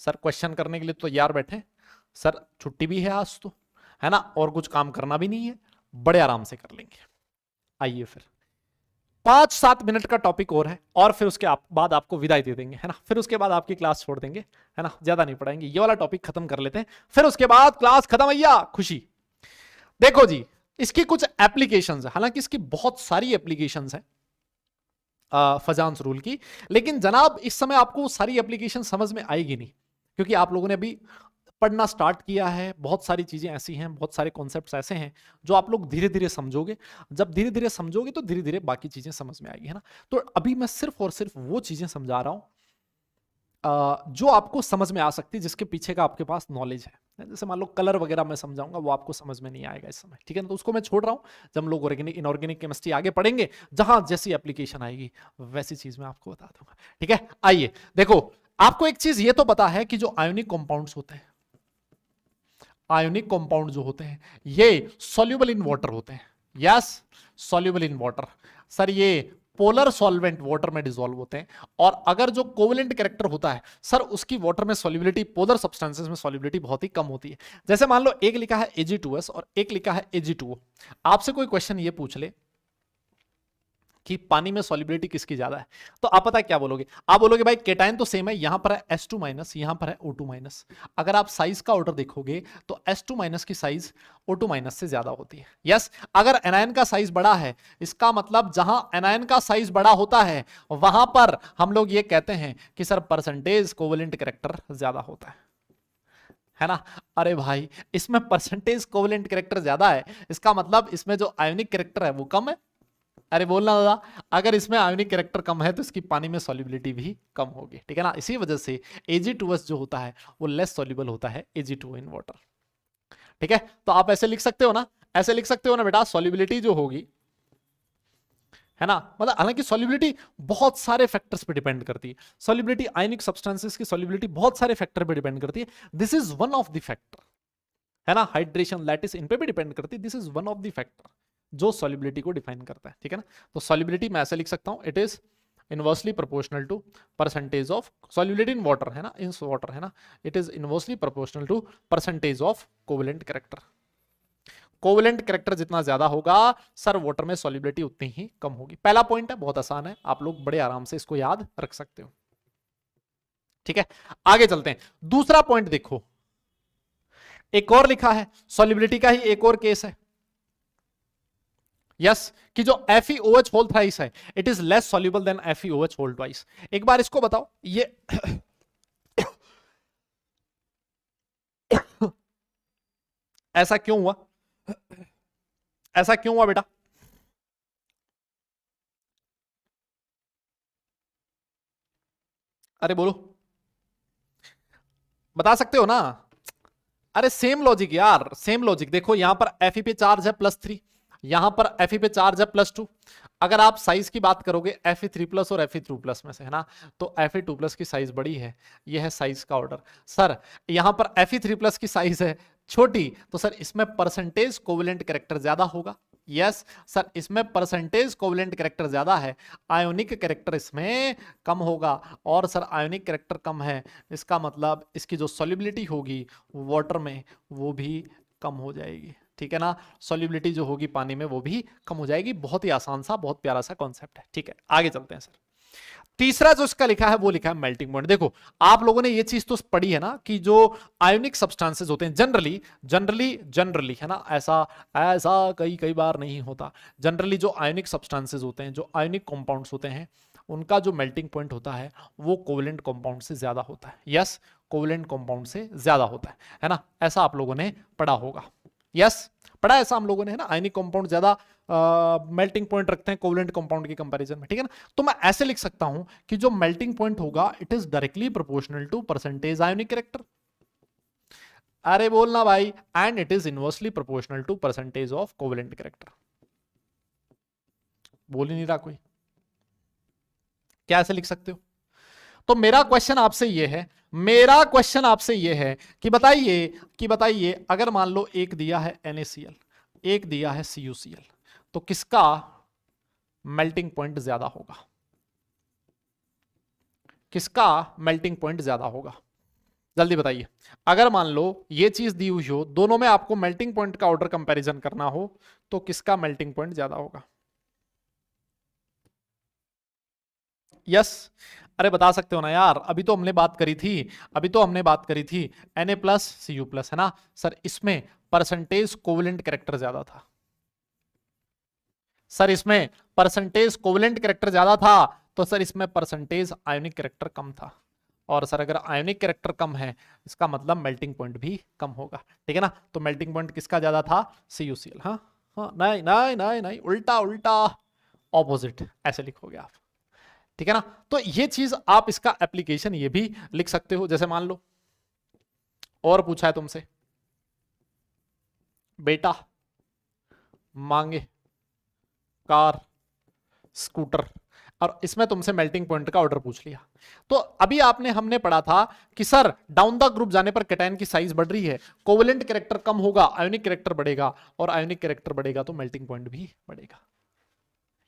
सर क्वेश्चन करने के लिए तो यार बैठे सर, छुट्टी भी है आज तो, है ना, और कुछ काम करना भी नहीं है, बड़े आराम से कर लेंगे। आइए फिर 5-7 मिनट का टॉपिक और फिर उसके बाद आपको विदाई दे देंगे, है ना। फिर उसके बाद आपकी क्लास छोड़ देंगे, है ना, ज्यादा नहीं पढ़ाएंगे। ये वाला टॉपिक खत्म कर लेते हैं, फिर उसके बाद क्लास खत्म भैया, खुशी। देखो जी, इसकी कुछ एप्लीकेशंस है, हालांकि इसकी बहुत सारी एप्लीकेशंस हैं फजान्स रूल की, लेकिन जनाब इस समय आपको सारी एप्लीकेशन समझ में आएगी नहीं, क्योंकि आप लोगों ने अभी पढ़ना स्टार्ट किया है। बहुत सारी चीजें ऐसी हैं, बहुत सारे कॉन्सेप्ट्स ऐसे हैं जो आप लोग धीरे धीरे समझोगे। जब धीरे धीरे समझोगे तो धीरे धीरे बाकी चीजें समझ में आएगी, है ना। तो अभी मैं सिर्फ और सिर्फ वो चीजें समझा रहा हूं जो आपको समझ में आ सकती है, जिसके पीछे का आपके पास नॉलेज है। जैसे मान लो कलर वगैरह मैं समझाऊंगा, वो आपको समझ में नहीं आएगा इस समय, ठीक है ना। तो उसको मैं छोड़ रहा हूं, जब हम लोग ऑर्गेनिक इनऑर्गेनिक केमिस्ट्री आगे पढ़ेंगे, जहां जैसी एप्लीकेशन आएगी वैसी चीज मैं आपको बता दूंगा, ठीक है। आइए देखो, आपको एक चीज ये तो पता है कि जो आयोनिक कंपाउंड्स होते हैं, आयोनिक कंपाउंड जो होते हैं ये सॉल्युबल इन वाटर होते हैं। Yes, soluble in water. Sir ये पोलर सॉल्वेंट वाटर में डिसॉल्व होते हैं, और अगर जो कोवेलेंट कैरेक्टर होता है सर उसकी वाटर में सॉल्युबिलिटी, पोलर सब्सटेंसेस में सॉल्युबिलिटी बहुत ही कम होती है। जैसे मान लो एक लिखा है Ag2S और एक लिखा है Ag2O, आपसे कोई क्वेश्चन ये पूछ ले कि पानी में सॉल्युबिलिटी किसकी ज्यादा है, तो आप पता है क्या बोलोगे? आप बोलोगे भाई केटायन तो सेम है, यहां पर है S2 माइनस, यहां पर है O2 माइनस। अगर आप साइज का ऑर्डर देखोगे तो S2 माइनस की साइज O2 माइनस से ज्यादा होती है। यस, अगर एनायन का साइज बड़ा है, इसका मतलब जहां एनायन का साइज बड़ा होता है वहां पर हम लोग ये कहते हैं कि सर परसेंटेज कोवेलेंट कैरेक्टर ज्यादा होता है ना। अरे भाई इसमें परसेंटेज कोवेलेंट कैरेक्टर ज्यादा है, इसका मतलब इसमें जो आयोनिक कैरेक्टर है वो कम है। अरे बोलना दादा, अगर इसमें आयोनिक कैरेक्टर कम है तो इसकी पानी में सॉल्युबिलिटी भी कम होगी, ठीक है ना। इसी वजह से Ag2S जो होता है वो लेस सॉल्युबल होता है Ag2O इन वाटर, ठीक है। तो आप ऐसे लिख सकते हो ना, ऐसे लिख सकते हो ना बेटा, सॉल्युबिलिटी जो होगी, है ना, मतलब हालांकि सॉल्युबिलिटी बहुत सारे फैक्टर्स पे डिपेंड करती है। सॉल्युबिलिटी, आयनिक सब्सटेंसेस की सॉल्युबिलिटी बहुत सारे फैक्टर पे डिपेंड करती है। This is one of the factor, है ना। हाइड्रेशन, लैटिस, इन पे भी डिपेंड करती है। This is one of the factor जो सॉल्युबिलिटी को डिफाइन करता है, ठीक है ना। तो सॉल्युबिलिटी मैं ऐसे लिख सकता हूं, it is inversely proportional to percentage of solubility in water, है ना, इन वाटर, है ना, it is inversely proportional to percentage of covalent character. Covalent character जितना ज्यादा होगा सर वाटर में सॉल्युबिलिटी उतनी ही कम होगी। पहला पॉइंट है, बहुत आसान है, आप लोग बड़े आराम से इसको याद रख सकते हो, ठीक है। आगे चलते हैं, दूसरा पॉइंट देखो, एक और लिखा है सॉल्युबिलिटी का ही एक और केस है। यस, कि जो FeOH होल थ्राइस है it is less soluble than FeOH whole twice. एक बार इसको बताओ, ये ऐसा क्यों हुआ? ऐसा क्यों हुआ बेटा? अरे बोलो, बता सकते हो ना? अरे सेम लॉजिक यार, सेम लॉजिक। देखो यहां पर Fe पे चार्ज है +3, यहां पर Fe पे चार्ज है +2। अगर आप साइज की बात करोगे Fe3+ और Fe2+ में से, है ना, तो Fe2+ की साइज बड़ी है, यह है साइज का ऑर्डर। सर यहां पर Fe3+ की साइज है छोटी, तो सर इसमें परसेंटेज कोवेलेंट कैरेक्टर ज्यादा होगा। यस सर, इसमें परसेंटेज कोवेलेंट कैरेक्टर ज्यादा है, आयोनिक कैरेक्टर इसमें कम होगा। और सर आयोनिक कैरेक्टर कम है, इसका मतलब इसकी जो सॉल्युबिलिटी होगी वाटर में वो भी कम हो जाएगी, ठीक है ना। सॉल्युबिलिटी जो होगी पानी में वो भी कम हो जाएगी। बहुत ही आसान सा, बहुत प्यारा सा कॉन्सेप्ट है, ठीक है। आगे चलते हैं सर। तीसरा जो इसका लिखा है वो लिखा है मेल्टिंग पॉइंट। देखो आप लोगों ने ये चीज तो पढ़ी है ना कि जो आयोनिक सब्सटेंसेस होते हैं जनरली जनरली जनरली, है ना, ऐसा ऐसा कई कई बार नहीं होता। जनरली जो आयोनिक सब्सटेंसेस होते हैं, जो आयोनिक कंपाउंड्स होते हैं, उनका जो मेल्टिंग पॉइंट होता है वो कोवेलेंट कंपाउंड से ज्यादा होता है। यस, कोवेलेंट कंपाउंड से ज्यादा होता है ना, ऐसा आप लोगों ने पढ़ा होगा। यस, पढ़ा ऐसा हम लोगों ने, है ना। आयनिक कंपाउंड ज्यादा मेल्टिंग पॉइंट रखते हैं कोवेलेंट कंपाउंड के कंपैरिजन में, ठीक है ना। तो मैं ऐसे लिख सकता हूं कि जो मेल्टिंग पॉइंट होगा it is directly proportional to percentage ionic character. अरे बोलना भाई, and it is inversely proportional to percentage of covalent character. बोल ही नहीं रहा कोई, क्या ऐसे लिख सकते हो? तो मेरा क्वेश्चन आपसे ये है, मेरा क्वेश्चन आपसे ये है कि बताइए अगर मान लो एक दिया है NaCl, एक दिया है CuCl, तो किसका मेल्टिंग पॉइंट ज्यादा होगा? किसका मेल्टिंग पॉइंट ज्यादा होगा? जल्दी बताइए। अगर मान लो ये चीज दी हुई हो, दोनों में आपको मेल्टिंग पॉइंट का ऑर्डर कंपैरिजन करना हो, तो किसका मेल्टिंग पॉइंट ज्यादा होगा? यस, अरे बता सकते हो ना यार, अभी तो हमने बात करी थी, अभी तो हमने बात करी थी Na+Cu+, है ना। सर इसमें परसेंटेज कोवेलेंट कैरेक्टर ज्यादा था, सर इसमें परसेंटेज कोवेलेंट कैरेक्टर ज्यादा था, तो सर इसमें परसेंटेज आयोनिक कैरेक्टर कम था। और सर अगर आयोनिक कैरेक्टर कम है, इसका मतलब मेल्टिंग पॉइंट भी कम होगा, ठीक है ना। तो मेल्टिंग पॉइंट किसका ज्यादा था? CuCl। हाँ हाँ, नहीं नहीं नहीं नहीं, उल्टा उल्टा, ऑपोजिट ऐसे लिखोगे आप, ठीक है ना। तो ये चीज आप इसका एप्लीकेशन ये भी लिख सकते हो। जैसे मान लो और पूछा है तुमसे, बेटा मांगे कार, स्कूटर, और इसमें तुमसे मेल्टिंग पॉइंट का ऑर्डर पूछ लिया। तो अभी हमने पढ़ा था कि सर डाउन द ग्रुप जाने पर कैटायन की साइज बढ़ रही है, कोवेलेंट कैरेक्टर कम होगा, आयोनिक कैरेक्टर बढ़ेगा, और आयोनिक कैरेक्टर बढ़ेगा तो मेल्टिंग पॉइंट भी बढ़ेगा।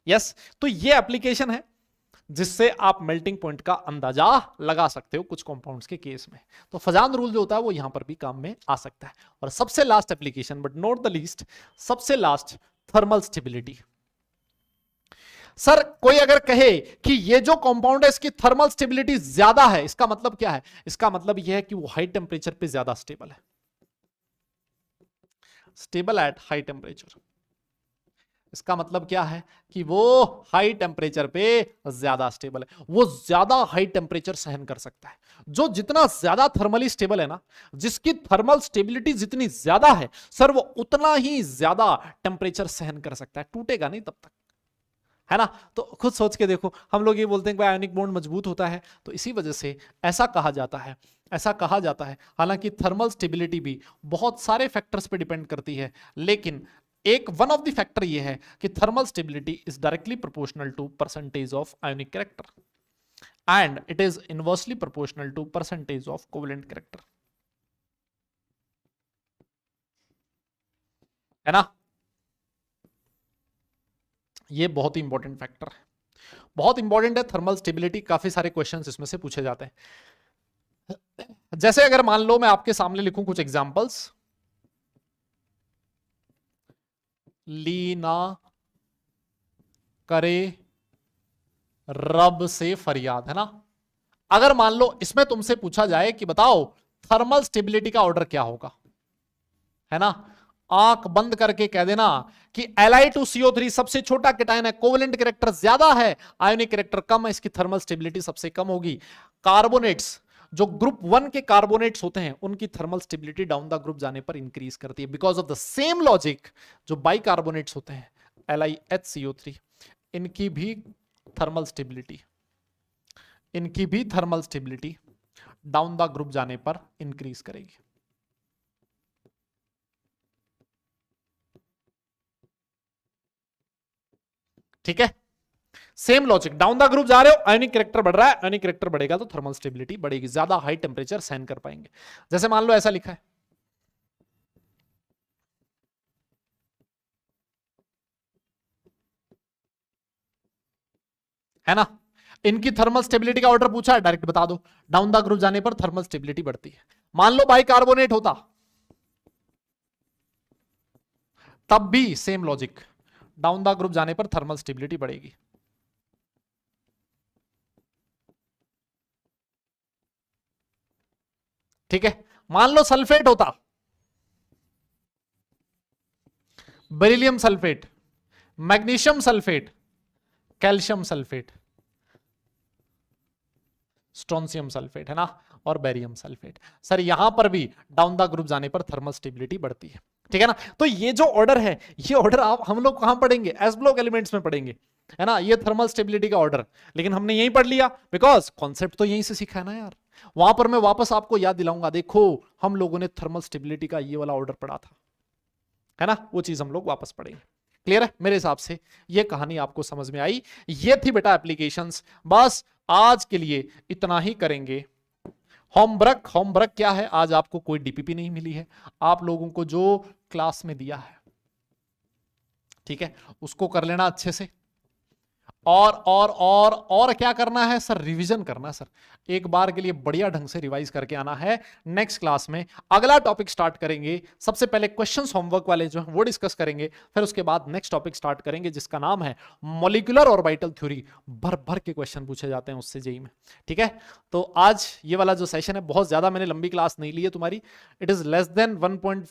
यस, तो ये एप्लीकेशन है जिससे आप मेल्टिंग पॉइंट का अंदाजा लगा सकते हो कुछ कंपाउंड्स के केस में। तो फजान रूल जो होता है वो यहां पर भी काम में आ सकता है। और सबसे last application, but not the least, सबसे लास्ट, थर्मल स्टेबिलिटी। सर कोई अगर कहे कि ये जो कंपाउंड है इसकी थर्मल स्टेबिलिटी ज्यादा है, इसका मतलब क्या है? इसका मतलब यह है कि वो हाई टेम्परेचर पे ज्यादा स्टेबल है, स्टेबल एट हाई टेम्परेचर। इसका मतलब क्या है कि वो हाई टेम्परेचर पे ज्यादा स्टेबल है, वो ज्यादा हाई टेम्परेचर सहन कर सकता है। जो जितना ज्यादा थर्मली स्टेबल है ना, जिसकी थर्मल स्टेबिलिटी जितनी ज्यादा है, सर वो उतना ही ज्यादा टेम्परेचर सहन कर सकता है, टूटेगा नहीं तब तक, है ना। तो खुद सोच के देखो, हम लोग ये बोलते हैं कि आयोनिक बॉन्ड मजबूत होता है, तो इसी वजह से ऐसा कहा जाता है, ऐसा कहा जाता है। हालांकि थर्मल स्टेबिलिटी भी बहुत सारे फैक्टर्स पे डिपेंड करती है, लेकिन एक वन ऑफ द फैक्टर ये है कि thermal stability is directly proportional to percentage of ionic character and it is inversely proportional to percentage of covalent character, है ना। ये बहुत ही इंपॉर्टेंट फैक्टर है, बहुत इंपॉर्टेंट है थर्मल स्टेबिलिटी। काफी सारे क्वेश्चंस इसमें से पूछे जाते हैं। जैसे अगर मान लो मैं आपके सामने लिखूं कुछ एग्जांपल्स, लीना करे रब से फरियाद, है ना। अगर मान लो इसमें तुमसे पूछा जाए कि बताओ थर्मल स्टेबिलिटी का ऑर्डर क्या होगा, है ना, आंख बंद करके कह देना कि Li2CO3 सबसे छोटा कैटायन है, कोवेलेंट कैरेक्टर ज्यादा है, आयोनिक कैरेक्टर कम है, इसकी थर्मल स्टेबिलिटी सबसे कम होगी। कार्बोनेट्स, जो ग्रुप 1 के कार्बोनेट्स होते हैं, उनकी thermal stability down the group जाने पर इंक्रीज करती है, because of the same logic. जो बाइकार्बोनेट्स होते हैं LiHCO3, इनकी भी थर्मल स्टेबिलिटी इनकी भी thermal stability down the group जाने पर इंक्रीज करेगी। ठीक है, same logic, down the group जा रहे हो, आयनिक कैरेक्टर बढ़ रहा है, आयनिक कैरेक्टर बढ़ेगा तो थर्मल स्टेबिलिटी बढ़ेगी, ज्यादा हाई टेम्परेचर सहन कर पाएंगे। जैसे मान लो ऐसा लिखा है ना, इनकी थर्मल स्टेबिलिटी का ऑर्डर पूछा है, डायरेक्ट बता दो, डाउन द ग्रुप जाने पर थर्मल स्टेबिलिटी बढ़ती है। मान लो बाइकार्बोनेट होता, तब भी same logic, down the group जाने पर थर्मल स्टेबिलिटी बढ़ेगी। ठीक है, मान लो सल्फेट होता, beryllium sulphate, magnesium sulphate, calcium sulphate, strontium sulphate है ना, और बेरियम सल्फेट। सर यहां पर भी डाउन द ग्रुप जाने पर थर्मल स्टेबिलिटी बढ़ती है। ठीक है ना, तो ये जो ऑर्डर है, ये ऑर्डर आप हम लोग कहां पढ़ेंगे, एस ब्लॉक एलिमेंट्स में पढ़ेंगे, है ना, ये थर्मल स्टेबिलिटी का ऑर्डर। लेकिन हमने यही पढ़ लिया बिकॉज कॉन्सेप्ट तो यहीं से सीखा है ना यार। वहां पर मैं वापस आपको याद दिलाऊंगा, देखो हम लोगों ने थर्मल स्टेबिलिटी का ये वाला ऑर्डर पढ़ा था, है ना, वो चीज हम लोग वापस पढ़ेंगे। क्लियर है, मेरे हिसाब से ये कहानी आपको समझ में आई। ये थी बेटा एप्लीकेशंस। बस आज के लिए इतना ही करेंगे। होमवर्क, होमवर्क क्या है, आज आपको कोई डीपीपी नहीं मिली है, आप लोगों को जो क्लास में दिया है, ठीक है, उसको कर लेना अच्छे से। और क्या करना है सर, रिवीजन करना है सर, एक बार के लिए बढ़िया ढंग से रिवाइज करके आना है। नेक्स्ट क्लास में अगला टॉपिक स्टार्ट करेंगे, सबसे पहले क्वेश्चंस होमवर्क वाले जो हैं वो डिस्कस करेंगे, फिर उसके बाद नेक्स्ट टॉपिक स्टार्ट करेंगे जिसका नाम है मॉलिक्यूलर ऑर्बिटल थ्योरी। भर भर के क्वेश्चन पूछे जाते हैं उससे जेईई में। ठीक है, तो आज ये वाला जो सेशन है, बहुत ज्यादा मैंने लंबी क्लास नहीं ली है तुम्हारी, it is less than 1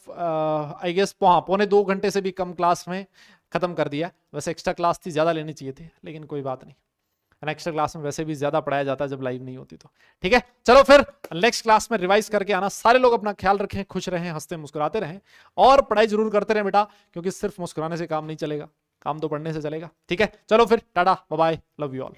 I guess 1.25 घंटे से भी कम क्लास में खत्म कर दिया। वैसे एक्स्ट्रा क्लास थी, ज्यादा लेनी चाहिए थी, लेकिन कोई बात नहीं, एक्स्ट्रा क्लास में वैसे भी ज्यादा पढ़ाया जाता है जब लाइव नहीं होती तो। ठीक है, चलो फिर नेक्स्ट क्लास में रिवाइज करके आना। सारे लोग अपना ख्याल रखें, खुश रहें, हंसते मुस्कुराते रहें, और पढ़ाई जरूर करते रहें बेटा, क्योंकि सिर्फ मुस्कुराने से काम नहीं चलेगा, काम तो पढ़ने से चलेगा। ठीक है, चलो फिर tata bye bye, love you all.